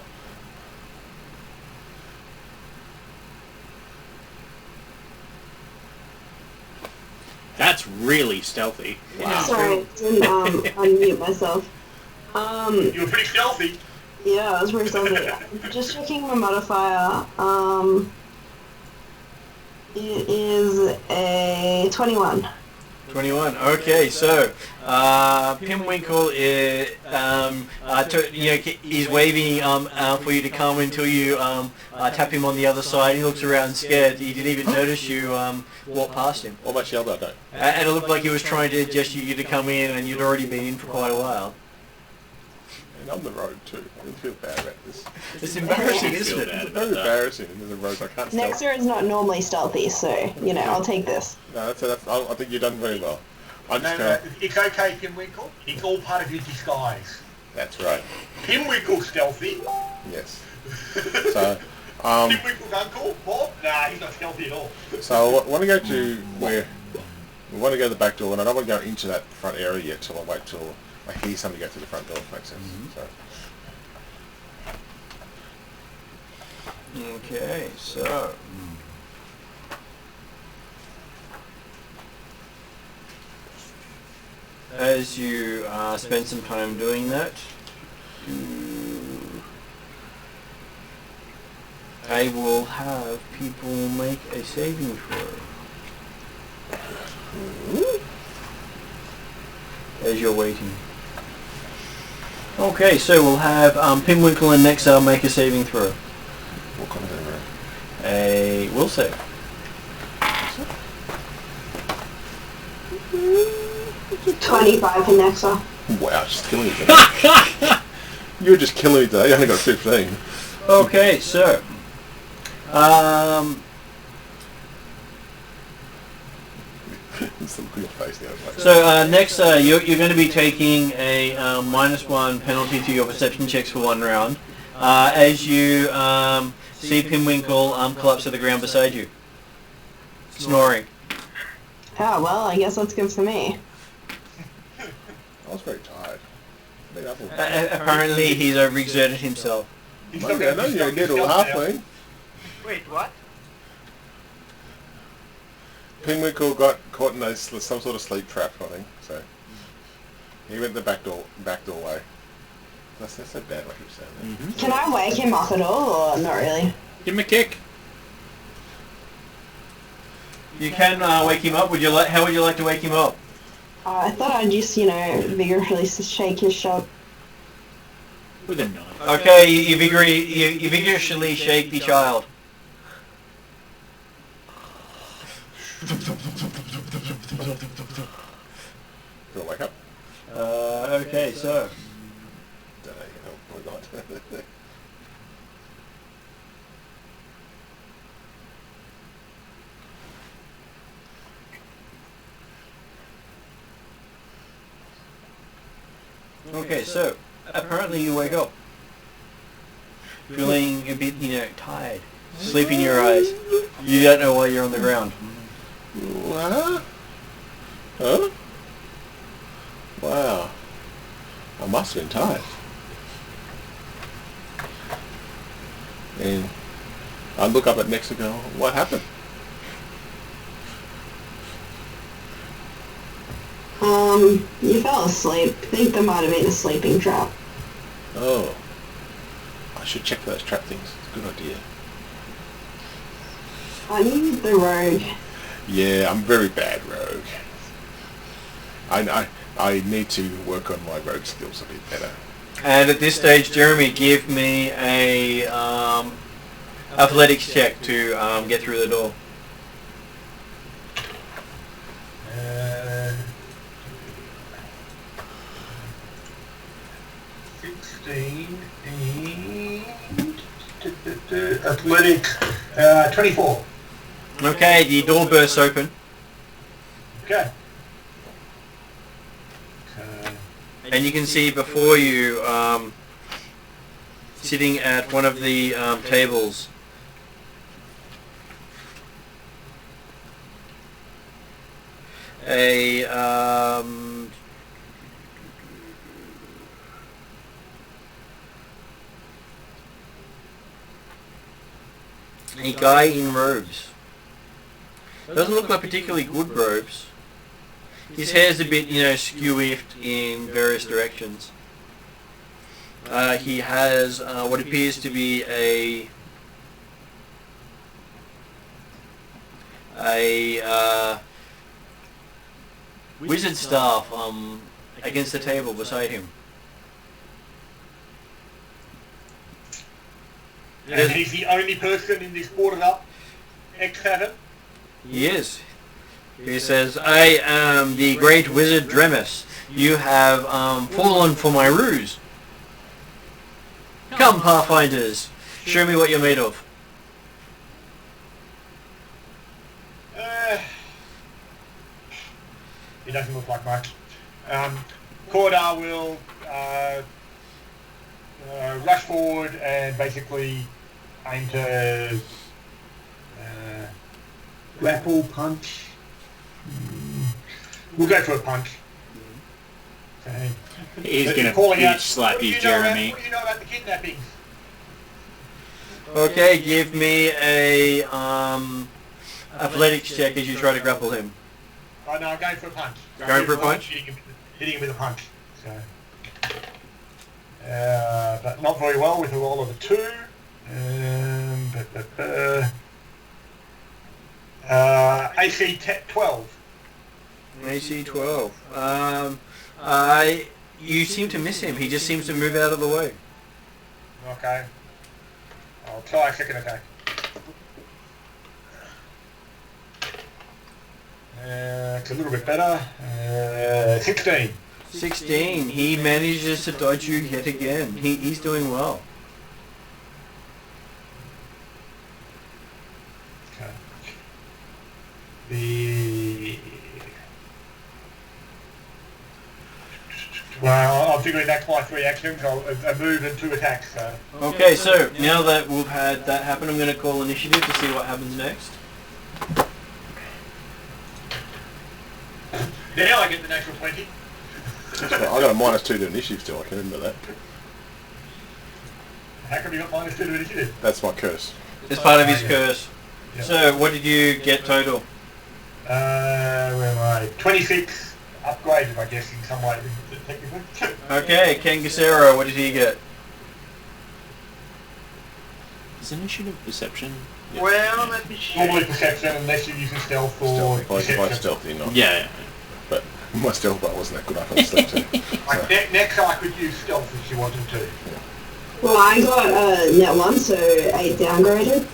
That's really stealthy. Wow. Sorry, didn't unmute myself. You were pretty stealthy. Yeah, I was pretty stealthy. Just checking my modifier. It is a 21. 21. Okay, so Pimwinkle is he's waving for you to come until you tap him on the other side. He looks around scared. He didn't even notice you walk past him. Almost yelled at, And it looked like he was trying to gesture you to come in, and you'd already been in for quite a while. And I'm the rogue too. I don't feel bad about this. It's embarrassing, I feel isn't bad it? It's very embarrassing. There's a rogue. I can't stealth. Nexter is not normally stealthy, so, you know, I'll take this. No, I think you've done very well. I'm just No, going. it's okay, Pimwinkle. It's all part of your disguise. That's right. Pimwinkle's stealthy. Yes. So, Pimwinkle's uncle, Bob? Nah, he's not stealthy at all. so I want to go to where we want to go to the back door, and I don't want to go into that front area yet till I wait till I hear somebody go through the front door. If makes sense. So. Okay, so as you spend some time doing that, I will have people make a saving throw. As you're waiting. Okay, so we'll have Pimwinkle and Nexar make a saving throw. What kind of thing? A will save. 25 for Nexa. Wow, just killing me today. You were just killing me today. You only got 15. Okay, so It's the look on your face now. Like, so next you're going to be taking a -1 penalty to your perception checks for 1 round as you see Pimwinkle collapse to the ground beside you, snoring. Oh, well, I guess that's good for me. I was very tired. Apparently he's overexerted himself. He's Maybe I know you're a little halfling. Wait, what? Pimwinkle got caught in some sort of sleep trap, I think. So he went the back doorway. That's so bad, like you were saying. Mm-hmm. Can I wake him up at all, or not really? Give him a kick. You can wake him up. How would you like to wake him up? I thought I'd just, vigorously shake his shot. With a knife. Okay, you vigorously shake the child. Go wake up. Okay, so Don't know, probably not. Okay, so apparently you wake up feeling a bit, tired, sleep in your eyes. You don't know why you're on the ground. What? Huh? Wow. I must have been tired. And I look up at Nex and go, what happened? You fell asleep. I think there might have been a sleeping trap. Oh. I should check those trap things. It's a good idea. I need the rogue. Yeah, I'm very bad rogue. I need to work on my rogue skills a bit better. And at this stage, Jeremy, give me a athletics check to get through the door. 16 and Athletic, 24. Okay, the door bursts open. Okay. And you can see before you, sitting at one of the tables, a guy in robes. Doesn't look like particularly good robes. His hair's a bit, skew-whiffed in various directions. He has what appears to be a wizard staff against the table beside him. And he's the only person in this boarded up ex-tavern? He is. He says, I am the great wizard Dremis. You have fallen for my ruse. Come, Pathfinders. Show me what you're made of. It doesn't look like much. Cordar will rush forward and basically aim to grapple, punch. We'll go for a punch. He's gonna calling out, slap what do you, know Jeremy. what do you know about the kidnappings? Okay, give me a athletics check as you try to grapple him. Oh no, I'm going for a punch. Going for a punch? Hitting him with a punch. So, but not very well with a roll of a 2. AC 12. AC 12. You seem to miss him. He just seems to move out of the way. Okay. I'll try a second attack. It's a little bit better. 16. 16. He manages to dodge you yet again. He's doing well. Okay. Well, I'm figuring that's my 3 actions. I'll move and 2 attacks. So. Okay, so now that we've had that happen, I'm going to call initiative to see what happens next. Now I get the natural 20. That's right. I got a -2 to initiative still. I can remember that. How come you got -2 to initiative? That's my curse. It's part of his curse. Yeah. So, what did you get total? Where am I? 26 upgraded, I guess, in some way, technically. Okay, Kangasero, what did he get? Is initiative perception? Well, let me check. Normally perception, unless you're using stealth or Stealthy. If I deception. stealthy, not. Yeah. But my stealth bar wasn't that good. I couldn't sleep too. Like, next I could use stealth if you wanted to. Well, I got a net 1, so 8 downgraded.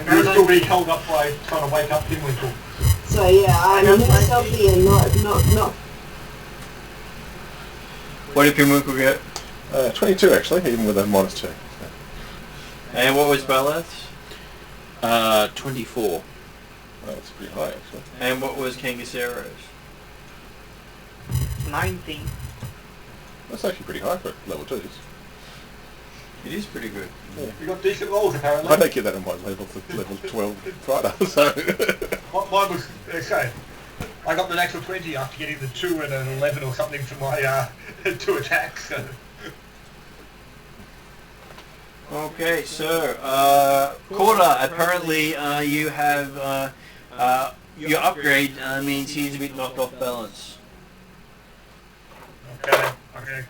You're still being held up by trying to wake up Pinwinkle. So yeah, I'm not stealthy and not. What did Pinwinkle get? 22 actually, even with a -2. And what was Balath's? 24. Well, that's pretty high actually. And what was Kangasero's? 19. That's actually pretty high for level 2s. It is pretty good. Yeah. You got decent rolls apparently. I don't get that on my level 12 fighter, so... Mine was, okay. I got the natural 20 after getting the 2 and an 11 or something for my 2 attacks. So. Okay, so, Korda, apparently you have, your upgrade means he's a bit knocked off balance. Okay.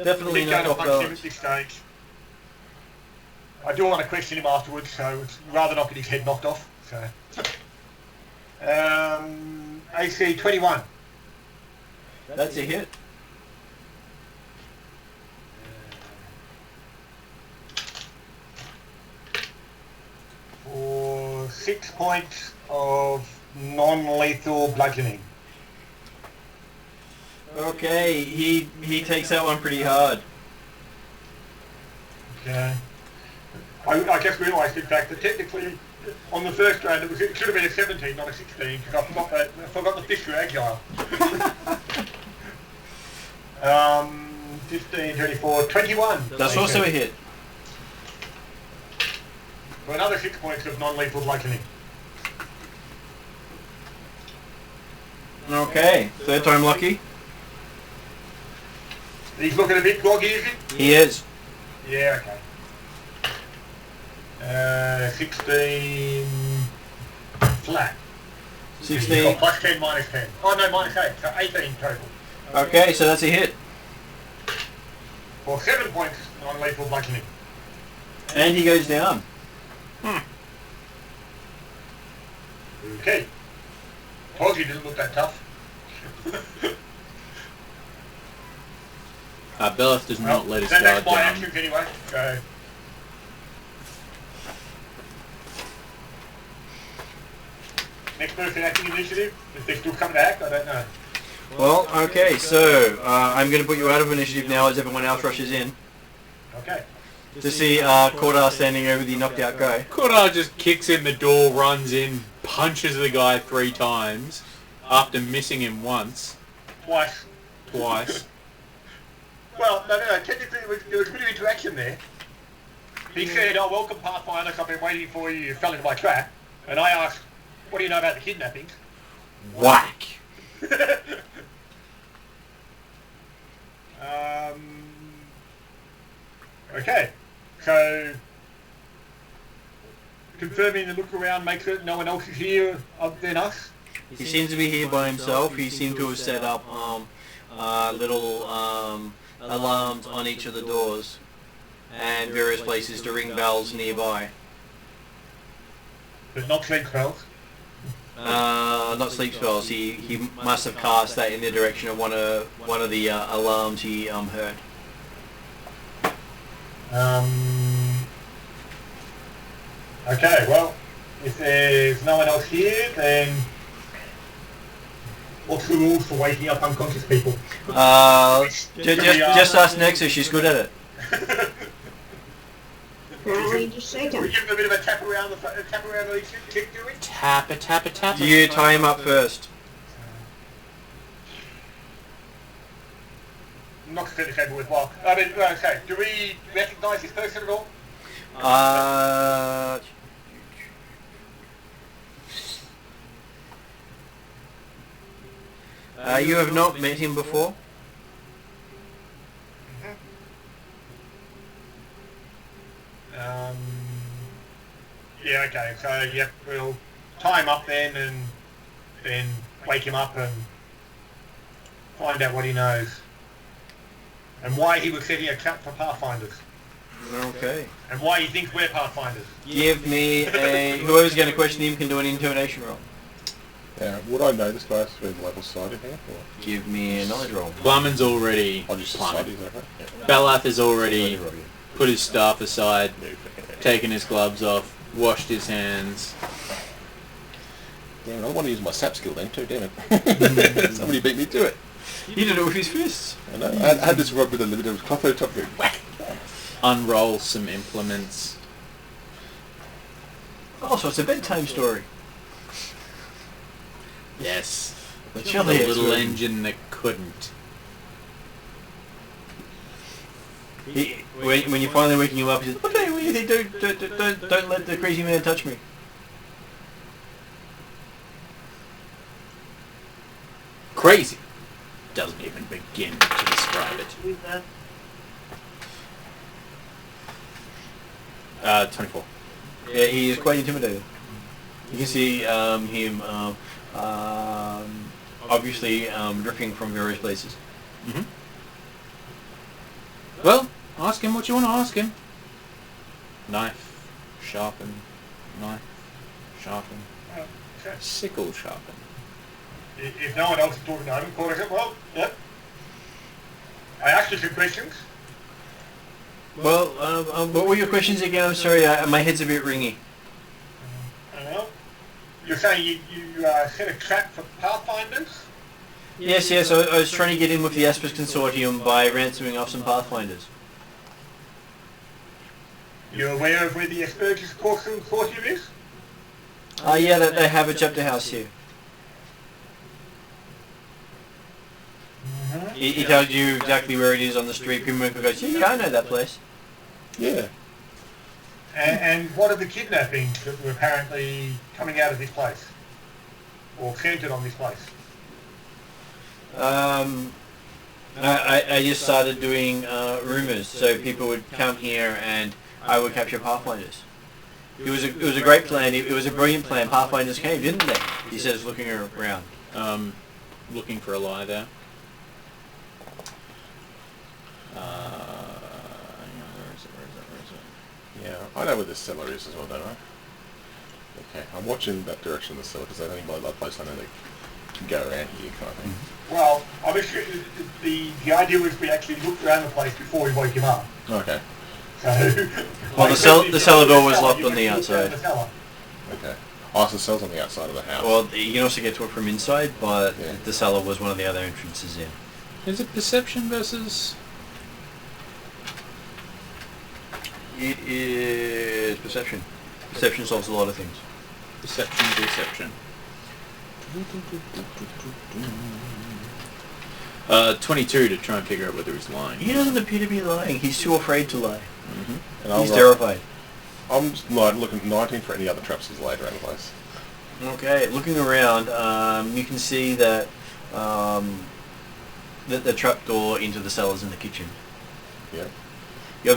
Definitely Keep knocked going to off punch him at balance. this stage. I do want to question him afterwards, so it's rather not get his head knocked off. So, AC 21. That's a hit. For 6 points of non-lethal bludgeoning. Okay, he takes that one pretty hard. Yeah. I just realised, in fact, that technically on the first round it should have been a 17, not a 16, because I forgot the fish were agile. 15, 24, 21. That's also a hit. For another 6 points of non-lethal bludgeoning. Okay, third time lucky. He's looking a bit groggy, is he? He is. Yeah, okay. 16 flat. 16. Plus 10, minus 10. Oh no, minus 8, so 18 total. Okay, so that's a hit. For 7 points non-lethal bludgeoning. And he goes down. Okay. Told you it didn't look that tough. Beleth does not let his guard that's my down. actions anyway, so... Next person acting initiative, if they're still coming to act, I don't know. Well, okay, so I'm going to put you out of initiative now as everyone else rushes in Okay. to see Cordar standing over the knocked out guy. Kodar just kicks in the door, runs in, punches the guy 3 times after missing him once. Twice. Well, no, technically there was a bit of interaction there. He said, "Oh, welcome Pathfinder, I've been waiting for you, you fell into my trap." And I asked, "What do you know about the kidnappings?" Whack! Okay, so confirming the look around, make certain no one else is here other than us. He seems to be here by himself. He seemed to have set up little alarms on each of the doors and various places to ring bells nearby. But not sleep spells. Not sleep spells. He must have cast that in the direction of one of the alarms he heard. Okay, well, if there's no one else here, then what's the rules for waking up unconscious people? Just ask Nexus. She's good at it. Apparently just shaken. We give them a bit of a tap around the cheek, do we? Tap a tap a tap. You tie him up first. Not to finish over with well. I mean, okay, do we recognise this person at all? You have not met him before? Yeah, okay, so yep, we'll tie him up then and then wake him up and find out what he knows. And why he was setting a trap for Pathfinders. Okay. And why he thinks we're Pathfinders. Give me a... Whoever's going to question him can do an intimidation roll. Yeah, would I know this guy through the local society here? Or? Give me a knowledge roll. Blumman's already Oh, just society, is that right? Yeah. Belath has already put his staff aside, taken his gloves off, washed his hands. Damn it, I want to use my sap skill then too, damn it. Somebody beat me to it. He did it with his fists. I know. I had this rub with a little bit of cloth over top of it. Whack! Unroll some implements. Oh, so it's a bedtime story. Yes. The The chili little engine that couldn't. When you're finally waking him up, he says, "Okay, what do you think? Don't let the crazy man touch me." Crazy. Doesn't even begin to describe it. 24. Yeah, he is quite intimidated. You can see him obviously dripping from various places. Mm-hmm. Well, ask him what you want to ask him. Knife, sharpen. Knife, sharpen. Okay. Sickle, sharpen. If no one else is talking to him, Corey said, well, yep. I asked you some questions. Well, what were your questions again? I'm sorry, my head's a bit ringy. You're saying you set a trap for Pathfinders? Yes, I was trying to get in with the Aspis Consortium by ransoming off some Pathfinders. You're aware of where the Asperger's Consortium is? Yeah, they have a chapter house here. He tells you exactly where it is on the street. Pimwinkle goes, yeah, I know that place. Yeah. And what are the kidnappings that were apparently coming out of this place? Or centered on this place? I just started doing rumors, so people would come here and I would capture Pathfinders. It was a great plan. It was a brilliant plan. Pathfinders came, didn't they? He says, looking around. Looking for a lie there. Where is it? Yeah, I know where this cellar is as well, don't I? Okay, I'm watching that direction of the cellar because I don't think by that place I know they can go around here kind of thing. Well, I'm sure the idea was we actually looked around the place before we woke him up. Okay. So, Well, the cellar door was locked on the outside. Okay. Oh, so the cell's on the outside of the house. Well, you can also get to it from inside, but Yeah. the cellar was one of the other entrances in. Is it perception versus... It is perception. Perception solves a lot of things. Deception. 22 to try and figure out whether he's lying. He doesn't appear to be lying. He's too afraid to lie. And He's terrified. I'm just looking at 19 for any other traps he's laid around the place. Okay, looking around, you can see that the trapdoor into the cellar's in the kitchen. Yeah. You're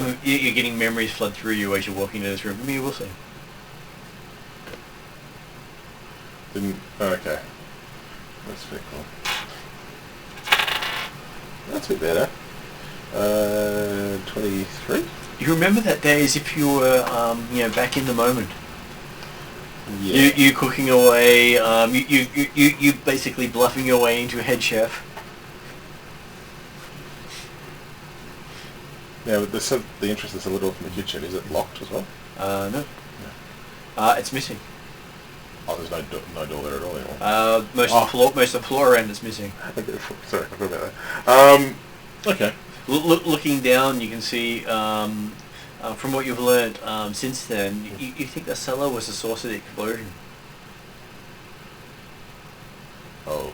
getting memories flood through you as you're walking into this room. Maybe we'll see. Okay. That's pretty cool. That's a bit better. 23? You remember that day as if you were, back in the moment. Yeah. You cooking away, you basically bluffing your way into head chef. Yeah, but the entrance to the cellar door from the kitchen, is it locked as well? No. It's missing. Oh, there's no door there at all anymore. Most of the floor around is missing. Sorry, I forgot about that. Okay. Looking down, you can see, from what you've learned since then, you think the cellar was the source of the explosion. Oh.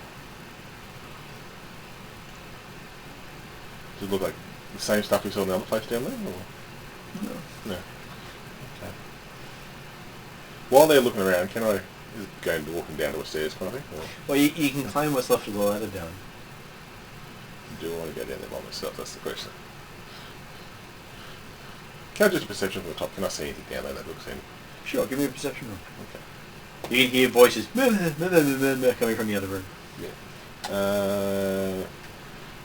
Does it look like the same stuff we saw in the other place down there? Or? No. Okay. While they're looking around, can I go walking down to a stairs kind of thing? Or Well, you can climb what's left of the ladder down. do I want to go down there by myself? That's the question. Can I just a perception from the top? Can I see anything down there that looks in? Sure, give me a perception roll. Okay. You can hear voices coming from the other room. Yeah.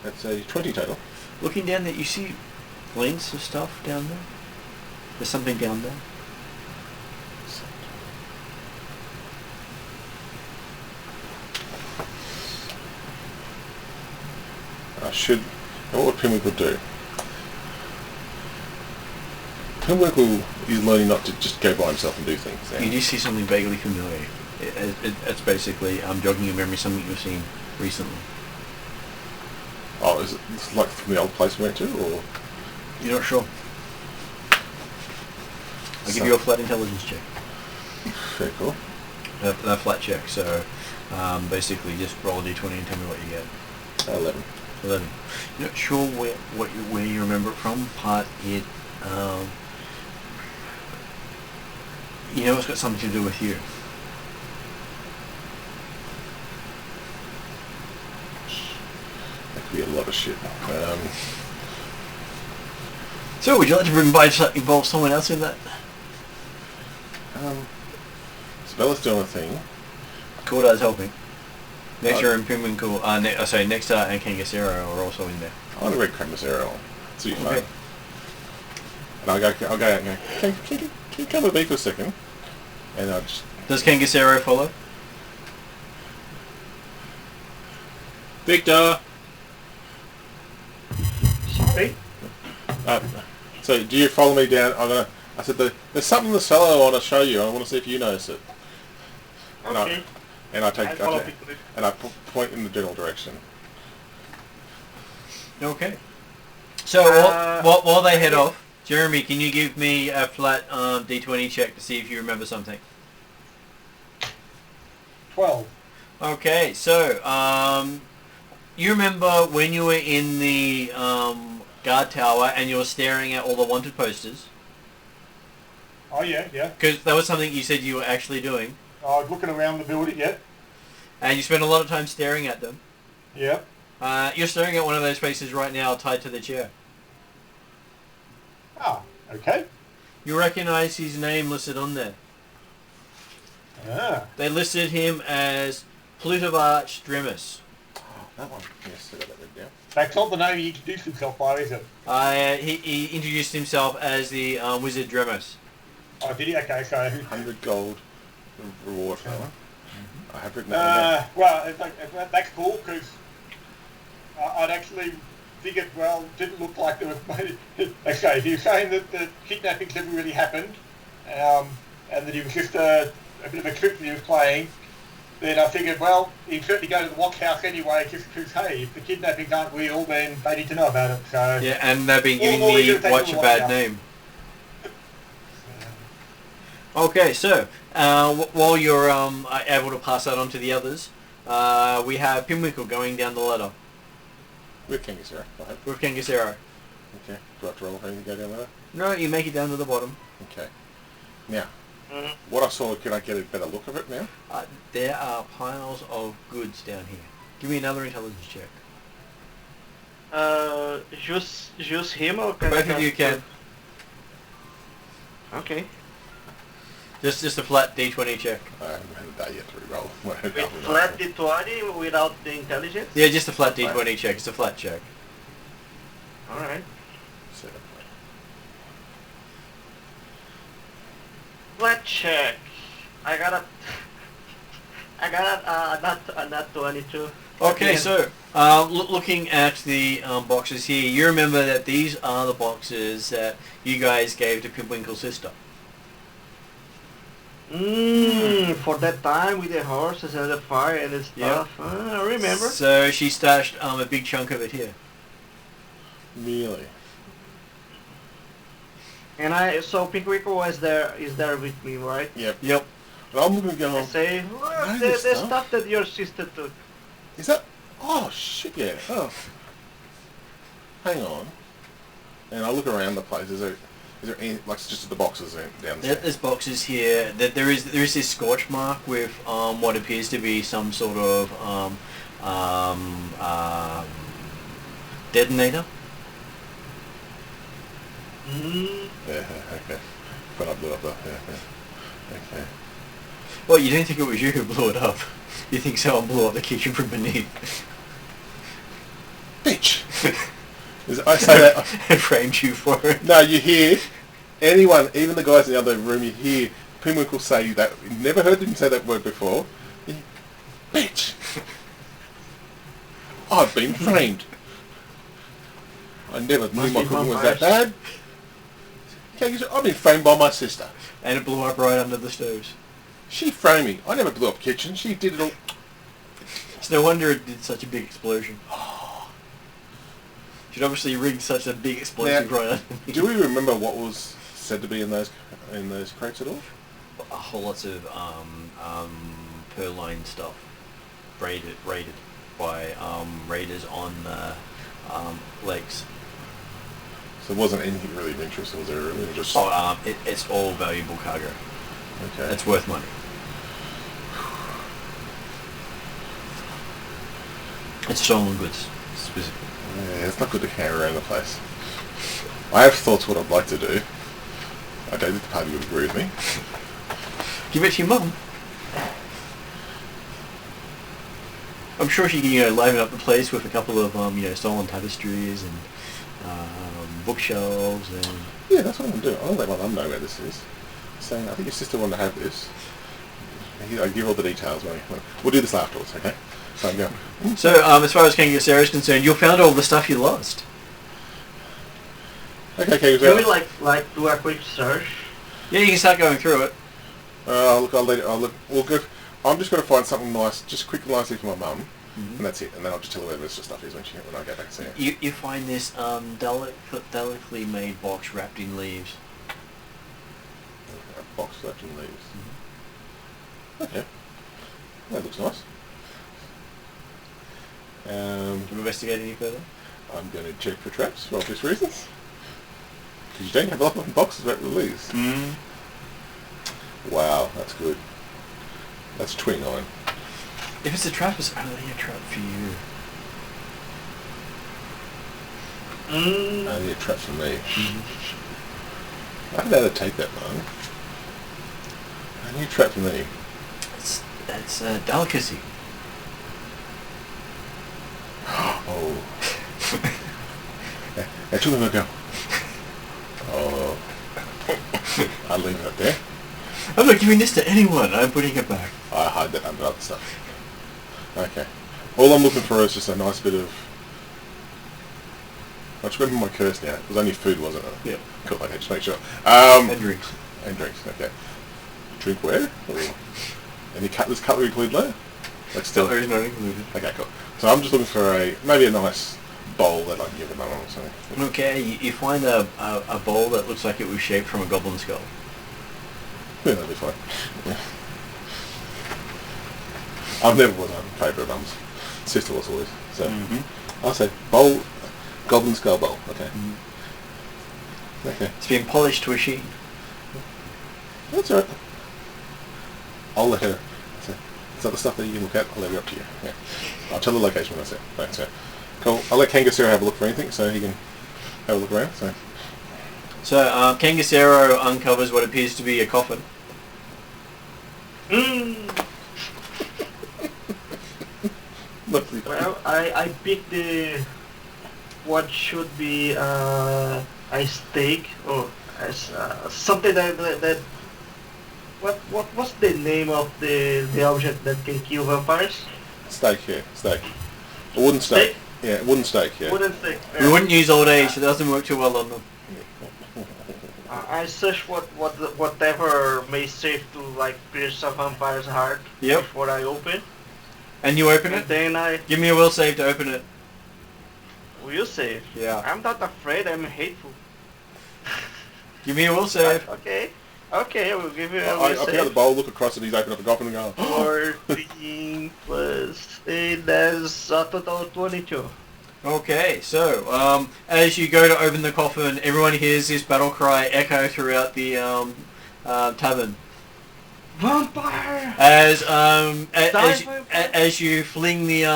That's a 20 total. Looking down there, you see glints of stuff down there. There's something down there. I should... What would Pinwinkle do? Pinwinkle is learning not to just go by himself and do things now. You do see something vaguely familiar. It's basically jogging your memory, something you've seen recently. Oh, is it like from the old place we went to, or...? You're not sure. I'll give you a flat intelligence check. Very cool. A flat check, so basically just roll a d20 and tell me what you get. 11. 11. You're not sure where you remember it from, but it... you know it's got something to do with you. That could be a lot of shit. So, would you like to involve someone else in that? Spella's doing a thing. Cordar's helping. Nectar and Pinwinkle, Nectar and Kangasero are also in there. I want to read Kangasero on. See you, Okay. mate. And I'll go out and go, can you come with me for a second? And I'll just... Does Kangasero follow? Victor! Sorry? So, do you follow me down? I said, there's something in the cellar I want to show you. I want to see if you notice it. Okay. And I follow people. and I point in the general direction. Okay. So while they head off, Jeremy, can you give me a flat D20 check to see if you remember something? 12. Okay, so you remember when you were in the guard tower and you were staring at all the wanted posters? Oh, yeah. Because that was something you said you were actually doing. I was looking around the building, yeah. And you spent a lot of time staring at them. Yeah. You're staring at one of those faces right now tied to the chair. Ah, okay. You recognize his name listed on there. Ah. They listed him as Plutarch Dremus. Oh, that one. Yes, I got that written down. That's not the name he introduced himself by, is it? He introduced himself as the Wizard Dremus. Oh, did he? Okay, so... 100 gold reward for that one. I have written that one down. Well, that's cool, because I'd actually figured, well, didn't look like there was... Okay, if you're saying that the kidnappings never really happened, and that he was just a bit of a trick that he was playing, then I figured, well, he'd certainly go to the watch house anyway, just because, hey, if the kidnappings aren't real, then they need to know about it, so... Yeah, and they've been giving me Watch a Bad Name. Okay, so, while you're able to pass that on to the others, we have Pinwinkle going down the ladder. With Kangasero, I hope. With Kangasero. Okay. Do I have to roll anything to go down there? No, you make it down to the bottom. Okay. Now, what I saw, can I get a better look of it now? There are piles of goods down here. Give me another intelligence check. Just him or can Both of you can. Okay. Just a flat D20 check. I haven't had a day yet to re-roll. With flat D20 without the intelligence? Yeah, just a flat D20 check. It's a flat check. Alright. So, Flat check. I got a nat 22. Okay, Again. so looking at the boxes here, you remember that these are the boxes that you guys gave to Pinwinkle's sister. For that time with the horses and the fire and the stuff. I remember. So she stashed a big chunk of it here. really? And so Pinwinkle is there with me, right? Yep. Yep. But I'm looking going, I say, look, know the this stuff stuff. that your sister took. is that... Oh, shit, yeah. Oh. Hang on. And I look around the place. Is there any, like, just the boxes down there? There's boxes here. There is this scorch mark with what appears to be some sort of detonator. Yeah, okay. When I blew up the... Yeah. Okay. Well, you didn't think it was you who blew it up. You think someone blew up the kitchen from beneath. Bitch! I say that... And framed you for it. No, you hear anyone, even the guys in the other room, you hear Pinwinkle say that. Never heard him say that word before. Bitch! I've been framed. I never knew my cooking was that bad. Okay, I've been framed by my sister. And it blew up right under the stoves. She framed me. I never blew up kitchen. She did it all. It's no wonder it did such a big explosion. She'd obviously rigged such a big explosive right underneath. Do we remember what was said to be in those crates at all? A whole lots of purloined stuff. Raided by raiders on lakes. So it wasn't anything really of interest, was there really? Just... It's all valuable cargo. Okay. It's worth money. It's stolen goods, specifically. Yeah, it's not good to carry around the place. I have thoughts what I'd like to do. I don't think the party would agree with me. Give it to your mum. I'm sure she can, liven up the place with a couple of, stolen tapestries and bookshelves and... Yeah, that's what I'm going to do. I'll let my mum know where this is. Saying, I think your sister wanted to have this. I give all the details. We'll do this afterwards, okay? So I'm going. So, as far as Kangasero is concerned, you found all the stuff you lost. Okay, Can we like do a quick search? Yeah, you can start going through it. Look, I'll let it. We'll go. I'm just going to find something nice, just quick and nicely for my mum. and that's it. And then I'll just tell her where the rest of the stuff is when I go back and see her. You find this delicately made box wrapped in leaves. A box wrapped in leaves. Okay. That looks nice. Do you investigate any further? I'm going to check for traps for obvious reasons. Because you don't have a lot of boxes wrapped with leaves. Wow, that's good. That's 29. If it's a trap, it's only a trap for you. Only a trap for me. I don't know how to take that long. Only a trap for me. That's a delicacy. Oh. I took him a go. Oh. I'll leave it there. I'm not giving this to anyone. I'm putting it back. I hide that under other stuff. Okay. All I'm looking for is just a nice bit of... I'll just remember my curse now. It was only food, wasn't it? Yeah. Cool, okay, just make sure. And drinks. And drinks, okay. Drink where? Any cutlery included there? Like still... Cutlery is not included. Okay, cool. So I'm just looking for maybe a nice bowl that I can give a mum or something. Okay, you find a bowl that looks like it was shaped from a goblin skull. Yeah, that'll be fine. Yeah. I've never was on favourite of mum's. Sister was always. So I'll say bowl, goblin skull bowl. Okay. Okay. It's been polished to a sheen. That's alright. I'll let her. Is that the stuff that you can look at? I'll leave it up to you. Yeah. I'll tell the location when I see it. Right, so cool. I'll let Kangasero have a look for anything so he can have a look around. So Kangasero uncovers what appears to be a coffin. Well, I picked the what should be a steak or as something that what's the name of the object that can kill vampires? Steak, yeah, steak. A wooden steak. Yeah, wooden steak, yeah. Wooden steak. We wouldn't use old age, it doesn't work too well on them. I search whatever may save to like pierce a vampire's heart before I open. And you open And it? then I Give me a will save to open it. will save. Yeah. I'm not afraid. I'm hateful. Give me a will save. Okay. Okay, I will give you a I will pick out the save. bowl, look across it, he's opened up the coffin and go, 14 plus 8, that's a total of 22. Okay, so as you go to open the coffin, everyone hears this battle cry echo throughout the tavern. Vampire! As you fling the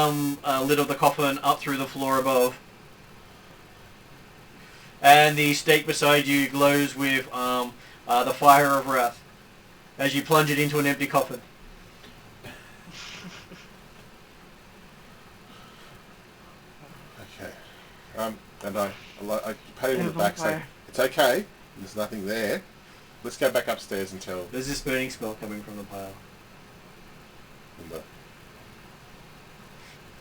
lid of the coffin up through the floor above, and the stake beside you glows with the fire of wrath as you plunge it into an empty coffin. okay. And I pat him on the back, say, it's okay, there's nothing there. Let's go back upstairs and tell... There's this burning smell coming from the pile. What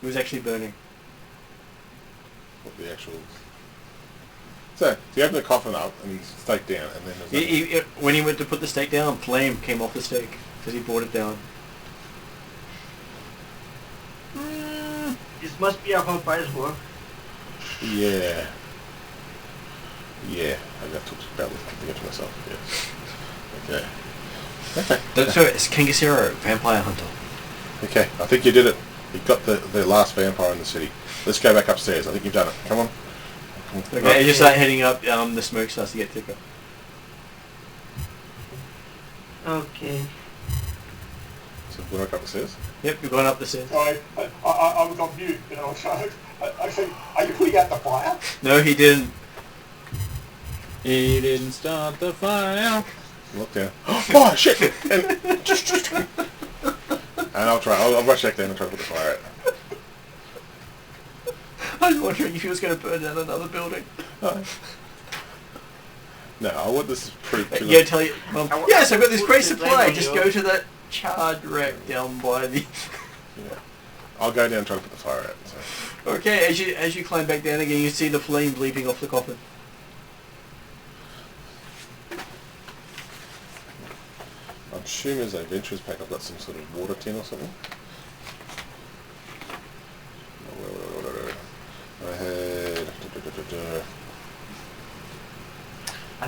It was actually burning. the actual... So you open the coffin up and stake down, and then there's When he went to put the stake down, flame came off the stake because he brought it down. This must be a vampire's work. Yeah. Yeah, I got to about thinking it to myself, yeah. Okay. Okay. So it's Kangasero, vampire hunter. Okay, I think you did it. You got the last vampire in the city. Let's go back upstairs. I think you've done it. Come on. Okay, as you start heading up, the smoke starts to get thicker. Okay. So we're not up the stairs? Yep, you're going up the stairs. Sorry, I was on mute, you know, so I said, are you putting out the fire? No, he didn't. He didn't start the fire. Look down. Oh, shit! And I'll try. I'll rush back down and try to put the fire out. I was wondering if he was going to burn down another building. No, I want this proof. Yeah, tell you. Yes, I've got this great supply. Just go to that charred wreck down by the... Yeah. I'll go down and try to put the fire out. So. Okay, as you climb back down again, you see the flames leaping off the coffin. I'm assuming as a adventurers pack I've got some sort of water tin or something.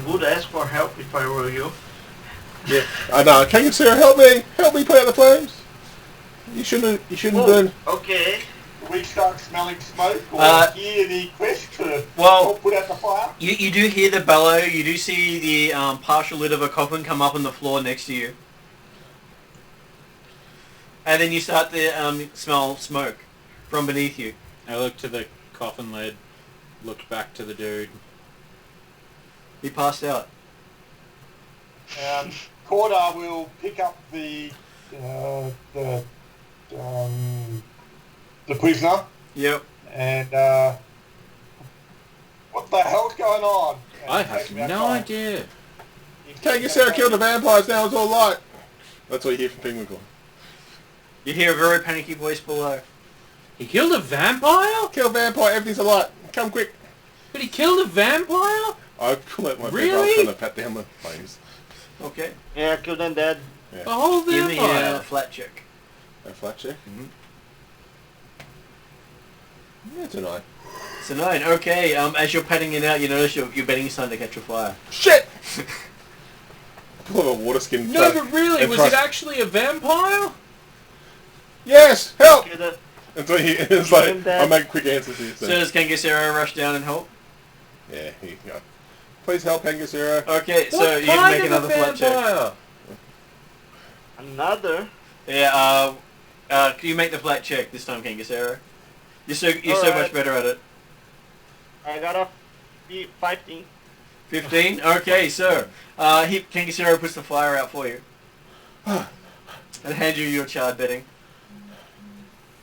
would ask for help if I were you. Yeah. I know. Can you, Sarah, help me? Help me put out the flames. You shouldn't burn. Okay. Do we start smelling smoke or hear the quest to help put out the fire? You do hear the bellow. You do see the partial lid of a coffin come up on the floor next to you. And then you start to smell smoke from beneath you. I look to the coffin lid, look back to the dude. He passed out. Corda will pick up the prisoner. Yep. And what the hell's going on? And I have no idea. Can't you, Sarah, kill the vampires now? It's all light. That's what you hear from Penguin. You hear a very panicky voice below. He killed a vampire? Kill a vampire, everything's alight. Come quick. But he killed a vampire? I pull out my Really? vampire trying to pat down the flames. Okay. Yeah, kill them dead. Yeah. A whole Give me vampire? a flat check. A flat check? Mm-hmm. Yeah, it's a 9. It's a 9. Okay, as you're patting it out, you notice your bedding is starting to catch a fire. Shit! Pull out a water skin. No, but really, was it actually a vampire? Yes! Help! Kill the- And so it's like, Him dead. I make quick answers here. So does Kangasero rush down and help? Yeah, here you go. Please help, Pengasero. Okay, so What you can kind make of another a flat check. vampire? Another? Yeah, can you make the flat check this time, Kangasero? You're so Alright. much better at it. I got a 15. 15? Okay, so Kangasero puts the fire out for you. And hands you your charred bedding.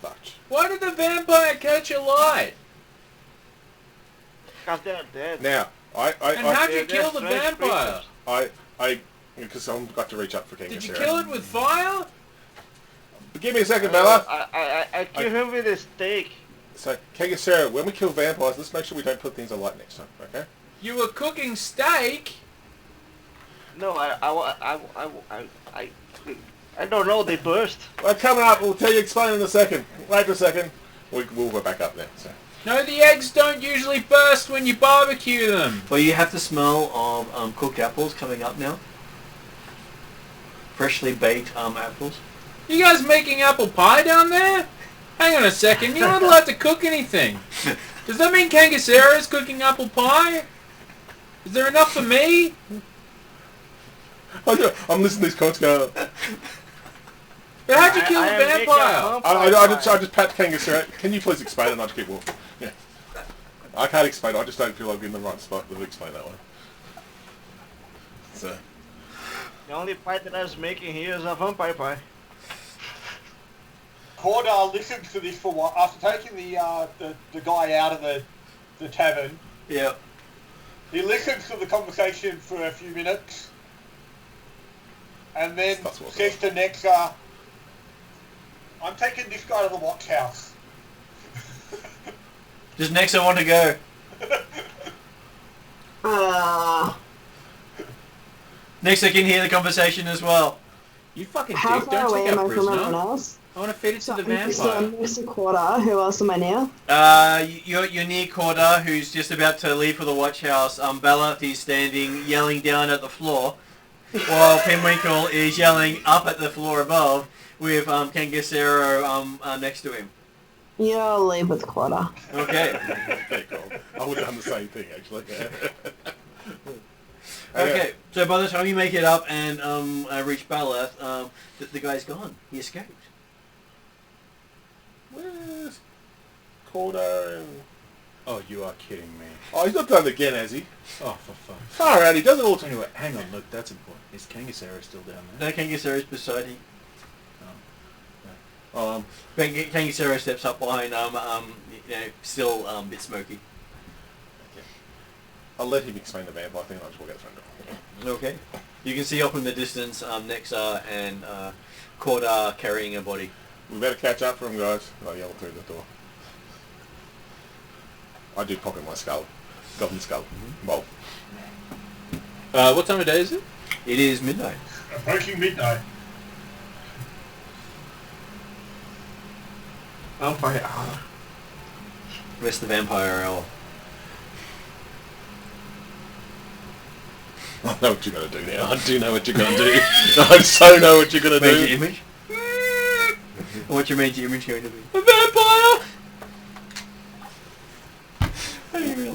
Fudge. Why did the vampire catch a light? Because they're dead. Now, And how'd you they're kill the strange vampire? because I've got to reach up for Kangasero. Did you kill it with fire? Give me a second, Bella. I kill him with a stake. So, Kangasero, when we kill vampires, let's make sure we don't put things alight next time, okay? You were cooking steak? No, I don't know. They burst. Well, coming up, we'll tell you, explain in a second. Wait for a second. We'll go back up there. So. No, the eggs don't usually burst when you barbecue them. Well, you have the smell of cooked apples coming up now. Freshly baked apples. You guys making apple pie down there? Hang on a second, you're not allowed to cook anything. Does that mean Kangasero's cooking apple pie? Is there enough for me? I'm listening to these comments going. But how'd you kill the I make a vampire? I just pat Kangasero. Can you please explain it? And I just keep walking. Yeah. I can't explain it. I just don't feel like I'm in the right spot to explain that one. So. The only pie that I was making here is a vampire pie. Corda listens to this for a while. After taking the guy out of the tavern, Yeah. he listens to the conversation for a few minutes, and then says to Nexa, I'm taking this guy to the watch house. Does Nexa want to go? Nexa can hear the conversation as well. You fucking How dick, far don't away take am our I from everyone prisoner. else? I want to feed it to the So I'm vampire. next to Quarter. Who else am I near? You're near Corda, who's just about to leave for the watch house. Bella is standing, yelling down at the floor, while Penwinkle is yelling up at the floor above, with Kangasero next to him. You'll leave with Quarter. Okay. Okay, cool. I would have done the same thing, actually. Okay, so by the time you make it up and reach Balath, the guy's gone. He escaped. Where's Corda? Oh, you are kidding me. Oh, he's not done it again, has he? Oh, for fuck. Far out, he does it all the time. Anyway, hang on, look, that's important. Is Kangasero still down there? No, Kangasero's beside him. Kangasero steps up behind, still a bit smoky. I'll let him explain the vampire thing and I'll just walk out the front door. Okay. You can see off in the distance Nexa and Corda carrying a body. We better catch up for him, guys. I'll yell through the door. I do pocket my skull. Goblin skull. Bolt. What time of day is it? It is midnight. Approaching midnight. Vampire hour. Rest the vampire hour. I know what you're going to do now. I do know what you're going to do. I so know what you're going to do. Major image? What's your major image going to be? A vampire!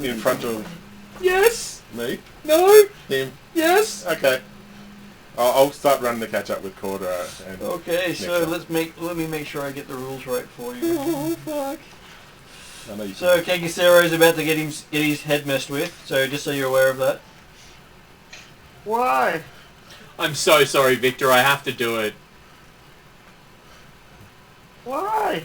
In front of Yes! me? No! Him? Yes! Okay. I'll start running the catch up with Corda. And Okay, so next let me make sure I get the rules right for you. Oh, fuck. I know you So Kagisero is about to get his head messed with, so just so you're aware of that. Why? I'm so sorry, Victor. I have to do it. Why?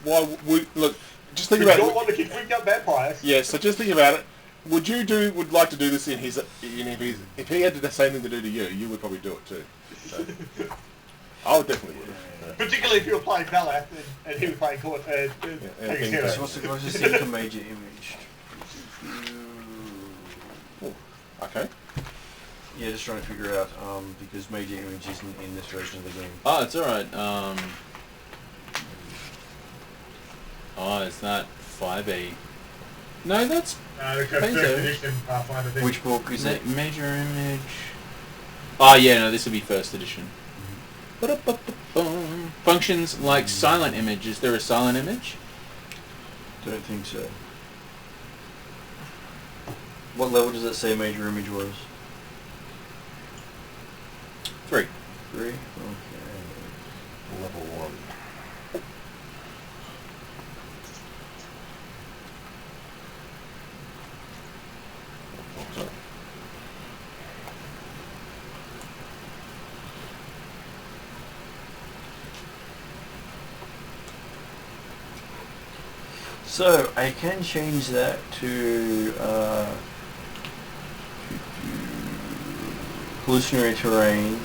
Why look? Just think You about don't it. want to keep freaking out vampires. Yeah. So just think about it. Would like to do this if he had the same thing to do to you, you would probably do it too. So, I would definitely would. Particularly if you were playing Belath and he was playing Court. So what's the closest thing to major image? Okay. Yeah, just trying to figure out, because major image isn't in this version of the game. Oh, it's alright. Oh, it's not 5A. No, that's... The first edition Pathfinder thing. Which book is it? Major image... Oh, yeah, no, this would be first edition. Ba-da-ba-ba-bum. Functions like silent image. Is there a silent image? Don't think so. What level does it say major image was? 3. 3? Okay. Level 1. So I can change that to hallucinatory terrain,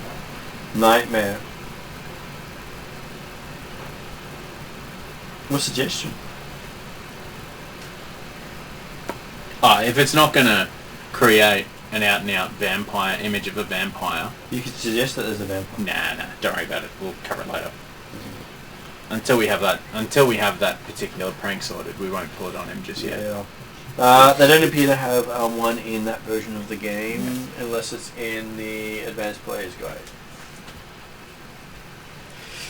nightmare. What suggestion? If it's not going to create an out-and-out vampire image of a vampire... You could suggest that there's a vampire. Nah, don't worry about it. We'll cover it later. Until we have that particular prank sorted, we won't pull it on him just yet. Yeah. They don't appear to have one in that version of the game, unless it's in the Advanced Player's Guide.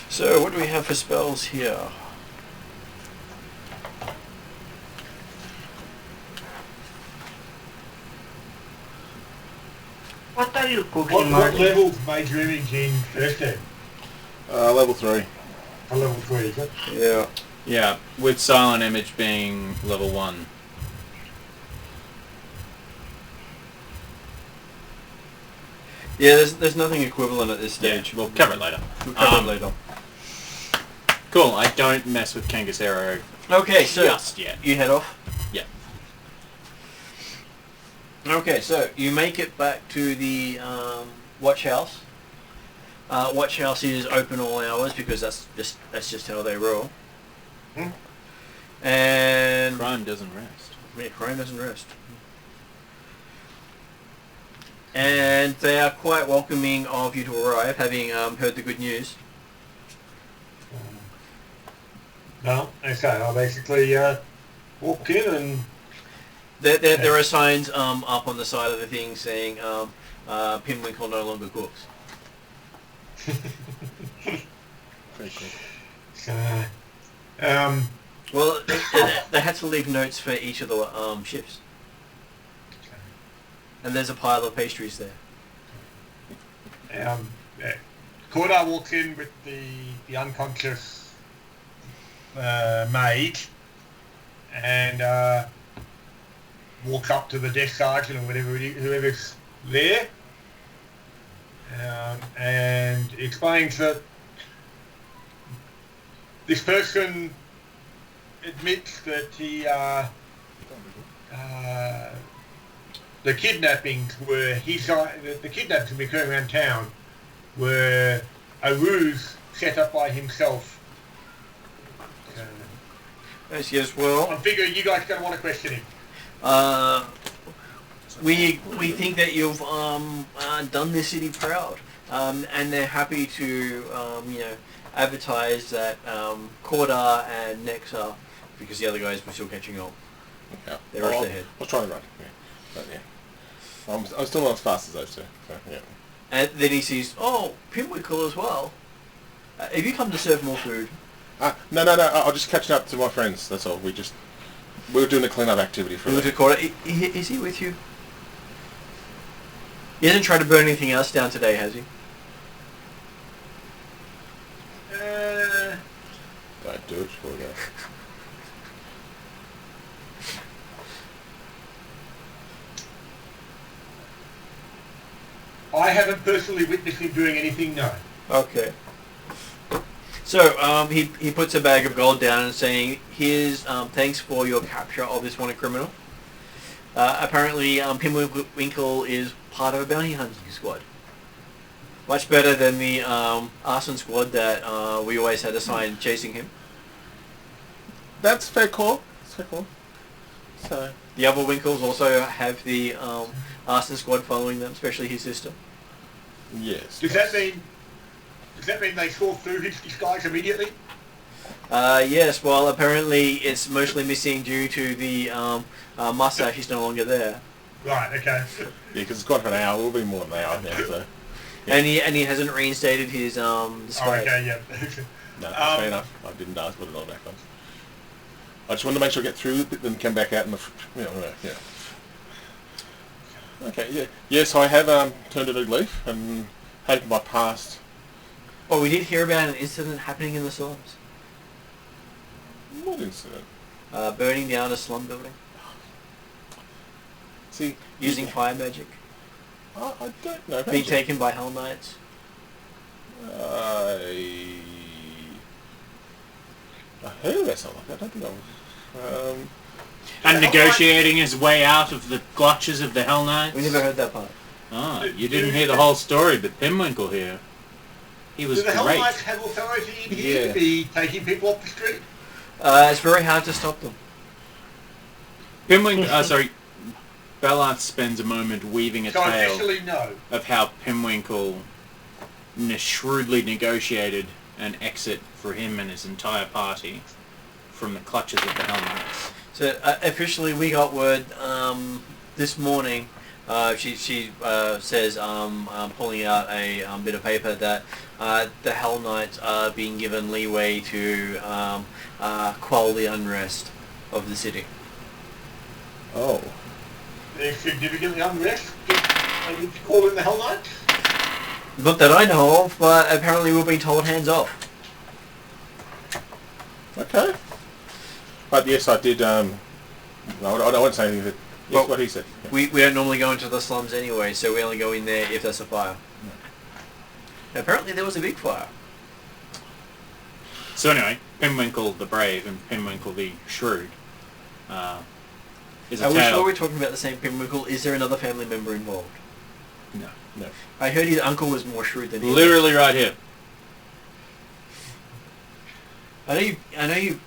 So, what do we have for spells here? What are you cooking, What Martin? level's major image in first ed? Level 3. A level 3, is it? Yeah. Yeah, with silent image being level 1. Yeah, there's nothing equivalent at this stage. Yeah, we'll cover it later. We'll cover it later. Cool, I don't mess with Kangasero Okay, so just yet. you head off? Yeah. Okay, so you make it back to the watch house. Watch house is open all hours because that's just how they roll. Hmm. And Crime doesn't rest. yeah, crime doesn't rest. And they are quite welcoming of you to arrive, having heard the good news. No, okay, I basically walked in and... There are signs up on the side of the thing saying Pinwinkle no longer cooks. Very cool. Well, they had to leave notes for each of the shifts. And there's a pile of pastries there. Corda walks in with the unconscious maid and walks up to the desk sergeant or whoever's there and explains that this person admits that the kidnappings were the kidnappings that occurring around town were a ruse set up by himself. Yes, well, I'm figuring you guys are going to want to question him. We think that you've done this city proud, and they're happy to advertise that Corda and Nexa, because the other guys were still catching up. Yeah. They rushed ahead. I'll try and run. Yeah. But, yeah. I'm still not as fast as those two. So, yeah. And then he sees, oh, Pimwinkle as well. Have you come to serve more food? No. I'm just catching up to my friends. That's all. We were doing a clean-up activity for it. Is he with you? He hasn't tried to burn anything else down today, has he? Don't do it before we go. I haven't personally witnessed him doing anything, no. Okay. So he puts a bag of gold down and saying, "Here's thanks for your capture of this wanted criminal. Apparently, Pimwinkle is part of a bounty hunting squad. Much better than the arson squad that we always had assigned chasing him. That's fair call. So The other Winkles also have the arson squad following them, especially his sister. yes. Does that mean they saw through his disguise immediately? Yes, well, apparently it's mostly missing due to the mustache is no longer there. Right, okay. Yeah, because it's gone for an hour. We'll be more than an hour now. So Yeah. And he hasn't reinstated his disguise. Oh, okay, yeah. no, that's fair enough. I didn't ask, put it all back on. I just wanted to make sure I get through it, then come back out and yeah. Okay, yeah. Yes, I have turned a new leaf and had my past. Oh, we did hear about an incident happening in the slums. What incident? Burning down a slum building. See, Using fire magic. I don't know. Being taken by Hell Knights. I heard about something like that. I don't think I was. And negotiating his way out of the clutches of the Hell Knights. We never heard that part. Ah, you didn't hear the whole story, but Pimwinkle here. He was Do the Hell great. Knights have authority in here Yeah. to be taking people off the street? It's very hard to stop them. Ballath spends a moment weaving a So tale officially, no. of how Pimwinkle shrewdly negotiated an exit for him and his entire party from the clutches of the Hell Knights. So officially, we got word this morning. She says, pulling out a bit of paper, that the Hell Knights are being given leeway to quell the unrest of the city. Oh. They're significantly unrest. They need to call in the Hell Knights? Not that I know of, but apparently we're being told hands off. Okay. But yes, I did. I won't say anything. But yes, Well, what he said. Yeah. We don't normally go into the slums anyway, so we only go in there if there's a fire. Apparently there was a big fire. So anyway, Pimwinkle the Brave and Pimwinkle the Shrewd is a Are we tale. sure we're talking about the same Pimwinkle? Is there another family member involved? No. No. I heard his uncle was more shrewd than he was. Literally right here. I know you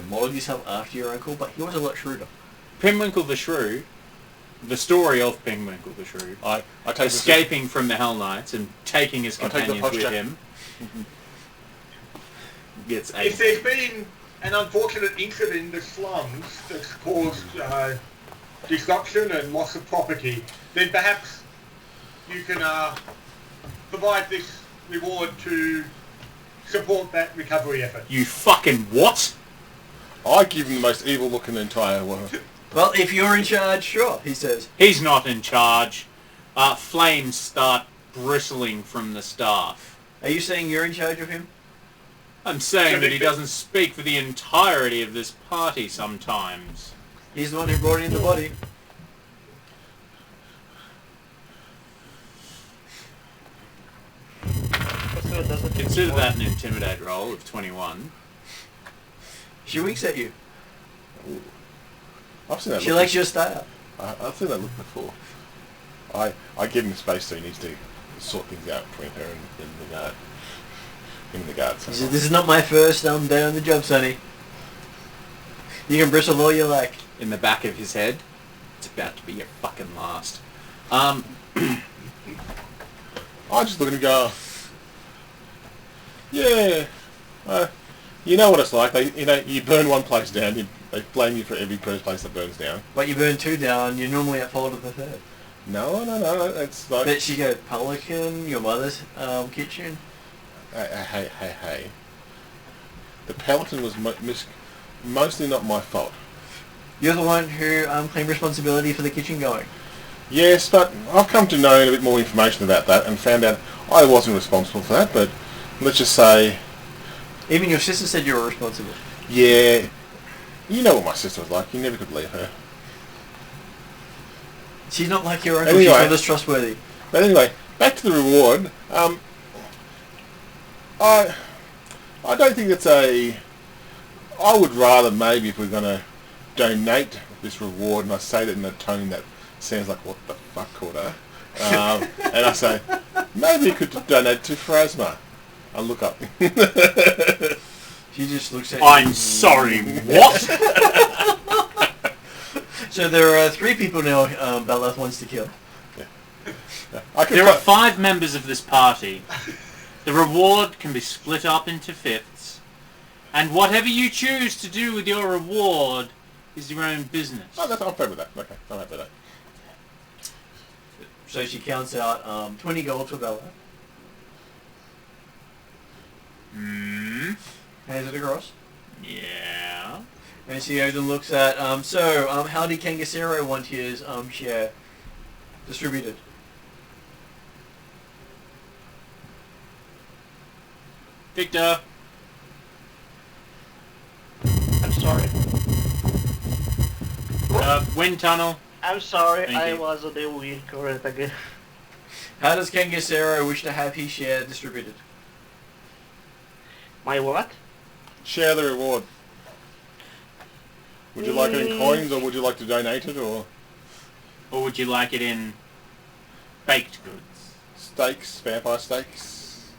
modeled yourself after your uncle, but he was a lot shrewder. Pimwinkle the Shrewd, the story of Pimwinkle the Shrewd, I take escaping from the Hell Knights and taking his I take the companions with posture. him, gets If there's been an unfortunate incident in the slums that's caused destruction and loss of property, then perhaps you can provide this reward to support that recovery effort. You fucking what? I give him the most evil look in the entire world. Well, if you're in charge, sure, he says. He's not in charge. Flames start bristling from the staff. Are you saying you're in charge of him? I'm saying that he doesn't speak for the entirety of this party sometimes. He's the one who brought in the body. Consider that an intimidate roll of 21. She winks at you. I've seen that. She look likes your style. I've seen that look before. I give him space so he needs to sort things out between her and the guard. Him and the guard. He says, this is not my first day on the job, Sonny. You can bristle all you like. In the back of his head, it's about to be your fucking last. I just look at him and go, yeah, you know what it's like. You burn one place down, they blame you for every first place that burns down. But you burn two down, you're normally at fault of the third. No. It's like... Bet she go Pelican, your mother's kitchen. Hey. The Pelican was mostly not my fault. You're the one who claimed responsibility for the kitchen going. Yes, but I've come to know a bit more information about that and found out I wasn't responsible for that, but let's just say... Even your sister said you were responsible. Yeah. You know what my sister was like. You never could leave her. She's not like your uncle. Anyway, she's not as trustworthy. But anyway, back to the reward. I don't think it's a... I would rather maybe if we're going to donate this reward, and I say that in a tone that sounds like, what the fuck, Cordo? And I say, maybe you could donate to Phrasma. I'll look up. She just looks at you. I'm sorry, what? So there are 3 people now Beleth wants to kill. Yeah. There are 5 members of this party. The reward can be split up into fifths. And whatever you choose to do with your reward is your own business. Oh, I'm fine with that. Okay, I'm happy with that. So she counts out 20 gold for Bella. Hands it across. Yeah. And she goes and looks at, how did Kangasero want his share distributed? Victor. I'm sorry. Wind tunnel. I'm sorry, Thank I you. was on the wind current again. How does Kangasero wish to have his share distributed? My what? Share the reward. Would you like it in coins, or would you like to donate it, or... Or would you like it in baked goods? Steaks, vampire steaks?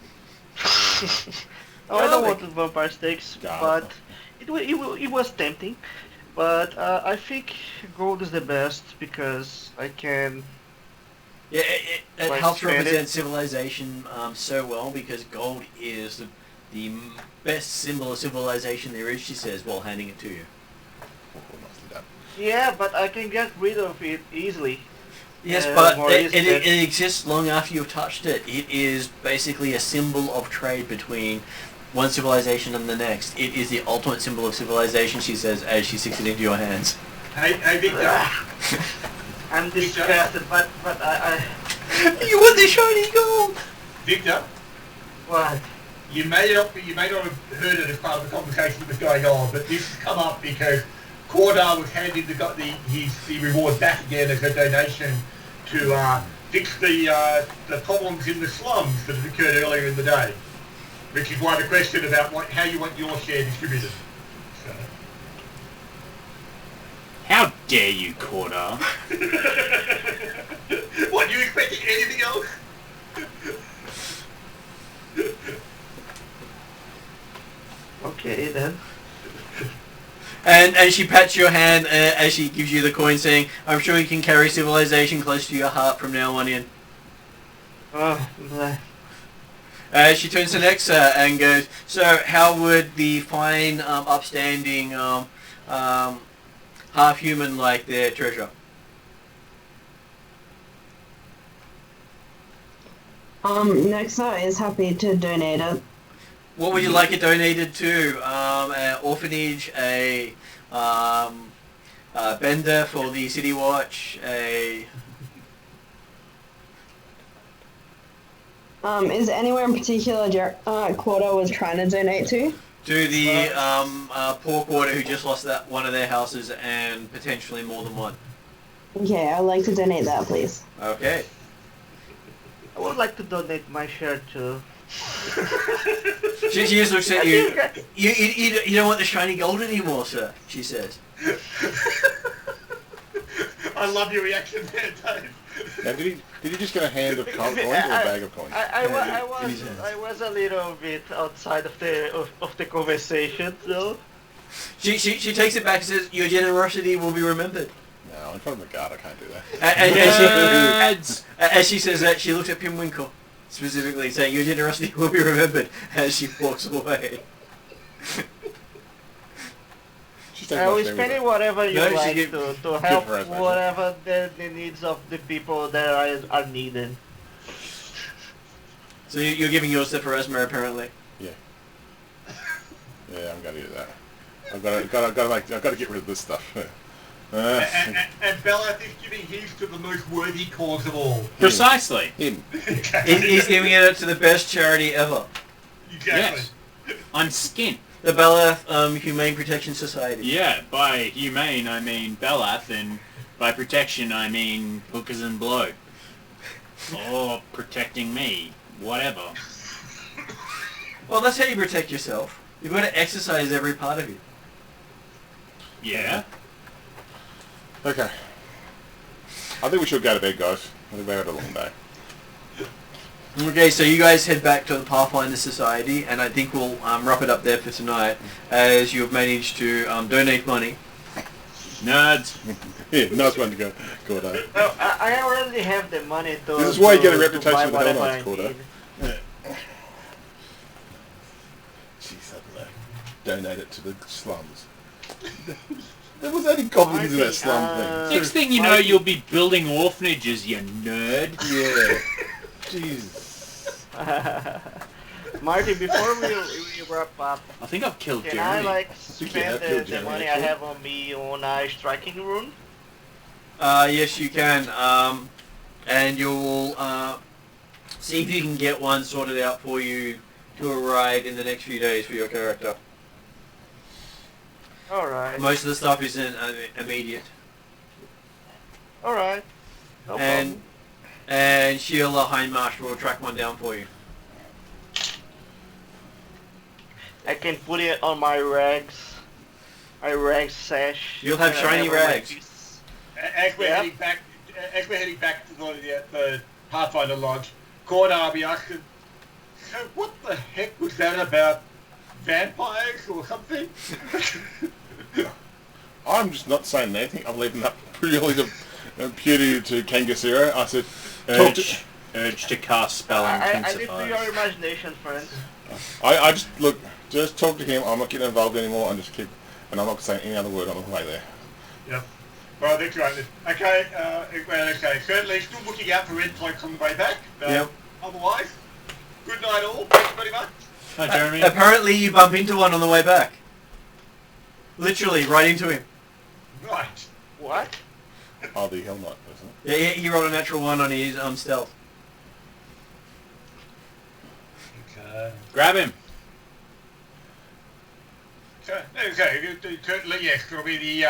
Oh, I don't want the vampire steaks, God. but it was tempting. But I think gold is the best because I can... Yeah, it Like helps spend represent it. civilization so well because gold is the best symbol of civilization there is, she says, while handing it to you. Oh, nicely done. Yeah, but I can get rid of it easily. Yes, but more it easily. exists long after you've touched it. It is basically a symbol of trade between one civilization and the next. It is the ultimate symbol of civilization, she says, as she sticks it into your hands. Hey, Victor. I'm disgusted, but I... You want the shiny gold! Victor, What? you may not have heard it as part of the conversation that was going on, but this has come up because Cordar was handing the reward back again as a donation to fix the problems in the slums that had occurred earlier in the day, which is why the question about how you want your share distributed. So. How dare you, Cordar? What, you expecting anything else? Okay, then. And she pats your hand as she gives you the coin, saying, I'm sure you can carry civilization close to your heart from now on in. Oh, bleh. She turns to Nexa and goes, so how would the fine, upstanding, half-human like their treasure? Nexa is happy to donate it. What would you like it donated to? An orphanage, a bender for the City Watch, a... Is anywhere in particular Quota was trying to donate to? To the poor quarter who just lost one of their houses and potentially more than one. Okay, I'd like to donate that, please. Okay. I would like to donate my share too. She just looks at you. You don't want the shiny gold anymore, sir, she says. I love your reaction there, Dave. Now, did he just get a hand of coins or a bag of coins? I was a little bit outside of the conversation, though. She takes it back and says, your generosity will be remembered. No, in front of the guard I can't do that. As she says that, she looks at Pimwinkle, specifically saying, your generosity will be remembered, as she walks away. She's taking my we thing spend with it her. whatever you No, she like give- to help her as well. whatever the needs of the people that are needed. So you're giving yours to Pharasma apparently. Yeah, I'm gonna do that. I've got to get rid of this stuff. And Bella is giving his to the most worthy cause of all. Precisely. Him. He's giving it to the best charity ever. Exactly. Yes. I'm skint. The Belath Humane Protection Society. Yeah, by humane I mean Belath, and by protection I mean hookers and blow. Or protecting me. Whatever. Well, that's how you protect yourself. You've got to exercise every part of you. Yeah. Okay. I think we should go to bed, guys. I think we had a long day. Okay, so you guys head back to the Pathfinder Society, and I think we'll wrap it up there for tonight, as you've managed to donate money. Nerds. Yeah, nice one to go, Gordo. Well, I already have the money to. This is why you get a to reputation buy with Hell whatever Knights, I Gordo. need. Jeez, I don't know. Donate it to the slums. There was only goblins in that slum thing. Next thing you know, you'll be building orphanages, you nerd. Yeah. Jeez. Marty, before we wrap up, I think I've killed can I Jeremy. You spend can't kill the Jeremy, money I actually. have on me on a striking rune? Yes, you can. And you'll see if you can get one sorted out for you to arrive in the next few days for your character. Alright. Most of the stuff isn't immediate. Alright. No problem. And Sheila Hindmarsh will track one down for you. I can put it on my rags. My rags sash. You'll have that I shiny on my rags. piece. As we're Yep. heading back to the Pathfinder Lodge, Corda will be asking, so what the heck was that about vampires or something? I'm just not saying anything. I'm leaving that purely to Kangasira. I said, Urge to cast spell I leave to your intensifies. imagination, friend. I just look, just talk to him. I'm not getting involved anymore. And just keep, and I'm not saying any other word on the way there. Yep. Well, that's right. Okay, okay. Certainly still looking out for red cloaks on the way back. Yep. Otherwise, good night all. Thank you very much. Hi, Jeremy. Apparently you bump into one on the way back. Literally, right into him. Right. What? Oh, the Hell Knight person. Yeah, he rolled a natural one on his stealth. Okay. Grab him. Okay, yes, it'll be the,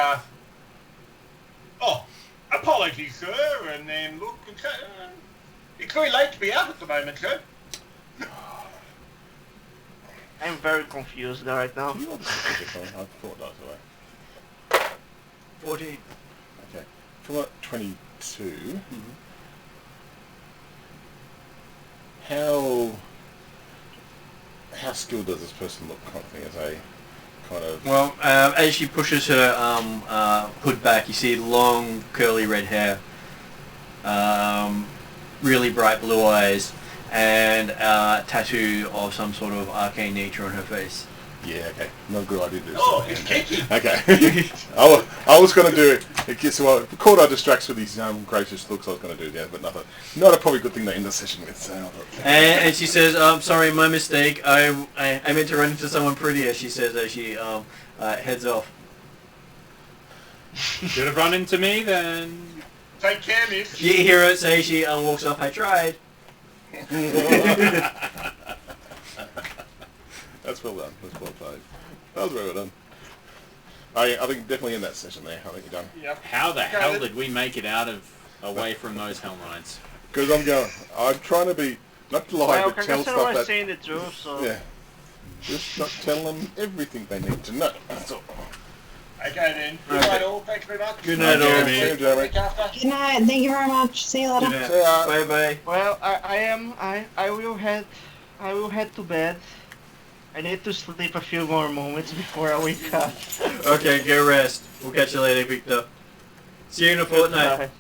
oh, apologies, sir, and then look, it's very late to be out at the moment, sir. I'm very confused right now. You want to take it on? I thought that was away. 14. Okay. Come on, 22. How skilled does this person look, kind of thing, as a kind of... Well, as she pushes her hood back, you see long, curly red hair, really bright blue eyes, and a tattoo of some sort of arcane nature on her face. Yeah, okay. Not a good idea to do Oh, this. it's Kiki. Okay. I was going to do it. It gets well. Cordo distracts with these gracious looks. I was going to do that, but nothing. Not a probably good thing to end the session with. So And she says, sorry, my mistake. I meant to run into someone prettier, she says as she heads off. Should have run into me then. Take care, miss. You hear her say she walks off, I tried. That's well done. That's well played. That was very well done. I think definitely in that session there. I think you're done. Yep. How the hell did we make it out of away from those Hell Knights? Because I'm trying to be, not to lie, Well, but tell Kangasura stuff was that... saying the truth, so... Yeah. Just not tell them everything they need to know. That's all. Okay then. Good night all. Thanks very much. Good night, all. See you, Jeremy. Look after. Good night. Thank you very much. See you later. Good night. See ya. Bye bye. Well, I will head to bed. I need to sleep a few more moments before I wake up. Okay, go rest. We'll catch you later, Victor. See you in a fortnight. Bye.